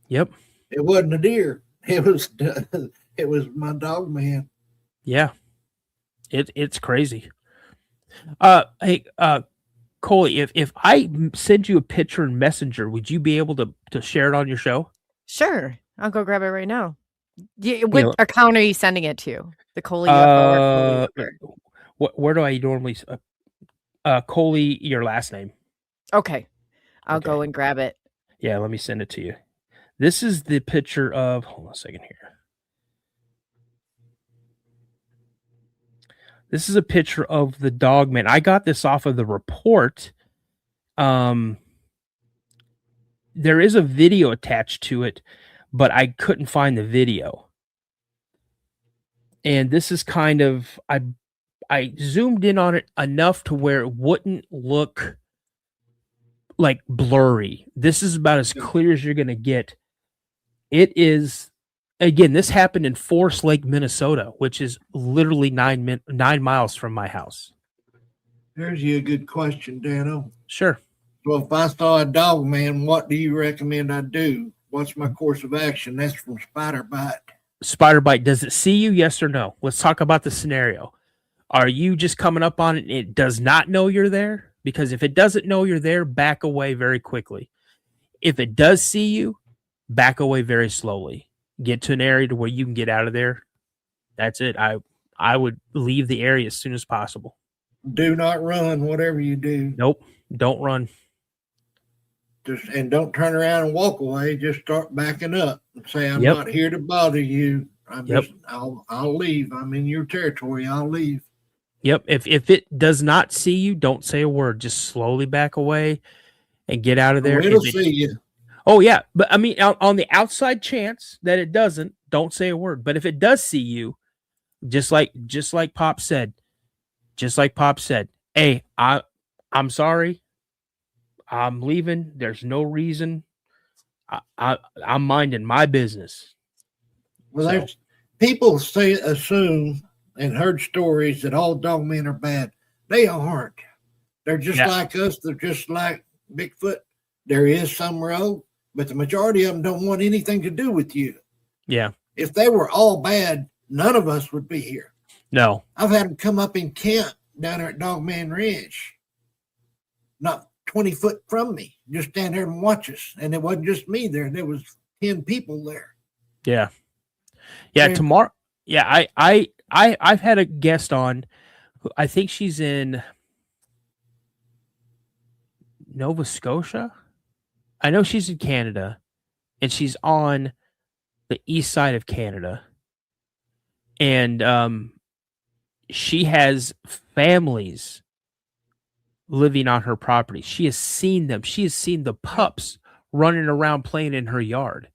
Yep. It wasn't a deer. It was my dog man. Yeah. It's crazy. Hey, Coley, if I send you a picture in Messenger, would you be able to share it on your show? Sure. I'll go grab it right now. You What know, account are you sending it to? The COLEY UFO or COLEY Whatever? where do I normally Coley, your last name? Okay. I'll Okay. go and grab it. Yeah, let me send it to you. This is the picture of. Hold on a second here. This is a picture of the dog man. I got this off of the report. There is a video attached to it, but I couldn't find the video. And this is kind of I zoomed in on it enough to where it wouldn't look like blurry. This is about as clear as you're going to get. It is, again, this happened in Forest Lake, Minnesota, which is literally 9 miles from my house. There's you a good question, Danno. Sure. Well, if I saw a dog man, what do you recommend I do? What's my course of action? That's from Spider Bite. Spider Bite, does it see you? Yes or no? Let's talk about the scenario. Are you just coming up on it and it does not know you're there? Because if it doesn't know you're there, back away very quickly. If it does see you, back away very slowly. Get to an area to where you can get out of there. That's it. I would leave the area as soon as possible. Do not run, whatever you do. Nope. Don't run. And don't turn around and walk away. Just start backing up and say, I'm not here to bother you. I'll leave. I'm in your territory. I'll leave. Yep. If it does not see you, don't say a word. Just slowly back away and get out of there. It'll see you. Oh, yeah. But I mean, on the outside chance that it doesn't, don't say a word. But if it does see you, just like Pop said, hey, I'm sorry. I'm leaving. There's no reason. I'm minding my business. Well, there's people assume and heard stories that all dog men are bad. They aren't. They're just like us. They're just like Bigfoot. There is some rogue, but the majority of them don't want anything to do with you. Yeah. If they were all bad, none of us would be here. No. I've had them come up in camp down there at Dogman Ranch, not 20 foot from me, just stand there and watch us. And it wasn't just me there. There was 10 people there. Yeah. Yeah. And tomorrow. Yeah. I've had a guest on. I think she's in Nova Scotia. I know she's in Canada and she's on the east side of Canada. And she has families living on her property. She has seen them. She has seen the pups running around playing in her yard.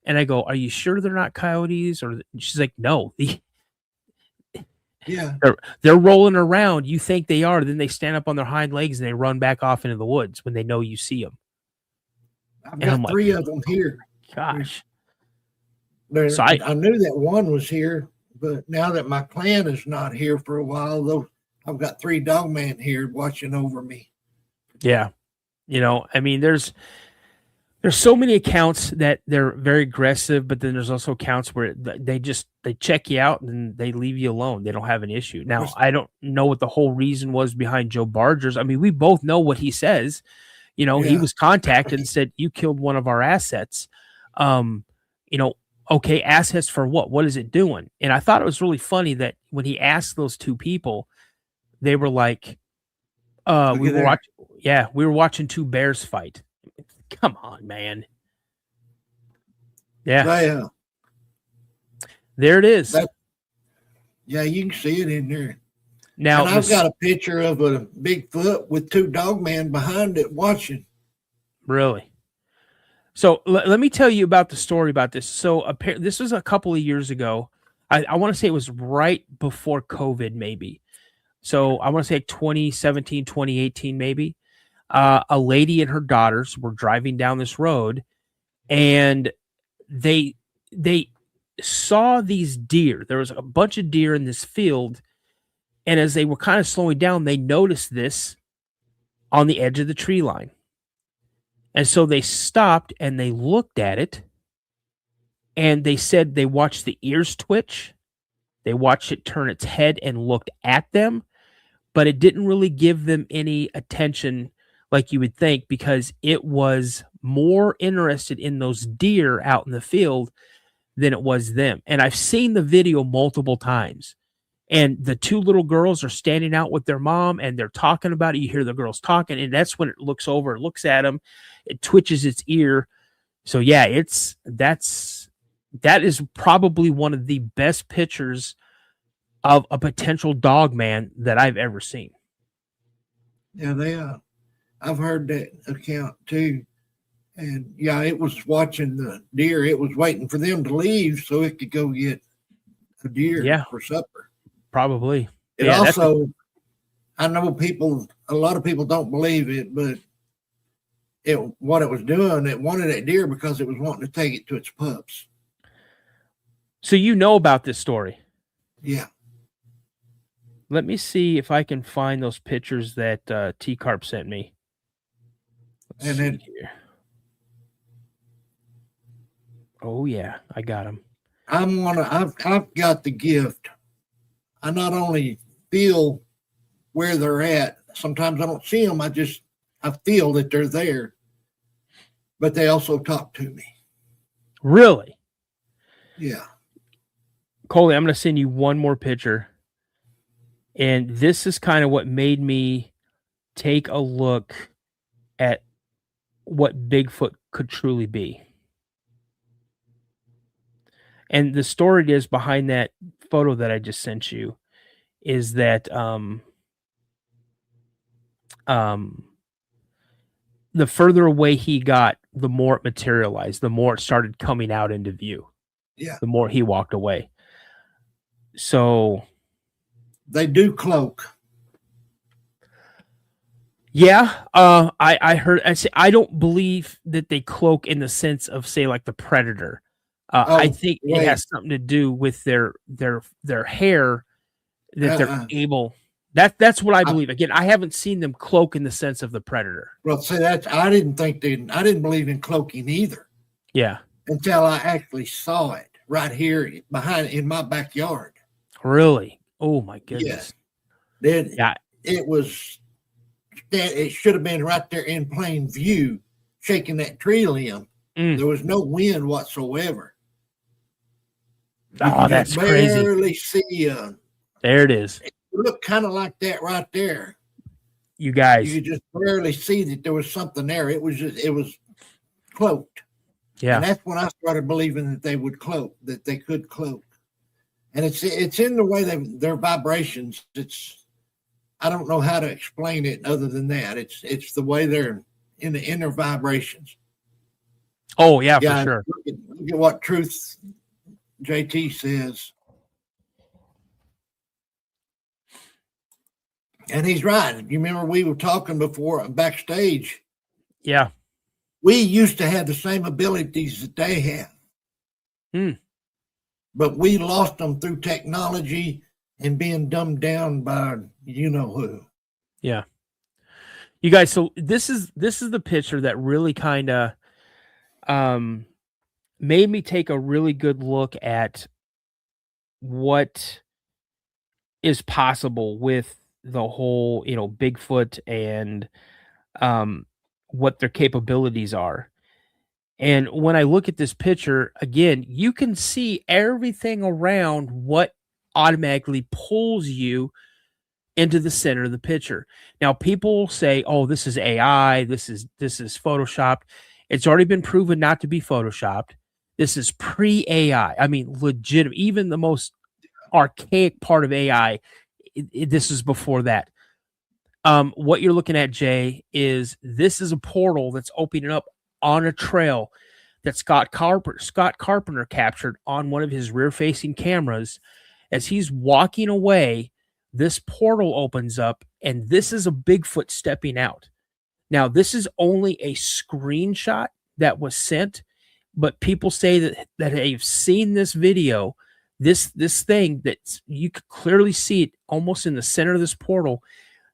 And I go, are you sure they're not coyotes? Or she's like, no. Yeah. They're rolling around. You think they are. Then they stand up on their hind legs and they run back off into the woods when they know you see them. I've got 3 of them here. Gosh. So I knew that one was here, but now that my clan is not here for a while, though, I've got 3 dogmen here watching over me. Yeah. You know, I mean, there's so many accounts that they're very aggressive, but then there's also accounts where they check you out and they leave you alone. They don't have an issue. Now, I don't know what the whole reason was behind Joe Barger's. I mean, we both know what he says. You know, he was contacted and said, you killed one of our assets. You know, okay, assets for what? What is it doing? And I thought it was really funny that when he asked those 2 people, they were like, we were watching 2 bears fight. Come on, man. Yeah. There it is. Yeah, you can see it in there. Now, and I've got a picture of a Bigfoot with 2 dogmen behind it watching. Really? So let me tell you about the story about this. So this was a couple of years ago. I want to say it was right before COVID, maybe. So I want to say 2017, 2018, maybe. A lady and her daughters were driving down this road, and they saw these deer. There was a bunch of deer in this field, and as they were kind of slowing down, they noticed this on the edge of the tree line. And so they stopped and they looked at it, and they said they watched the ears twitch. They watched it turn its head and looked at them, but it didn't really give them any attention like you would think, because it was more interested in those deer out in the field than it was them. And I've seen the video multiple times. And the two little girls are standing out with their mom and they're talking about it. You hear the girls talking, and that's when it looks over, it looks at them, it twitches its ear. So yeah, that is probably one of the best pictures of a potential dog man that I've ever seen. Yeah, I've heard that account too. And yeah, it was watching the deer. It was waiting for them to leave so it could go get a deer for supper. Probably. It also, I know a lot of people don't believe it, but what it was doing, it wanted that deer because it was wanting to take it to its pups. So you know about this story? Yeah. Let me see if I can find those pictures that T-Carp sent me. Let's see here. Oh yeah, I got them. I've got the gift. I not only feel where they're at. Sometimes I don't see them. I feel that they're there, but they also talk to me. Really? Yeah. Coley, I'm going to send you one more picture. And this is kind of what made me take a look at what Bigfoot could truly be. And the story is behind that photo that I just sent you is that the further away he got, the more it materialized, the more it started coming out into view. Yeah. The more he walked away. So they do cloak. Yeah, I heard. I don't believe that they cloak in the sense of, say, like the predator. I think it has something to do with their hair that they're able. That's what I believe. Again, I haven't seen them cloak in the sense of the predator. Well, see, I didn't believe in cloaking either. Yeah. Until I actually saw it right here in my backyard. Really? Oh my goodness. Yeah. It should have been right there in plain view, shaking that tree limb. There was no wind whatsoever. Oh, that's crazy. Barely see. There it is. It looked kind of like that right there. You guys. You could just barely see that there was something there. It was cloaked. Yeah. And that's when I started believing that they would cloak, that they could cloak. And it's in the way their vibrations. I don't know how to explain it other than that. It's the way they're in the inner vibrations. Oh yeah, for sure. Look at what Truth JT says. And he's right. You remember we were talking before backstage. Yeah. We used to have the same abilities that they have. But we lost them through technology and being dumbed down by you know who. Yeah. You guys, so this is the picture that really kind of made me take a really good look at what is possible with the whole, Bigfoot and what their capabilities are. And when I look at this picture, again, you can see everything around what automatically pulls you into the center of the picture. Now, people say, "Oh, this is AI. This is Photoshopped." It's already been proven not to be Photoshopped. This is pre-AI. I mean, legitimate. Even the most archaic part of AI, this is before that. What you're looking at, Jay, is this is a portal that's opening up on a trail that Scott Carpenter captured on one of his rear-facing cameras. As he's walking away, this portal opens up, and this is a Bigfoot stepping out. Now, this is only a screenshot that was sent, but people say that they've seen this video, this thing that you could clearly see it almost in the center of this portal.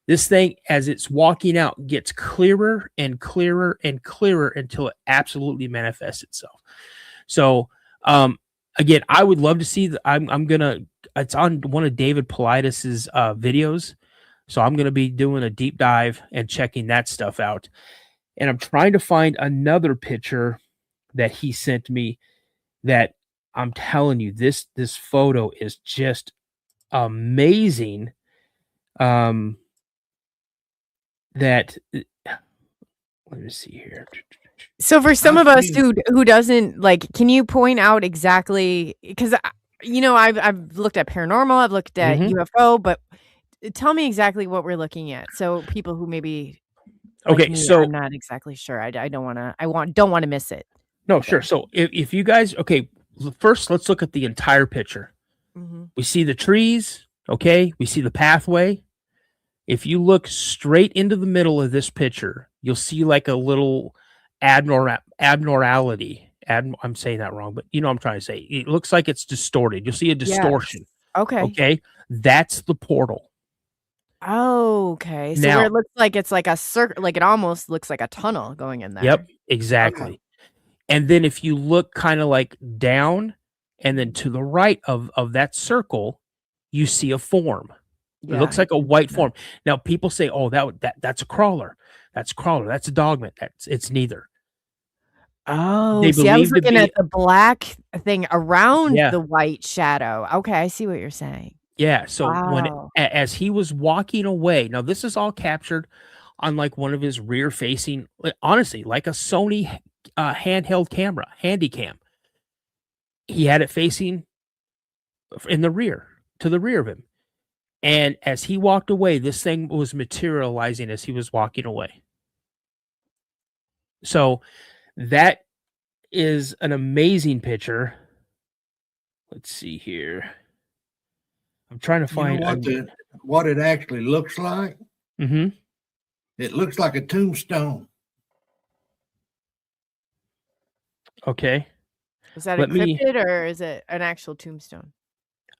This thing, as it's walking out, gets clearer and clearer and clearer until it absolutely manifests itself. So, again, I would love to see it's on one of David Paulides' videos. So I'm going to be doing a deep dive and checking that stuff out. And I'm trying to find another picture that he sent me that I'm telling you, this photo is just amazing. That let me see here. So for some I've of us seen who doesn't like, can you point out exactly? Because I've looked at paranormal, I've looked at Mhm. UFO, but tell me exactly what we're looking at. So people who maybe like Okay, me, so I'm not exactly sure. I don't want to. Don't want to miss it. no, Either. sure. So if you guys, okay, first let's look at the entire picture. Mm-hmm. We see the trees, okay? We see the pathway. If you look straight into the middle of this picture, you'll see like a little abnormality. I'm saying that wrong, but you know what I'm trying to say. It looks like it's distorted. You'll see a Yes. distortion. Okay. Okay? That's the portal. Oh, okay. So where Now, it looks like it's like a circle, like it almost looks like a tunnel going in there. yep, exactly. And then if you look kind of like down and then to the right of that circle, you see a form. It looks like a white form. Now people say, "Oh, that's a crawler. That's a crawler. That's a dogman." It's neither. Oh, They see, I was believe to looking be at the black thing around yeah, the white shadow. Okay, I see what you're saying. yeah. So when Wow. as he was walking away, now this is all captured on like one of his rear facing, honestly, like a Sony handheld camera, handy cam. He had it facing in the rear, to the rear of him. And as he walked away, this thing was materializing as he was walking away. So that is an amazing picture. Let's see here. I'm trying to You know find what it actually looks like? Mhm. It looks like a tombstone. Okay. Is that a Let me cryptid or is it an actual tombstone?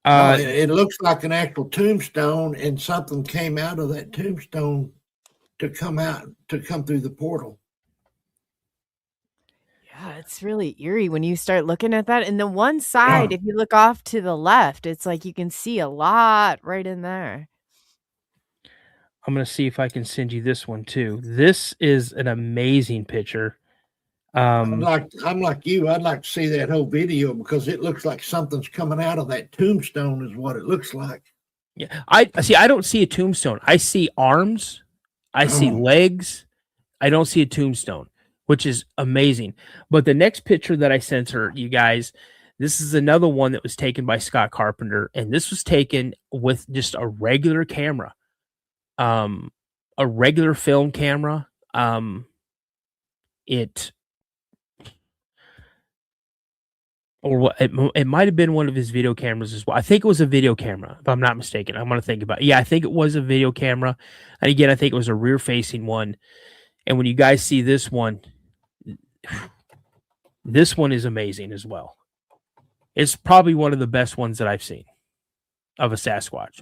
No, uh it looks like an actual tombstone, and something came out of that tombstone to come through the portal. Yeah, it's really eerie when you start looking at that. And the one side, if you look off to the left, it's like you can see a lot right in there. I'm going to see if I can send you this one too. This is an amazing picture. I'm like you. I'd like to see that whole video because it looks like something's coming out of that tombstone. Is what it looks like. Yeah, I see. I don't see a tombstone. I see arms. I see legs. I don't see a tombstone, which is amazing. But the next picture that I sent her, you guys, this is another one that was taken by Scott Carpenter, and this was taken with just a regular camera, a regular film camera. It or what it might have been one of his video cameras as well. I think it was a video camera, if I'm not mistaken. I'm going to think about it. Yeah, I think it was a video camera. And again, I think it was a rear facing one. And when you guys see this one is amazing as well. It's probably one of the best ones that I've seen of a Sasquatch.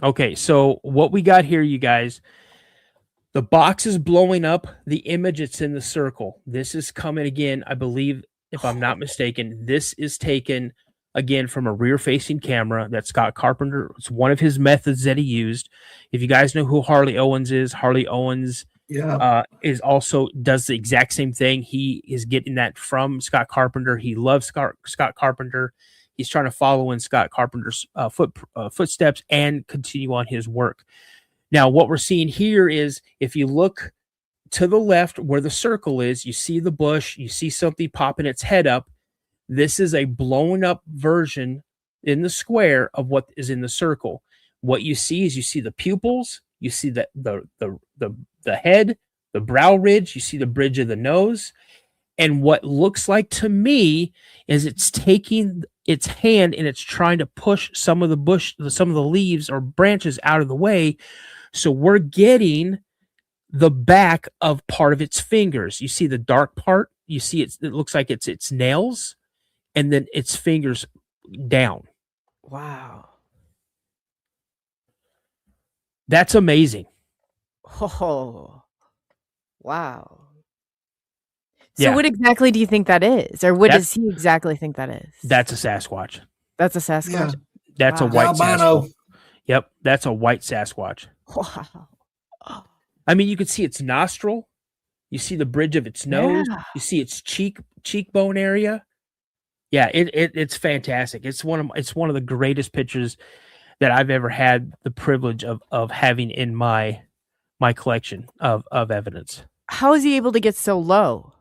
Okay, so what we got here, you guys, the box is blowing up. The image, it's in the circle. This is coming again, I believe, if I'm not mistaken. This is taken again from a rear-facing camera that Scott Carpenter, it's one of his methods that he used. If you guys know who Harley Owens is, Harley Owens is also does the exact same thing. He is getting that from Scott Carpenter. He loves Scott Carpenter. He's trying to follow in Scott Carpenter's footsteps and continue on his work. Now, what we're seeing here is if you look to the left where the circle is, you see the bush, you see something popping its head up. This is a blown up version in the square of what is in the circle. What you see is you see the pupils, you see the head, the brow ridge, you see the bridge of the nose. And what looks like to me is it's taking its hand and it's trying to push some of the leaves or branches out of the way. So we're getting the back of part of its fingers. You see the dark part. You see it looks like it's its nails and then its fingers down. Wow. That's amazing. Oh, wow. So Yeah. what exactly do you think that is? Or what does he exactly think that is? That's a Sasquatch. That's a Sasquatch? That's a Wow. white Albino. Sasquatch. Yep, that's a white Sasquatch. Wow. I mean, you can see its nostril, you see the bridge of its nose, Yeah. you see its cheekbone area. Yeah, it's fantastic. It's one of the greatest pictures that I've ever had the privilege of having in my collection of evidence. How is he able to get so low?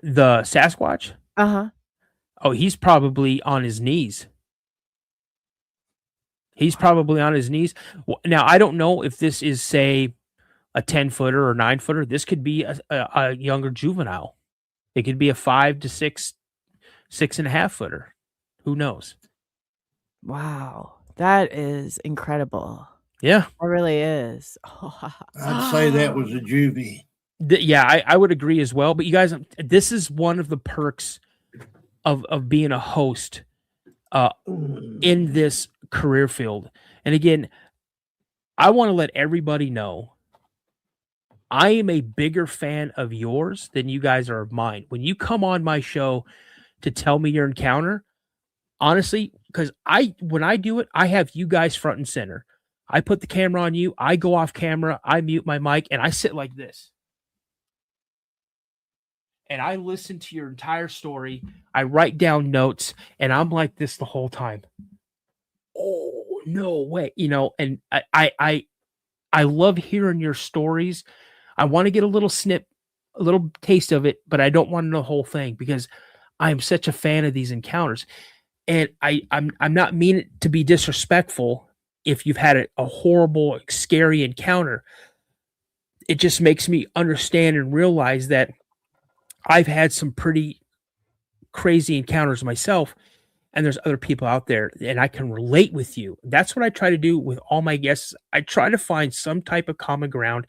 The Sasquatch? Uh-huh. Oh, he's probably on his knees. He's probably on his knees. Now, I don't know if this is, say, a 10-footer or 9-footer. This could be a younger juvenile. It could be a 5 to 6.5-footer. Who knows? Wow. That is incredible. Yeah. It really is. I'd say that was a juvie. Yeah, I would agree as well. But you guys, this is one of the perks of being a host in this career field. And again, I want to let everybody know I am a bigger fan of yours than you guys are of mine. When you come on my show to tell me your encounter, honestly, because when I do it, I have you guys front and center. I put the camera on you, I go off camera, I mute my mic, and I sit like this. And I listen to your entire story. I write down notes, and I'm like this the whole time. Oh, no way. And I love hearing your stories. I want to get a little taste of it, but I don't want to know the whole thing because I'm such a fan of these encounters. And I'm not meaning to be disrespectful if you've had a horrible, scary encounter. It just makes me understand and realize that I've had some pretty crazy encounters myself, and there's other people out there, and I can relate with you. That's what I try to do with all my guests. I try to find some type of common ground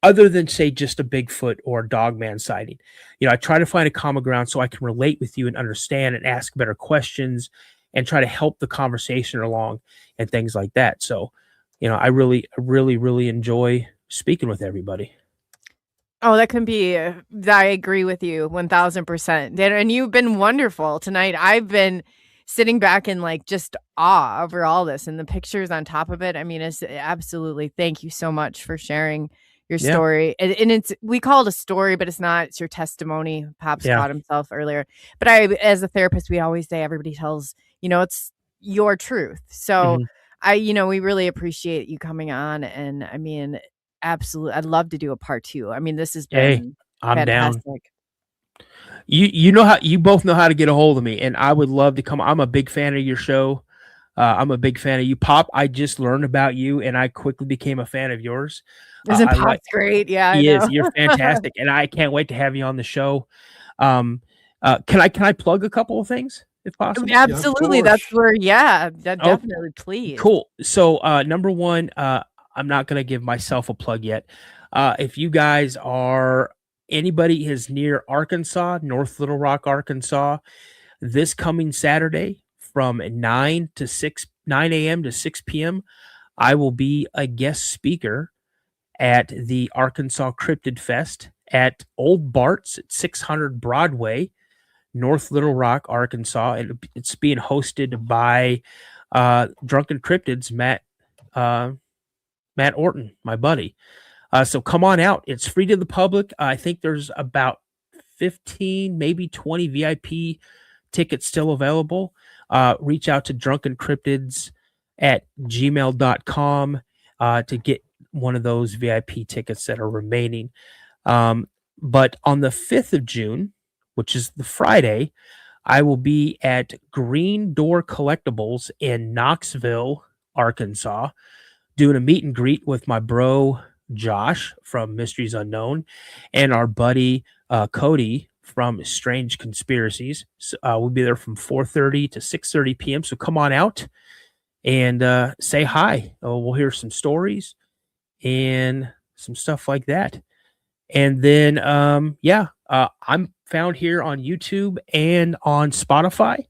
other than, say, just a Bigfoot or a Dogman sighting. I try to find a common ground so I can relate with you and understand and ask better questions and try to help the conversation along and things like that. So, I really, really enjoy speaking with everybody. Oh, that can be. I agree with you 1000%. And you've been wonderful tonight. I've been sitting back in just awe over all this and the pictures on top of it. I mean, it's absolutely. Thank you so much for sharing your story. And we call it a story, but it's not. It's your testimony. Pops caught himself earlier. But as a therapist, we always say everybody tells, it's your truth. So we really appreciate you coming on. And I mean, absolutely, I'd love to do a part 2. I mean, this has been I'm fantastic. down. You both know how to get a hold of me, and I would love to come. I'm a big fan of your show. I'm a big fan of you, Pop. I just learned about you, and I quickly became a fan of yours. Isn't Pop's great? Yeah, he is. You're fantastic, and I can't wait to have you on the show. Can I plug a couple of things if possible? Absolutely, that's where. Yeah, definitely, please. Cool. So, number one, I'm not going to give myself a plug yet. If you guys anybody is near Arkansas, North Little Rock, Arkansas, this coming Saturday from 9 a.m. to 6 p.m., I will be a guest speaker at the Arkansas Cryptid Fest at Old Bart's at 600 Broadway, North Little Rock, Arkansas. It's being hosted by Drunken Cryptids, Matt Orton, my buddy. So come on out. It's free to the public. I think there's about 15, maybe 20 VIP tickets still available. Reach out to drunkencryptids@gmail.com to get one of those VIP tickets that are remaining. But on the 5th of June, which is the Friday, I will be at Green Door Collectibles in Knoxville, Arkansas, doing a meet and greet with my bro Josh from Mysteries Unknown and our buddy Cody from Strange Conspiracies. So, we'll be there from 4:30 to 6:30 p.m. So come on out and say hi. We'll hear some stories and some stuff like that. And then, I'm found here on YouTube and on Spotify.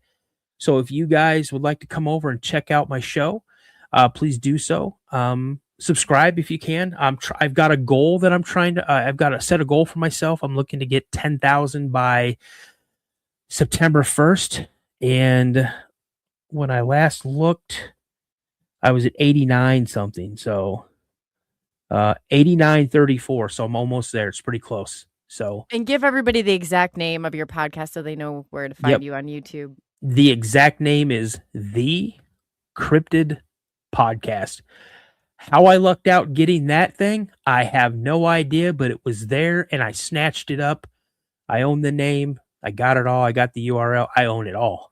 So if you guys would like to come over and check out my show, please do so. Subscribe if you can. I've got a goal that I'm trying to. I've got to set a goal for myself. I'm looking to get 10,000 by September 1st. And when I last looked, I was at 89 something. So 89.34. So I'm almost there. It's pretty close. So And give everybody the exact name of your podcast so they know where to find you on YouTube. the exact name is The CRYPTID Podcast. How I lucked out getting that thing, I have no idea, but it was there and I snatched it up. I own the name. I got it all. I got the URL. I own it all.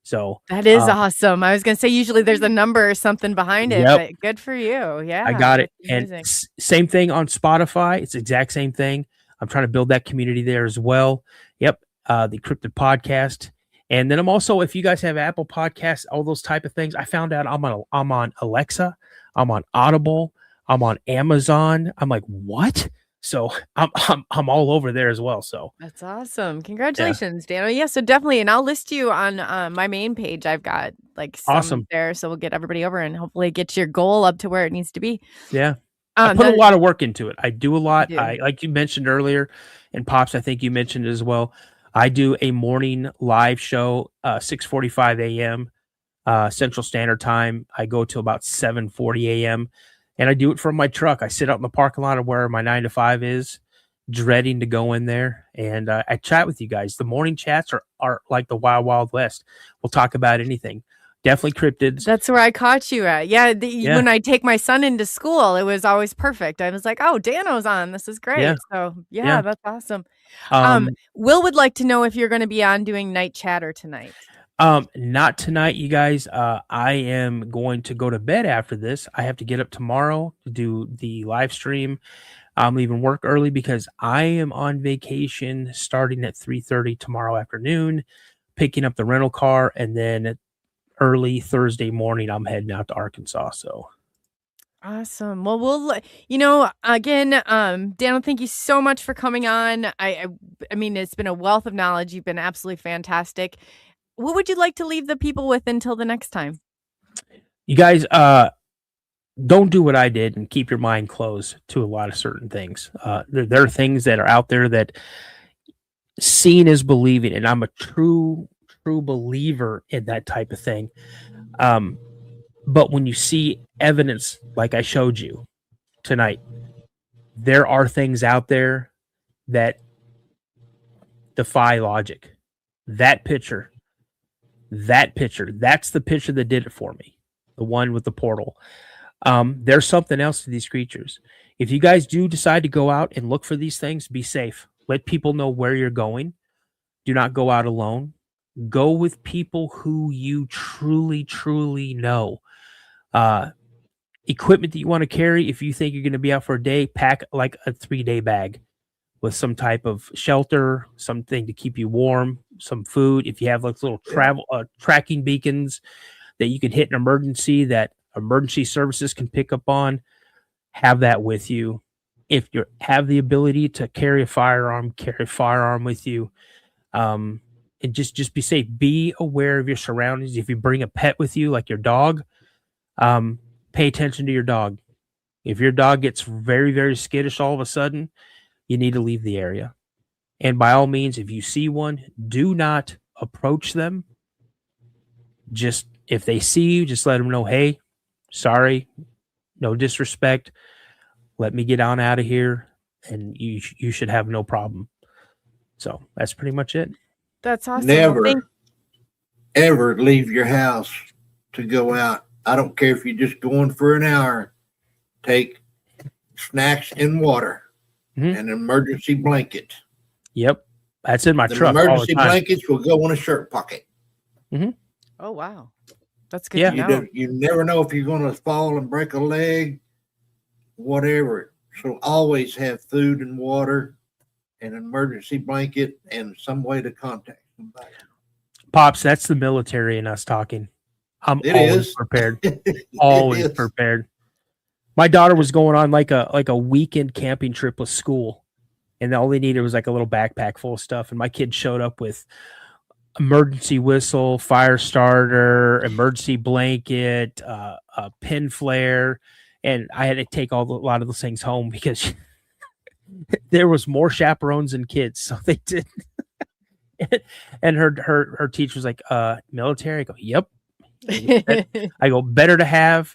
So that is awesome. I was going to say usually there's a number or something behind it, but good for you. Yeah. I got it. That's And same thing on Spotify. It's the exact same thing. I'm trying to build that community there as well. Yep. The CRYPTID Podcast. And then I'm also, if you guys have Apple Podcasts, all those type of things, I found out I'm on Alexa, I'm on Audible, I'm on Amazon. I'm like, what? So I'm all over there as well. So that's awesome. Congratulations, DANNO. Yeah, so definitely, and I'll list you on my main page. I've got like some there, so we'll get everybody over and hopefully get your goal up to where it needs to be. Yeah. I put a lot of work into it. I do a lot. I like you mentioned earlier, and Pops, I think you mentioned it as well. I do a morning live show, 6:45 a.m. Central Standard Time. I go to about 7:40 a.m. and I do it from my truck. I sit out in the parking lot of where my 9 to 5 is, dreading to go in there, and I chat with you guys. The morning chats are like the Wild Wild West. We'll talk about anything. Definitely cryptids. That's where I caught you at. Yeah, when I take my son into school, it was always perfect. I was like, "Oh, DANNO's on. This is great." Yeah. So that's awesome. Will would like to know if you're going to be on doing night chatter tonight. Not tonight, you guys. I am going to go to bed after this. I have to get up tomorrow to do the live stream. I'm leaving work early because I am on vacation starting at 3:30 tomorrow afternoon, picking up the rental car, and then early Thursday morning, I'm heading out to Arkansas. So awesome. Well, we'll, again, DANNO, thank you so much for coming on. I mean, it's been a wealth of knowledge. You've been absolutely fantastic. What would you like to leave the people with until the next time? You guys, don't do what I did and keep your mind closed to a lot of certain things. There are things that are out there that seeing is believing, and I'm a true believer in that type of thing. But when you see evidence like I showed you tonight, there are things out there that defy logic. That picture, that's the picture that did it for me. The one with the portal. There's something else to these creatures. If you guys do decide to go out and look for these things, be safe. Let people know where you're going. Do not go out alone. Go with people who you truly know. Equipment that you want to carry, if you think you're going to be out for a day, pack like a 3-day bag with some type of shelter, something to keep you warm, some food. If you have like little travel tracking beacons that you can hit an emergency that emergency services can pick up on, have that with you. If you have the ability to carry a firearm with you. And just be safe. Be aware of your surroundings. If you bring a pet with you, like your dog, pay attention to your dog. If your dog gets very, very skittish all of a sudden, you need to leave the area. And by all means, if you see one, do not approach them. Just if they see you, just let them know, hey, sorry, no disrespect. Let me get on out of here, and you should have no problem. So that's pretty much it. That's awesome. Never, ever leave your house to go out. I don't care if you're just going for an hour. Take snacks and water and an emergency blanket. Yep. That's in my truck. Emergency blankets will go in a shirt pocket. Oh, wow. That's good to know. You never know if you're going to fall and break a leg, whatever. So always have food and water, an emergency blanket, and some way to contact somebody. Pops, that's the military in us talking. I'm always prepared. Always prepared. My daughter was going on like a weekend camping trip with school, and all they needed was like a little backpack full of stuff. And my kid showed up with emergency whistle, fire starter, emergency blanket, a pin flare, and I had to take a lot of those things home because there was more chaperones than kids, so they did. And her teacher was like, military? I go, yep. I go, better to have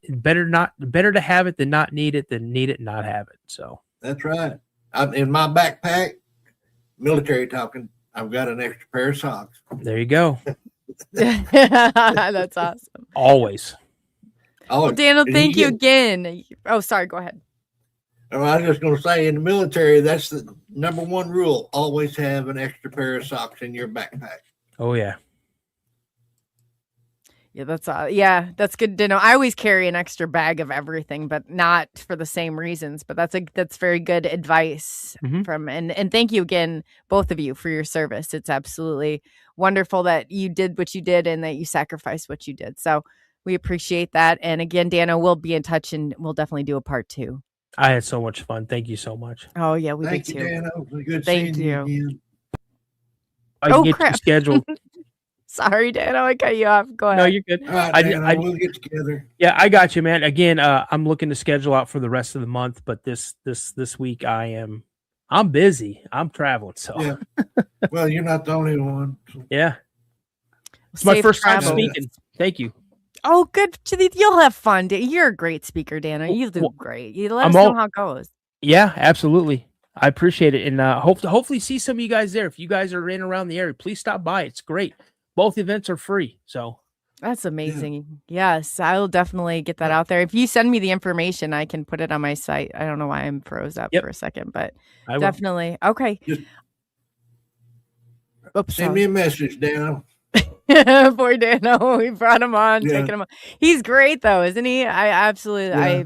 better to have it than not need it than need it and not have it. So That's right. I'm in my backpack, military talking. I've got an extra pair of socks. there you go. That's awesome. Always. Well, Daniel, thank you again. Oh, sorry. Go ahead. I was just going to say, in the military, that's the number one rule. Always have an extra pair of socks in your backpack. Oh, yeah. Yeah, that's good to know. I always carry an extra bag of everything, but not for the same reasons. But that's very good advice from and thank you again, both of you, for your service. It's absolutely wonderful that you did what you did and that you sacrificed what you did. So we appreciate that. And again, Danno, we'll be in touch and we'll definitely do a part 2. I had so much fun. Thank you so much. Oh yeah, we Thank did you, too. Danno. It was good Thank seeing you again. I can get you scheduled. Sorry, Danno, I cut you off. Go ahead. No, you're good. All right, Danno, we'll get together. Yeah, I got you, man. Again, I'm looking to schedule out for the rest of the month, but this week I'm busy. I'm traveling, so yeah. Well, you're not the only one. So. Yeah, it's my first time speaking. Thank you. Oh, good. You'll have fun. You're a great speaker, Danno. You do great. You let us know how it goes. Yeah, absolutely. I appreciate it, and hopefully see some of you guys there. If you guys are in around the area, please stop by. It's great. Both events are free, so that's amazing. Yeah. Yes, I'll definitely get that out there. If you send me the information, I can put it on my site. I don't know why I'm froze up for a second, but definitely. Okay. Send me a message, Danno. Poor Danno, we brought him on, taking him on. He's great though, isn't he? I absolutely, I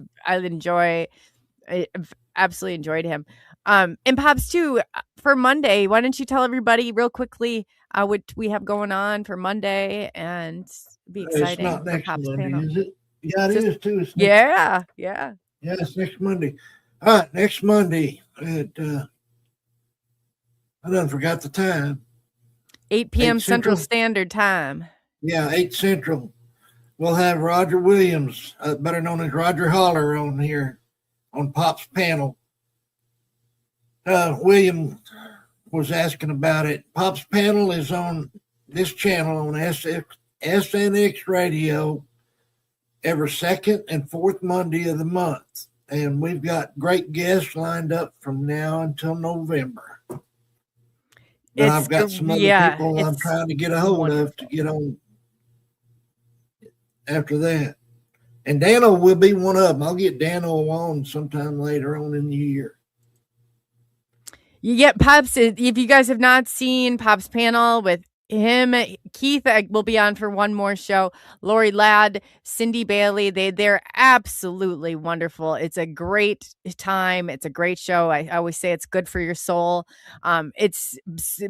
absolutely enjoyed him. And Pops too, for Monday, why don't you tell everybody real quickly what we have going on for Monday and be exciting. It's not next Pops Monday, panel. is it? Yeah, it is too. Yeah. Yeah, it's next Monday. All right, next Monday at I done forgot the time. 8 p.m. Central Standard Time. Yeah, 8 Central. We'll have Roger Williams, better known as Roger Holler, on here on Pop's panel. William was asking about it. Pop's panel is on this channel on SNX radio every second and fourth Monday of the month. And we've got great guests lined up from now until November. But I've got some other people I'm trying to get a hold of to get on after that. And Danno will be one of them. I'll get Danno on sometime later on in the year. Yeah, Pops, if you guys have not seen Pop's panel with him, Keith will be on for one more show. Lori Ladd, Cindy Bailey, they're absolutely wonderful. It's a great time. It's a great show. I always say it's good for your soul. It's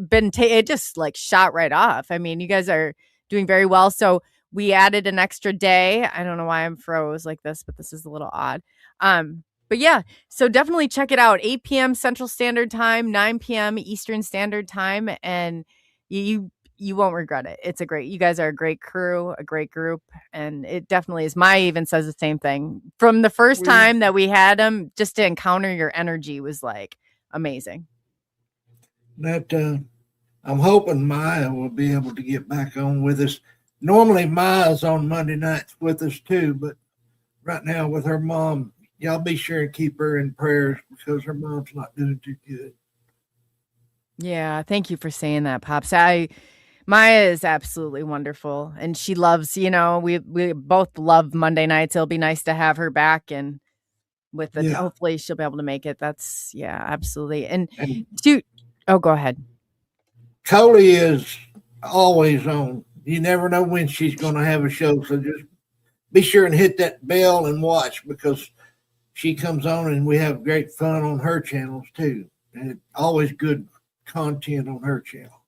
been it just like shot right off. I mean, you guys are doing very well. So we added an extra day. I don't know why I'm froze like this, but this is a little odd. But yeah, so definitely check it out. 8 p.m. Central Standard Time, 9 p.m. Eastern Standard Time, and you won't regret it. It's you guys are a great crew, a great group, and it definitely is. Maya even says the same thing. From the first time that we had them, just to encounter your energy was like amazing. I'm hoping Maya will be able to get back on with us. Normally Maya's on Monday nights with us too, but right now with her mom, y'all be sure and keep her in prayers because her mom's not doing too good. Yeah, thank you for saying that, Pops. Maya is absolutely wonderful, and she loves, we both love Monday nights. It'll be nice to have her back, and hopefully she'll be able to make it. That's, absolutely. And go ahead. Coley is always on. You never know when she's going to have a show, so just be sure and hit that bell and watch because she comes on and we have great fun on her channels too. And always good content on her channel.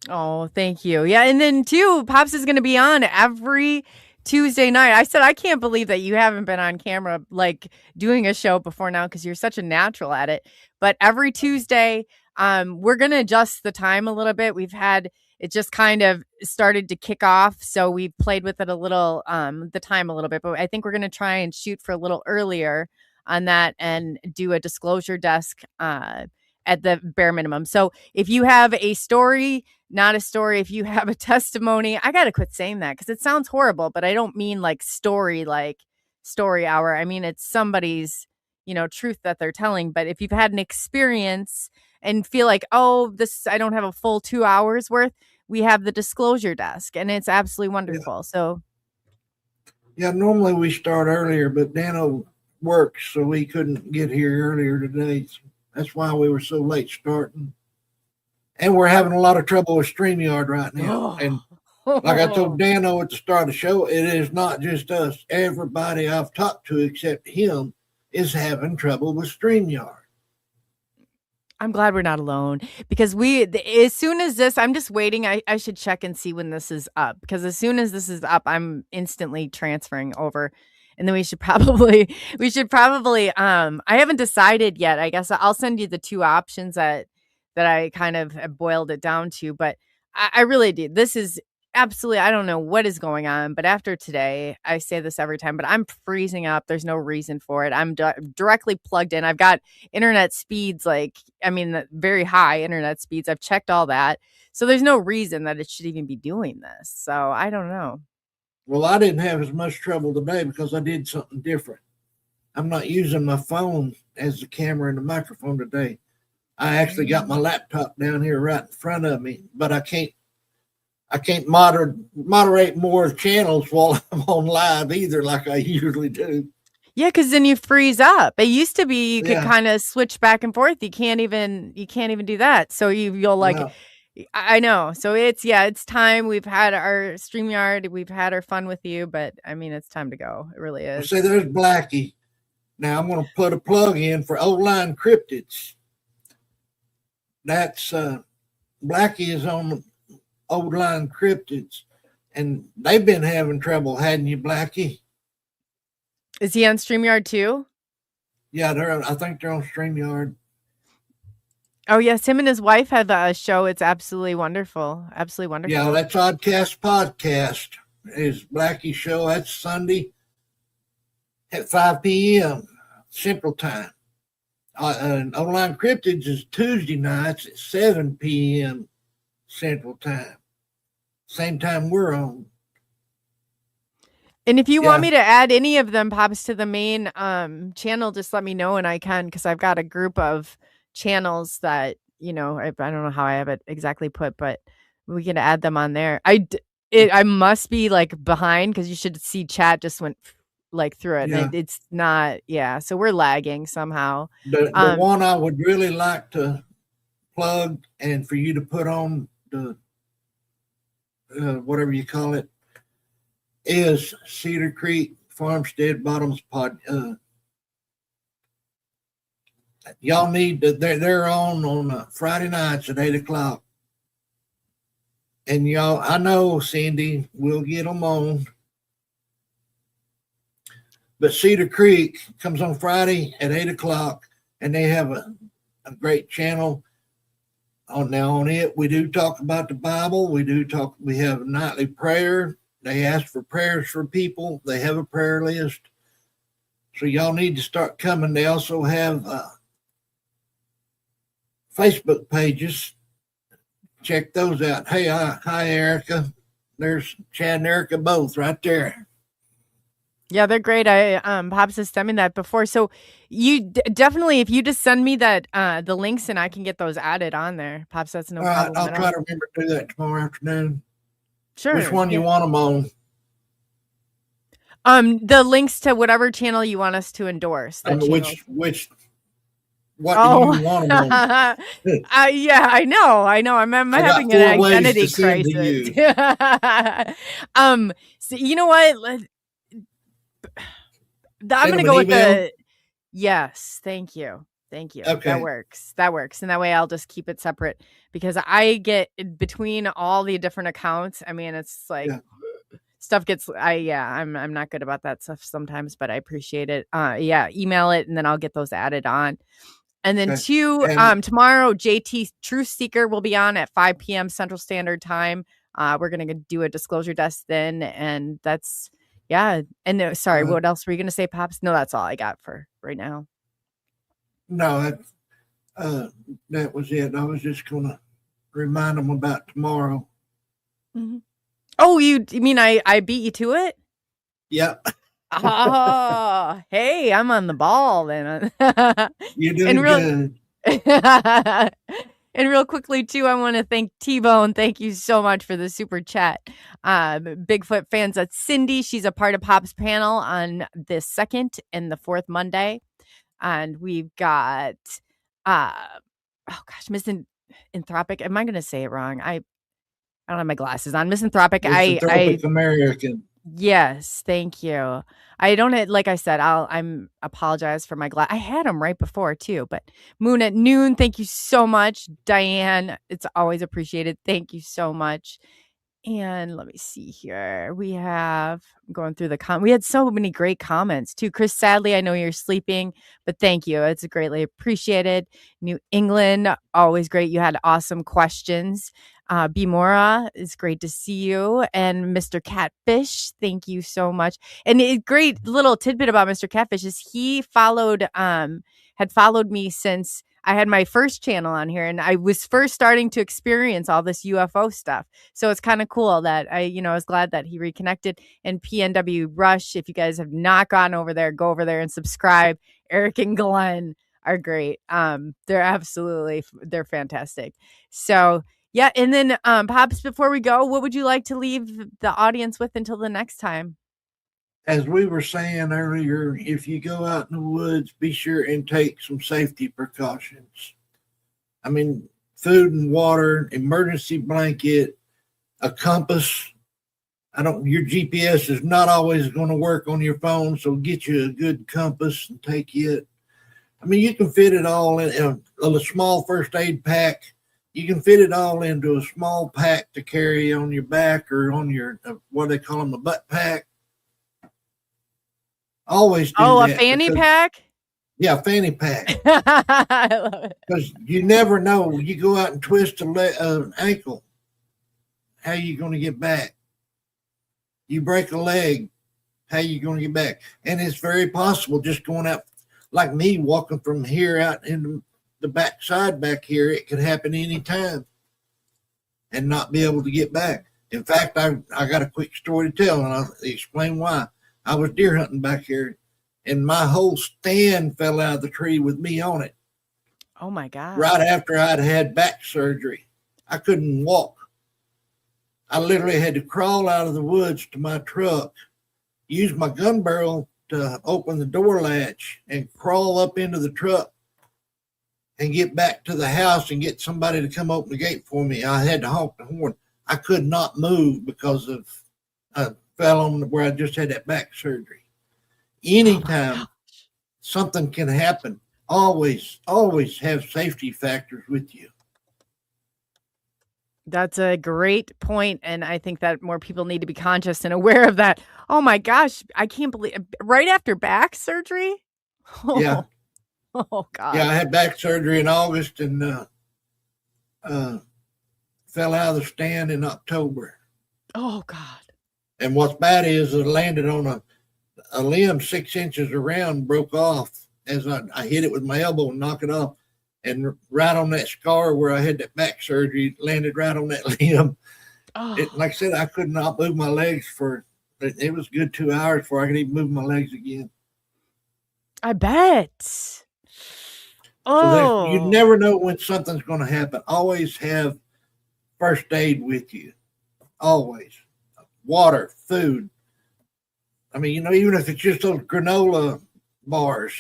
Oh, thank you. Yeah. And then too, Pops is going to be on every Tuesday night. I said, I can't believe that you haven't been on camera, like doing a show before now, because you're such a natural at it. But every Tuesday, we're going to adjust the time a little bit. It just kind of started to kick off. So we played with it a little, the time a little bit, but I think we're going to try and shoot for a little earlier on that and do a disclosure desk, at the bare minimum. So if you have a story, not a story, if you have a testimony, I got to quit saying that because it sounds horrible, but I don't mean like story hour. I mean, it's somebody's, truth that they're telling. But if you've had an experience and feel like, oh, I don't have a full 2 hours worth, we have the disclosure desk and it's absolutely wonderful. Yeah. So yeah, normally we start earlier, but DANNO works, so we couldn't get here earlier today. So that's why we were so late starting. And we're having a lot of trouble with StreamYard right now. And like I told DANNO at the start of the show, it is not just us. Everybody I've talked to except him is having trouble with StreamYard. I'm glad we're not alone because as soon as this, I'm just waiting. I should check and see when this is up because as soon as this is up, I'm instantly transferring over. And then we should probably, I haven't decided yet. I guess I'll send you the two options that I kind of have boiled it down to, but I really do. This is absolutely, I don't know what is going on, but after today, I say this every time, but I'm freezing up. There's no reason for it. I'm directly plugged in. I've got internet speeds, very high internet speeds. I've checked all that. So there's no reason that it should even be doing this. So I don't know. Well, I didn't have as much trouble today because I did something different. I'm not using my phone as the camera and the microphone today. I actually got my laptop down here right in front of me, but I can't moderate more channels while I'm on live either, like I usually do. Yeah, because then you freeze up. It used to be you could kind of switch back and forth. You can't even do that. So you'll like. No. I know. So it's time. We've had our StreamYard. We've had our fun with you, but I mean, it's time to go. It really is. See, there's Blackie. Now I'm going to put a plug in for Old Line Cryptids. That's Blackie is on the Old Line Cryptids, and they've been having trouble, hadn't you, Blackie? Is he on StreamYard too? Yeah, I think they're on StreamYard. Oh, yes. Him and his wife have a show. It's absolutely wonderful. Absolutely wonderful. Yeah, that's Oddcast Podcast is Blackie's show. That's Sunday at 5 p.m. Central Time. And Online Cryptids is Tuesday nights at 7 p.m. Central Time. Same time we're on. And if you want me to add any of them, Pops, to the main channel, just let me know and I can, because I've got a group of channels that, I don't know how I have it exactly put, but we can add them on there. I must be like behind because you should see chat just went like through it. And it's not, so we're lagging somehow. The one I would really like to plug and for you to put on the whatever you call it is Cedar Creek Farmstead Bottoms Pod. Y'all need to, they're on Friday nights at 8:00. And y'all, I know, Cindy, we'll get them on. But Cedar Creek comes on Friday at 8:00, and they have a great channel. On it, we do talk about the Bible. We have nightly prayer. They ask for prayers for people. They have a prayer list. So y'all need to start coming. They also have Facebook pages. Check those out. Hey, hi, Erica. There's Chad and Erica both right there. Yeah, they're great. Pops has sent me that before. So you definitely, if you just send me that, the links and I can get those added on there. Pops, that's no problem. I'll try to remember to do that tomorrow afternoon. Sure. Which one you want them on? The links to whatever channel you want us to endorse. What do you want them on? Yeah, I know. I'm having an identity crisis. So you know what? I'm going to go with the yes. Thank you. Okay. That works. And that way I'll just keep it separate because I get between all the different accounts. I mean, it's like stuff gets, I'm not good about that stuff sometimes, but I appreciate it. Email it and then I'll get those added on. And then tomorrow, JT Truth Seeker will be on at 5 p.m. Central Standard Time. We're going to do a disclosure desk then. And that's, and sorry, what else were you going to say, Pops? No, that's all I got for right now. No, That was it. I was just gonna remind them about tomorrow. Mhm. Oh, you mean I beat you to it? Yep, Oh, hey, I'm on the ball then. you're And doing real good. and real quickly too, I want to thank T-Bone. Thank you so much for the super chat. Bigfoot fans, that's Cindy. She's a part of Pop's panel on the 2nd and the 4th Monday. And we've got oh gosh, Misanthropic. Am I gonna say it wrong? I don't have my glasses on. Misanthropic. I Misanthropic American. Yes, thank you. I don't like I said, I'm apologize for my glass. I had them right before too, but Moon at Noon, thank you so much. Diane, it's always appreciated. Thank you so much. And let me see here. We have going through we had so many great comments too. Chris, sadly, I know you're sleeping, but thank you. It's greatly appreciated. New England, always great. You had awesome questions. B Mora, it's great to see you. And Mr. Catfish, thank you so much. And a great little tidbit about Mr. Catfish is he had followed me since I had my first channel on here, and I was first starting to experience all this UFO stuff. So it's kind of cool that I was glad that he reconnected. And PNW Rush, if you guys have not gone over there, go over there and subscribe. Eric and Glenn are great. They're fantastic. So yeah, and then Pops, before we go, what would you like to leave the audience with until the next time? As we were saying earlier, if you go out in the woods, be sure and take some safety precautions. I mean, food and water, emergency blanket, a compass. Your GPS is not always going to work on your phone, so get you a good compass and take it. I mean, you can fit it all in a small first aid pack. You can fit it all into a small pack to carry on your back or on your, what they call them, the butt pack. Always do that. A fanny pack? Yeah, fanny pack. I love it. Because you never know. You go out and twist an ankle. How you going to get back? You break a leg. How you going to get back? And it's very possible just going out like me, walking from here out into the backside back here. It could happen anytime and not be able to get back. In fact, I got a quick story to tell, and I'll explain why. I was deer hunting back here, and my whole stand fell out of the tree with me on it. Oh my God. Right after I'd had back surgery. I couldn't walk. I literally had to crawl out of the woods to my truck, use my gun barrel to open the door latch and crawl up into the truck and get back to the house and get somebody to come open the gate for me. I had to honk the horn. I could not move because I fell on where I just had that back surgery. Anytime something can happen, always have safety factors with you. That's a great point, and I think that more people need to be conscious and aware of that. Oh my gosh, I can't believe right after back surgery? Yeah. Oh God. Yeah, I had back surgery in August and fell out of the stand in October. Oh God. And what's bad is it landed on a limb 6 inches around, broke off as I hit it with my elbow and knocked it off. And right on that scar where I had that back surgery, landed right on that limb. Oh. Like I said, I could not move my legs it was a good 2 hours before I could even move my legs again. I bet. Oh. So you never know when something's going to happen. Always have first aid with you. Always. Water, food. I mean, even if it's just those granola bars,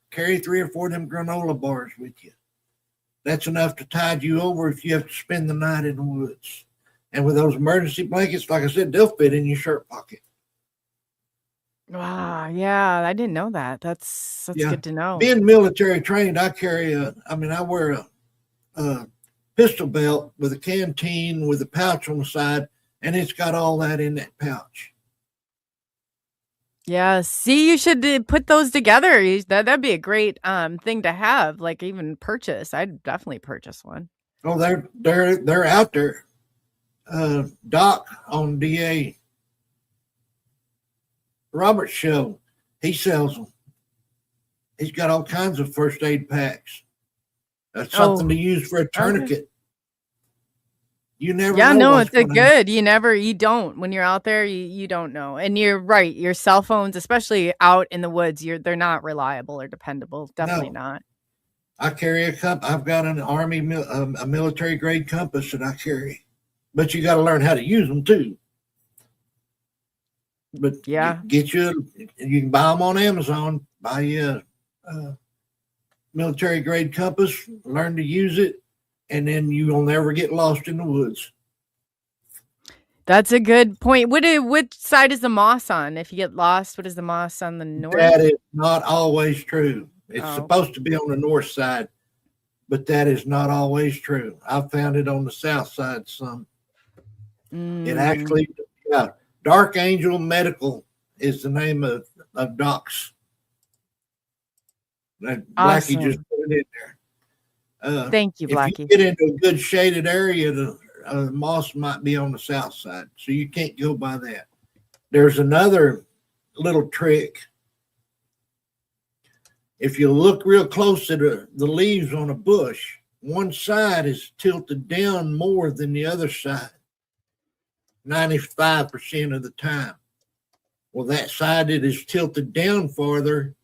carry 3 or 4 of them granola bars with you. That's enough to tide you over if you have to spend the night in the woods. And with those emergency blankets, like I said, they'll fit in your shirt pocket. Wow, yeah, I didn't know that. That's good to know. Being military trained, I wear a pistol belt with a canteen with a pouch on the side, and it's got all that in that pouch. Yeah, see, you should put those together. That'd be a great thing to have, like even purchase. I'd definitely purchase one. Oh, they're out there. Doc on DA Robert's show, he sells them. He's got all kinds of first aid packs. That's something Oh, to use for a okay. tourniquet. You never Yeah, know no, what's it's a going to good. You don't when you're out there. You don't know, and you're right. Your cell phones, especially out in the woods, they're not reliable or dependable. Definitely No, not. I carry a cup. I've got an army, a military grade compass that I carry, but you got to learn how to use them too. But Yeah. you can buy them on Amazon. Buy you a military grade compass. Learn to use it, and then you'll never get lost in the woods. That's a good point. Which side is the moss on? If you get lost, what is the moss on the north? That is not always true. It's Oh. supposed to be on the north side, but that is not always true. I found it on the south side some. It actually, yeah, Dark Angel Medical is the name of Doc's. Blackie Awesome. just put it in there. Thank you, If Blackie. you get into a good shaded area, the moss might be on the south side, so you can't go by that. There's another little trick. If you look real close at the leaves on a bush, one side is tilted down more than the other side, 95% of the time. Well, that side that is tilted down farther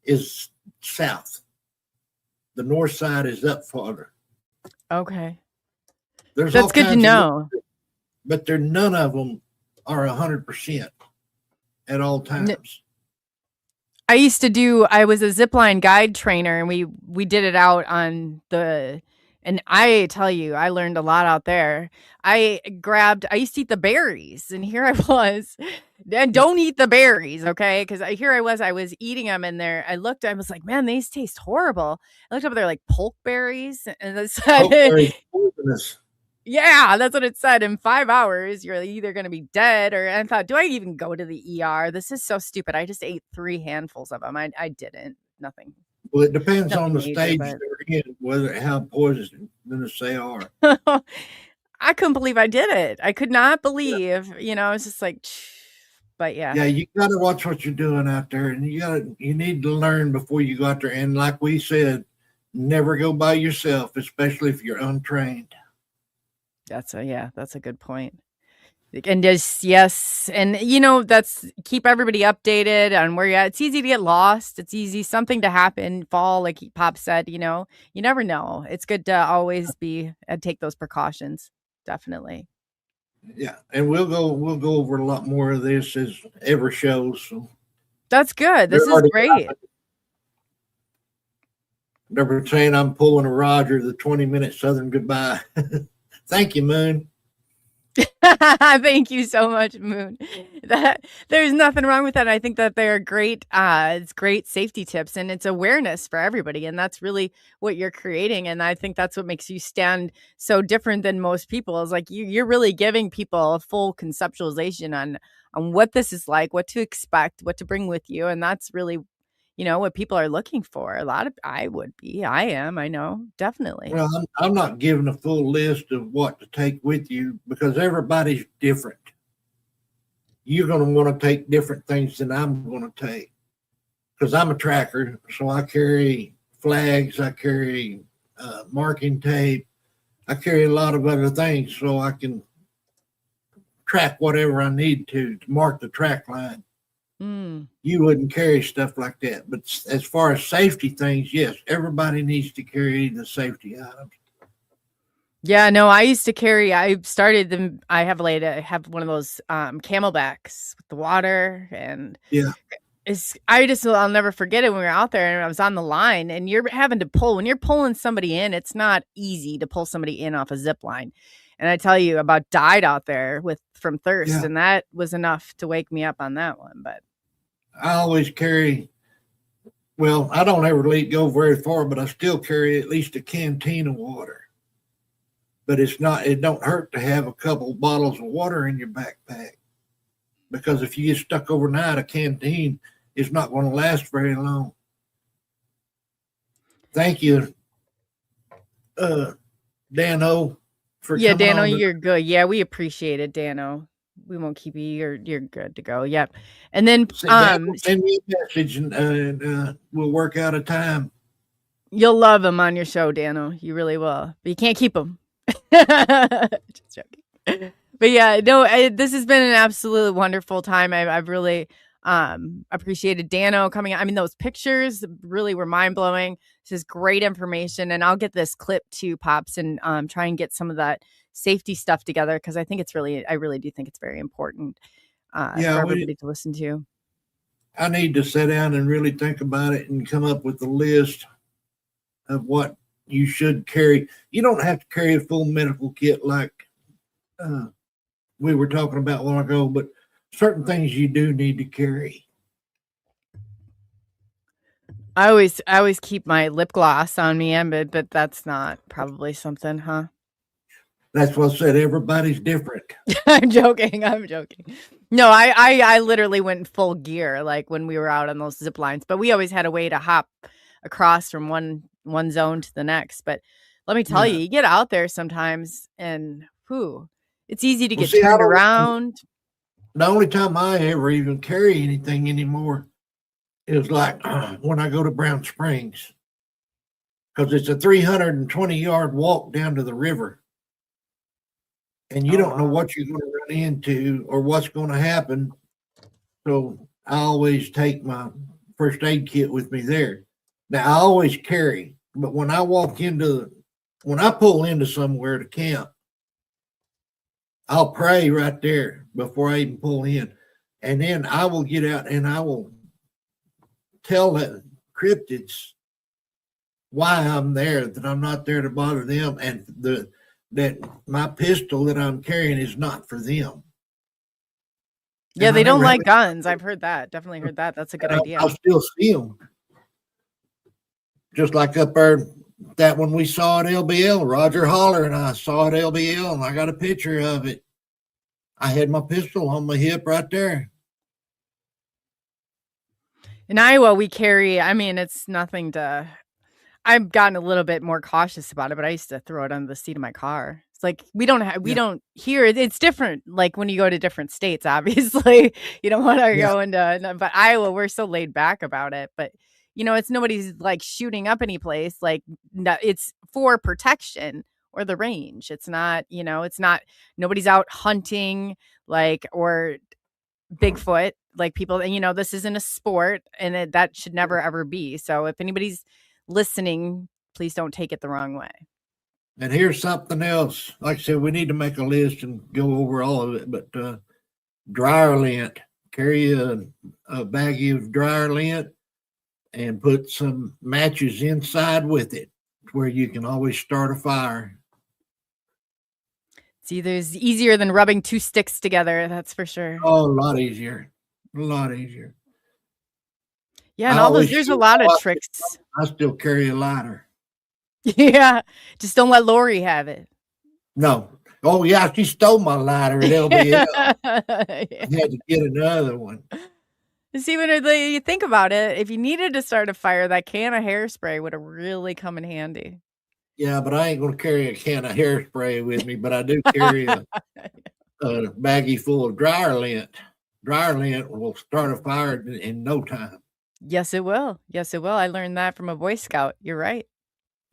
is south. The north side is up farther. Okay. There's That's all good to kinds know. but none of them are 100% at all times. I was a zipline guide trainer, and we did it out on and I tell you, I learned a lot out there. I used to eat the berries, and here I was, and don't eat the berries, okay? Because I was eating them, and I was like, man, these taste horrible. I looked up, they're like pulp berries, and it said, Pokeberry poisonous. yeah, that's what it said. In 5 hours, you're either going to be dead, or I thought, do I even go to the ER? This is so stupid. I just ate 3 handfuls of them. I didn't. Nothing. Well, it depends on the Nothing major, stage but they're in, how poisonous they are. I couldn't believe I did it. I could not believe, it's just like, but yeah. Yeah, you got to watch what you're doing out there, and you need to learn before you go out there. And like we said, never go by yourself, especially if you're untrained. That's a good point. And yes, and that's keep everybody updated on where you're at. It's easy to get lost. It's easy something to happen, fall, like Pop said. You never know. It's good to always take those precautions. Definitely. Yeah, and we'll go over a lot more of this as ever shows. So that's good. This is great. They were saying I'm pulling a Roger, the 20-minute Southern goodbye. Thank you, Moon. Thank you so much, Moon. There's nothing wrong with that. I think that they're great. It's great safety tips, and it's awareness for everybody, and that's really what you're creating. And I think that's what makes you stand so different than most people. Is like you're really giving people a full conceptualization on what this is like, what to expect, what to bring with you, and that's really what people are looking for. I am, I know, definitely. Well, I'm not giving a full list of what to take with you because everybody's different. You're going to want to take different things than I'm going to take because I'm a tracker. So I carry flags, I carry marking tape, I carry a lot of other things so I can track whatever I need to mark the track line. You wouldn't carry stuff like that. But as far as safety things, yes, everybody needs to carry the safety items. Yeah, no, I used to carry, I started them. I have one of those camelbacks with the water, and yeah, I'll never forget it when we were out there and I was on the line, and you're having to pull, when you're pulling somebody in, it's not easy to pull somebody in off a zip line. And I tell you, about died out there from thirst, and that was enough to wake me up on that one. But I always carry, well, I don't ever go very far, but I still carry at least a canteen of water. But it don't hurt to have a couple bottles of water in your backpack because if you get stuck overnight, a canteen is not going to last very long. Thank you, DANNO, for coming DANNO, on. you're good. Yeah, we appreciate it, DANNO. We won't keep you. You're good to go. Yep. And then send me a message and we'll work out a time. You'll love him on your show, Danno. You really will. But you can't keep him. Just joking. But yeah, no, this has been an absolute wonderful time. I've really appreciated Danno coming. I mean, those pictures really were mind blowing. This is great information, and I'll get this clip to Pops and try and get some of that safety stuff together, because I really do think it's very important for everybody to listen to. I need to sit down and really think about it and come up with a list of what you should carry. You don't have to carry a full medical kit like we were talking about a while ago, but certain things you do need to carry. I always keep my lip gloss on me, but that's not probably something, huh? That's what I said. Everybody's different. I'm joking. No, I literally went in full gear, like when we were out on those zip lines, but we always had a way to hop across from one zone to the next. But let me tell you get out there sometimes and it's easy to get turned around. The only time I ever even carry anything anymore is like when I go to Brown Springs, because it's a 320-yard walk down to the river. And you don't know what you're going to run into or what's going to happen. So I always take my first aid kit with me there. Now, I always carry, but when I pull into somewhere to camp, I'll pray right there before I even pull in. And then I will get out and I will tell the cryptids why I'm there, that I'm not there to bother them, and that my pistol that I'm carrying is not for them. Yeah, they don't like guns. I've heard that. Definitely heard that. That's a good idea. I'll still see them. Just like up there, that one we saw at LBL, Roger Holler and I saw at LBL, and I got a picture of it. I had my pistol on my hip right there. In Iowa, we carry, I mean, it's nothing to... I've gotten a little bit more cautious about it, but I used to throw it under the seat of my car. It's like we don't hear it. It's different. Like when you go to different states, obviously you don't want to go into. But Iowa, we're so laid back about it. But it's nobody's like shooting up any place. Like it's for protection or the range. It's not. It's not. Nobody's out hunting or Bigfoot like people. And this isn't a sport, and that should never ever be. So if anybody's listening, please don't take it the wrong way. And here's something else. Like I said, we need to make a list and go over all of it, but dryer lint. Carry a baggie of dryer lint and put some matches inside with it where you can always start a fire. It's easier than rubbing two sticks together, that's for sure. Oh, a lot easier. Yeah, and there's a lot of tricks. I still carry a lighter. Yeah, just don't let Lori have it. No. Oh, yeah, she stole my lighter at LBL. I had to get another one. See, when you think about it, if you needed to start a fire, that can of hairspray would have really come in handy. Yeah, but I ain't going to carry a can of hairspray with me, but I do carry a baggie full of dryer lint. Dryer lint will start a fire in no time. Yes, it will. I learned that from a Boy Scout. You're right.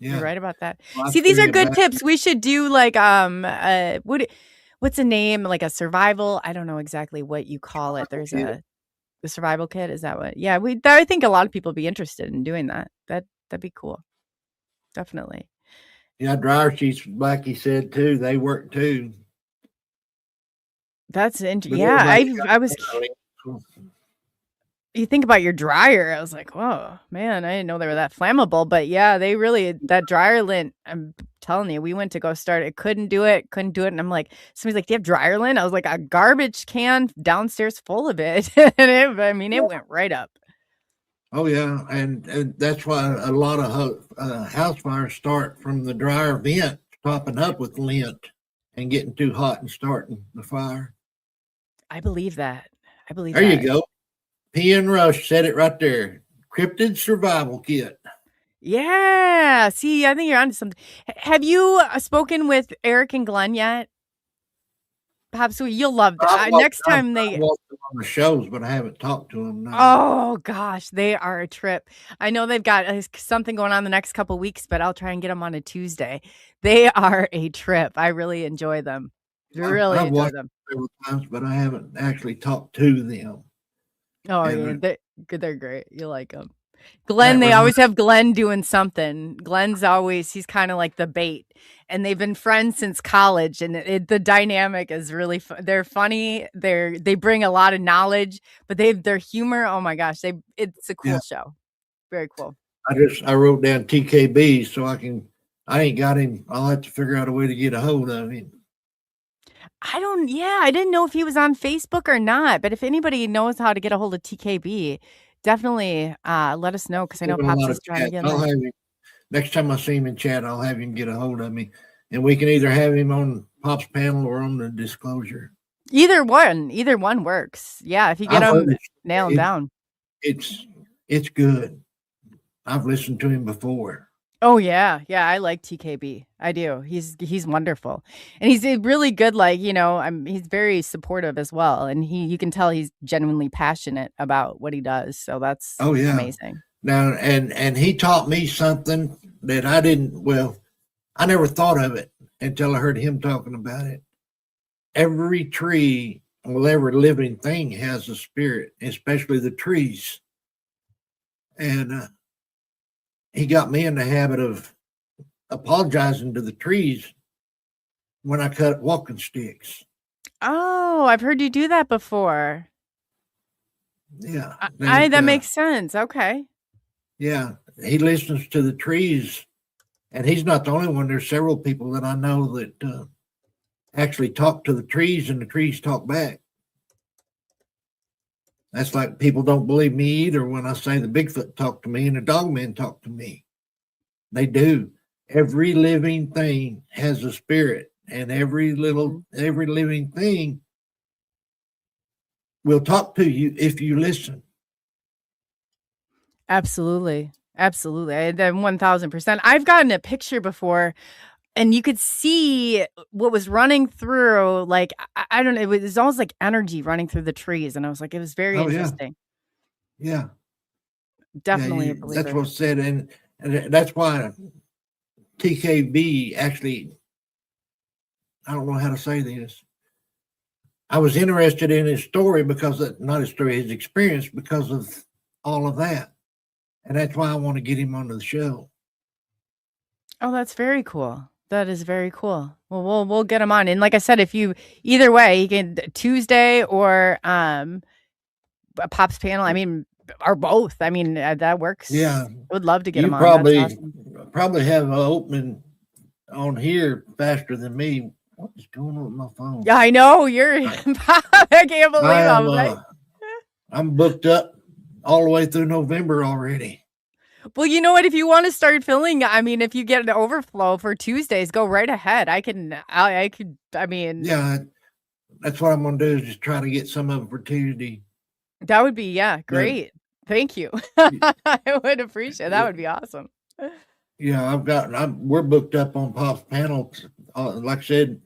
Yeah. You're right about that. Well, see, these are good tips. We should do like what's a name, like a survival? I don't know exactly what you call it. There's the survival kit. Is that what? Yeah, I think a lot of people would be interested in doing that. That'd be cool. Definitely. Yeah, dryer sheets, like he said too. They work too. That's interesting. Yeah, I was. You think about your dryer, I was like, whoa, man, I didn't know they were that flammable. But yeah, that dryer lint, I'm telling you, we went to go start it, couldn't do it. And I'm like, somebody's like, do you have dryer lint? I was like, a garbage can downstairs full of it. And it went right up. Oh yeah, and that's why a lot of house fires start from the dryer vent topping up with lint and getting too hot and starting the fire. I believe that. There you go. P. and Rush said it right there. Cryptid survival kit. Yeah. See, I think you're onto something. Have you spoken with Eric and Glenn yet? Pops, you'll love I've that. watched, Next I've, time I've they watched them on the shows, but I haven't talked to them. No. Oh gosh, they are a trip. I know they've got something going on the next couple weeks, but I'll try and get them on a Tuesday. They are a trip. I really enjoy them. Really I've enjoy watched them. them several times, but I haven't actually talked to them. Oh And yeah, they're great. You like them. that Glenn, they always reminds have Glenn doing something. He's kind of like the bait, and they've been friends since college. And the dynamic is really they're funny. They bring a lot of knowledge, but their humor. Oh my gosh, it's a cool show. Very cool. I wrote down TKB so I ain't got him. I'll have to figure out a way to get a hold of him. I didn't know if he was on Facebook or not, but if anybody knows how to get a hold of TKB, definitely let us know, because I know Doing a Pops lot is of trying to chat. get I'll in. have him next time I see him in chat. I'll have him get a hold of me, and we can either have him on Pop's panel or on the disclosure. Either one works. Yeah, if you get him, nail him down. It's good. I've listened to him before. Oh yeah, I like TKB. I do. He's wonderful, and he's a really good. Like, he's very supportive as well, and you can tell he's genuinely passionate about what he does. So that's amazing. Now, and he taught me something that I didn't. Well, I never thought of it until I heard him talking about it. Every tree, well, every living thing has a spirit, especially the trees, and he got me in the habit of apologizing to the trees when I cut walking sticks. Oh, I've heard you do that before. Yeah. That makes sense. Okay. Yeah. He listens to the trees, and he's not the only one. There's several people that I know that actually talk to the trees, and the trees talk back. That's like people don't believe me either when I say the Bigfoot talk to me and the Dogman talk to me. They do. Every living thing has a spirit, and every living thing will talk to you if you listen. Absolutely. Then 1000%. I've gotten a picture before, and you could see what was running through. Like, I don't know. It was almost like energy running through the trees, and I was like, it was very interesting. Yeah. Definitely a believer. That's what's said, and that's why TKB actually, I don't know how to say this. I was interested in his story his experience, because of all of that. And that's why I want to get him onto the show. Oh, that's very cool. That is very cool. Well, we'll get him on. And like I said, either way, you can Tuesday or a Pop's panel. I mean, or both. I mean, that works. Yeah. I would love to get him on. Probably have an opening on here faster than me. What is going on with my phone? Yeah, I know. I can't believe I'm booked up all the way through November already. Well, you know what? If you want to start filling, I mean, if you get an overflow for Tuesdays, go right ahead. I mean. Yeah, that's what I'm going to do, is just try to get some of it for Tuesday. That would be, great. Thank you. I would appreciate it. That would be awesome. Yeah, we're booked up on Pop's panel. Like I said,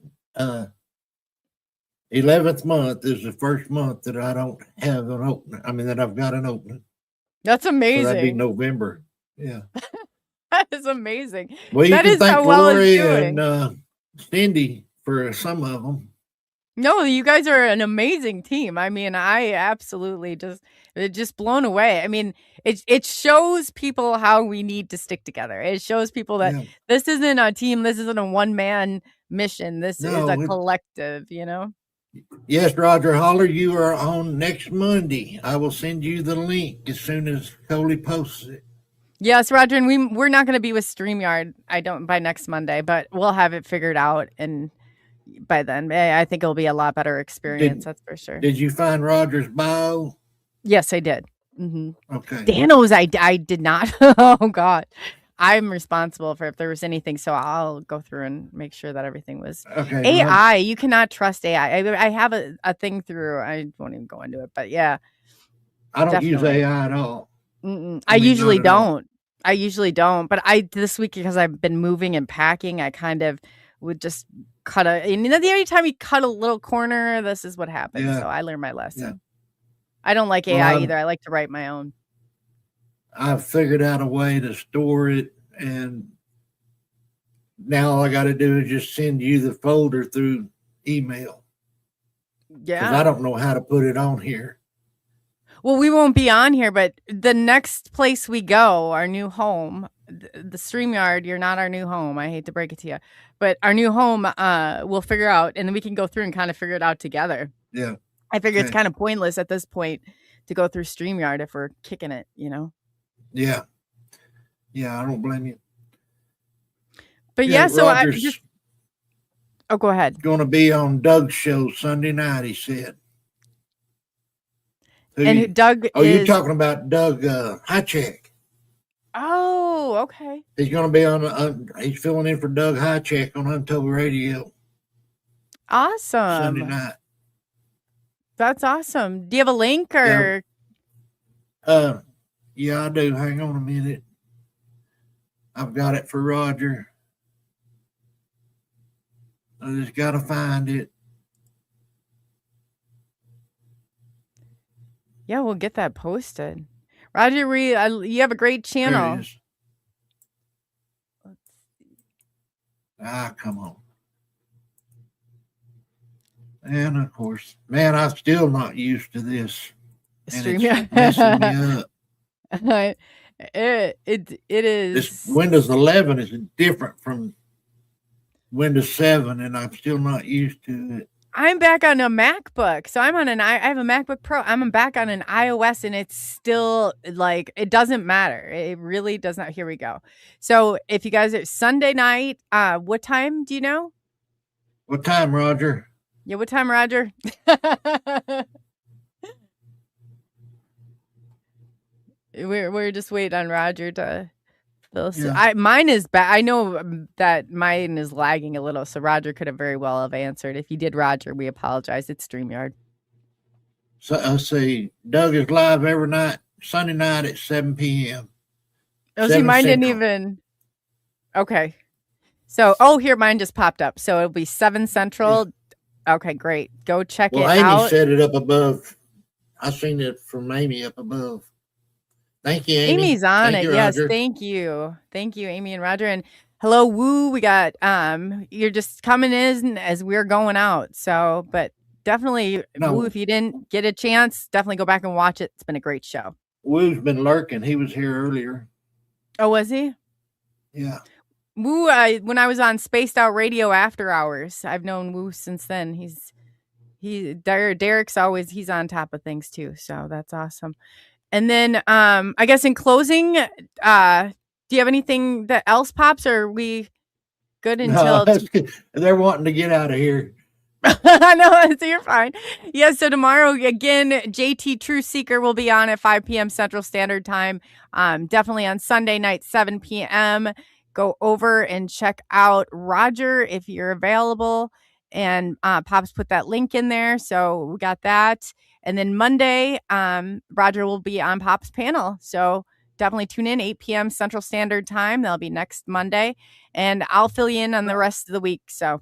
11th month is the first month that I don't have an opening. I mean, that I've got an opening. That's amazing. So that'd be November. Yeah. That is amazing. Well, you can thank Lori and Cindy for some of them. No, you guys are an amazing team. I mean, I absolutely just blown away. I mean, it shows people how we need to stick together. It shows people that this isn't a team. This isn't a one-man mission. This is a collective, Yes, Roger Holler, you are on next Monday. I will send you the link as soon as Coley posts it. Yes, Roger, and we're not going to be with StreamYard, by next Monday, but we'll have it figured out, and by then, I think it'll be a lot better experience. That's for sure. Did you find Roger's bio? Yes, I did. Mm-hmm. Okay. DANNO's, I did not. Oh God, I'm responsible for if there was anything, so I'll go through and make sure that everything was okay. AI. You cannot trust AI. I have a thing through. I won't even go into it, but yeah, I don't use AI at all. I usually don't. But this week, because I've been moving and packing, I kind of would just cut anytime you cut a little corner, this is what happens. Yeah. So I learned my lesson. Yeah. I don't like Well, AI either. I like to write my own. I've figured out a way to store it, and now all I got to do is just send you the folder through email. Because I Yeah. don't know how to put it on here. Well, we won't be on here, but the next place we go, our new home, the StreamYard, you're not our new home. I hate to break it to you, but our new home, we'll figure out, and then we can go through and kind of figure it out together. Yeah. I figure it's Okay. kind of pointless at this point to go through StreamYard if we're kicking it, you know? Yeah. Yeah, I don't blame you. But yeah, so I Roger's just, oh, go ahead. going to be on Doug's show Sunday night, he said. And Doug Oh, is, you're talking about Doug Highcheck. oh, okay. He's going to be on, he's filling in for Doug Highcheck on Untold Radio Sunday Awesome. night. That's awesome. Do you have a link or? Yeah, I do. Hang on a minute. I've got it for Roger. I just got to find it. Yeah, we'll get that posted. Roger, you have a great There channel. it is. Ah, come on. And of course, man, I'm still not used to this. And it's messing me up. It is. This Windows 11 is different from Windows 7, and I'm still not used to it. I'm back on a MacBook, so I have a MacBook Pro. I'm back on an iOS, and it's still like it doesn't matter. It really does not. Here we go. So if you guys are Sunday night, what time do you know? What time, Roger? Yeah, what time, Roger? We're just waiting on Roger to. Yeah. Mine is bad. I know that mine is lagging a little, so Roger could have very well have answered. If you did, Roger, we apologize. It's StreamYard. So let's see. Doug is live every night, Sunday night at 7 p.m. Oh, see, 7 mine didn't Central. even. Okay. So, here, mine just popped up. So it'll be 7 Central. Okay, great. Go check it Amy out. set it up above. I seen it from Amy up above. Thank you, Amy. Amy's on Thank it. you, Yes, Roger. thank you. Thank you, Amy and Roger. And hello, Woo. We got you're just coming in as we're going out. So, but definitely, No. Woo, if you didn't get a chance, definitely go back and watch it. It's been a great show. Woo's been lurking. He was here earlier. Oh, was he? Yeah. Woo, when I was on Spaced Out Radio After Hours, I've known Woo since then. Derek's always, he's on top of things too. So that's awesome. And then, I guess in closing, do you have anything that else pops, or are we good until? No, they're wanting to get out of here. No, so you're fine. Yeah, so tomorrow, again, JT True Seeker will be on at 5 p.m. Central Standard Time. Definitely on Sunday night, 7 p.m. Go over and check out Roger if you're available. And Pops put that link in there. So we got that. And then Monday, Roger will be on Pop's panel. So definitely tune in, 8 p.m. Central Standard Time. That'll be next Monday. And I'll fill you in on the rest of the week. So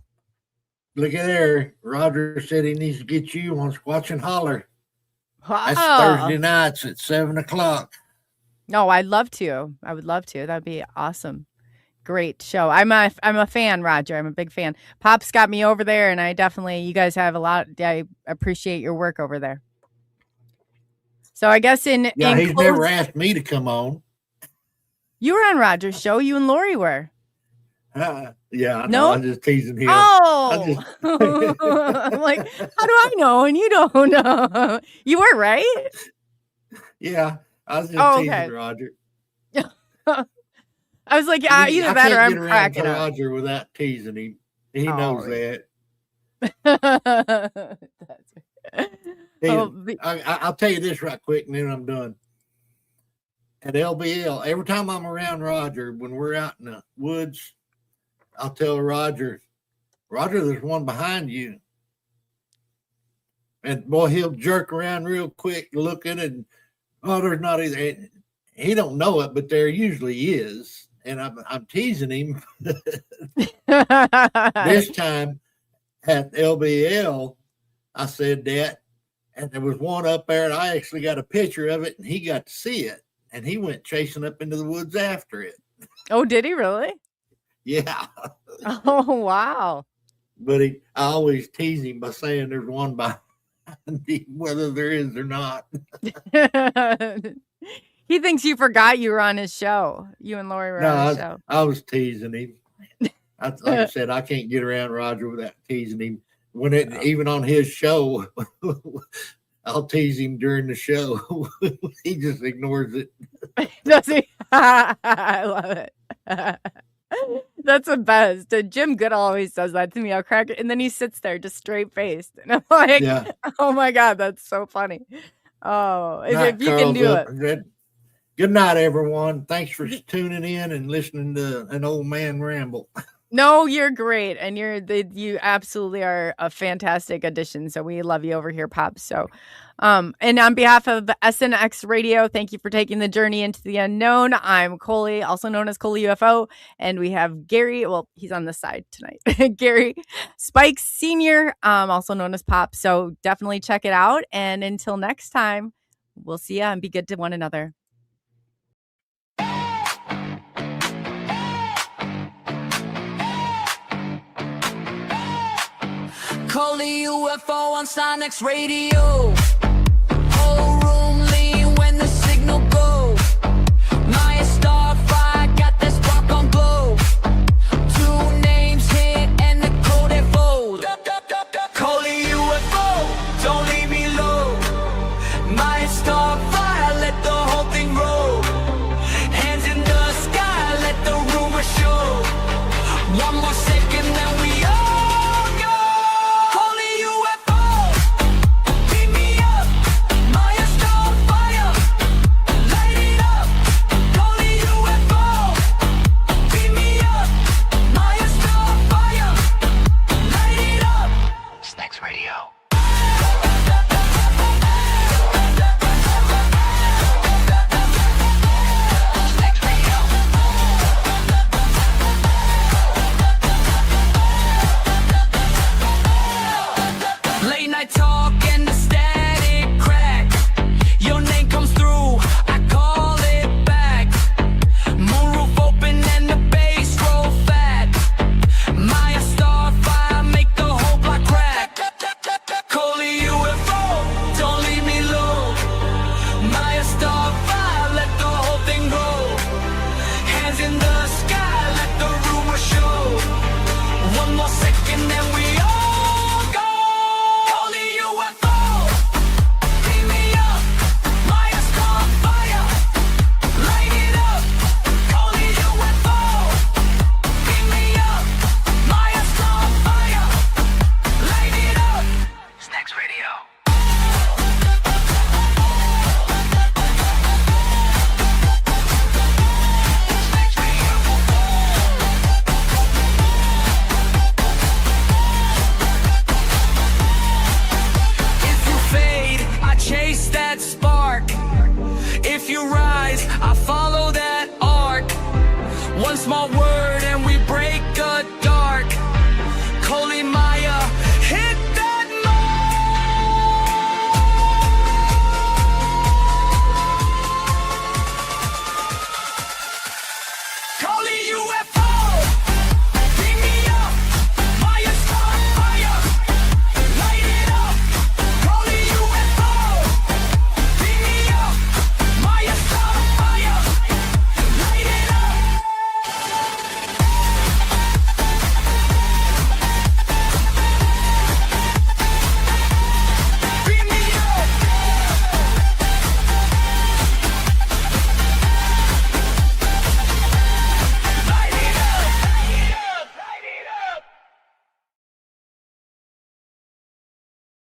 Look at there. Roger said he needs to get you on Watch and Holler. That's wow. Thursday nights at 7 o'clock. No, I'd love to. I would love to. That'd be awesome. Great show. I'm a fan, Roger. I'm a big fan. Pop's got me over there, and you guys have a lot. I appreciate your work over there. So I guess he's never asked me to come on. You were on Roger's show. You and Lori were. Yeah, I know. No? I'm just teasing him. Oh, I'm like, how do I know? And you don't know. You were, right? Yeah, I was just teasing okay. Roger. I was like, either that or I'm cracking up. Roger without teasing him. He knows that. I'll tell you this right quick, and then I'm done. At LBL, every time I'm around Roger, when we're out in the woods, I'll tell Roger, there's one behind you. And boy, he'll jerk around real quick, looking, and there's not either. He don't know it, but there usually is. And I'm teasing him. This time, at LBL, I said that, and there was one up there, and I actually got a picture of it, and he got to see it, and he went chasing up into the woods after it. Oh, did he really? Yeah. Oh, wow. But I always tease him by saying there's one behind him, whether there is or not. He thinks you forgot you were on his show. You and Lori were on his show. I was teasing him. Like I said, I can't get around Roger without teasing him. Even on his show, I'll tease him during the show. He just ignores it. Does he? I love it. That's the best. Jim Goodall always does that to me. I'll crack it, and then he sits there just straight faced, and I'm like, Yeah. "Oh my god, that's so funny." Oh, if you can do it. Good night, everyone. Thanks for tuning in and listening to an old man ramble. No, you're great, and you absolutely are a fantastic addition. So we love you over here, Pops. So, and on behalf of SNX Radio, thank you for taking the journey into the unknown. I'm Coley, also known as Coley UFO, and we have Gary. Well, he's on this side tonight. Gary Spikes Senior, also known as Pop. So definitely check it out. And until next time, we'll see ya and be good to one another. COLEY UFO on SNX Radio. Whole room lean when the signal go. My starfire got that spark on glow. 2 names hit and the code it folds. COLEY UFO, don't leave me low. My starfire, let the whole thing roll. Hands in the sky, let the rumor show. One more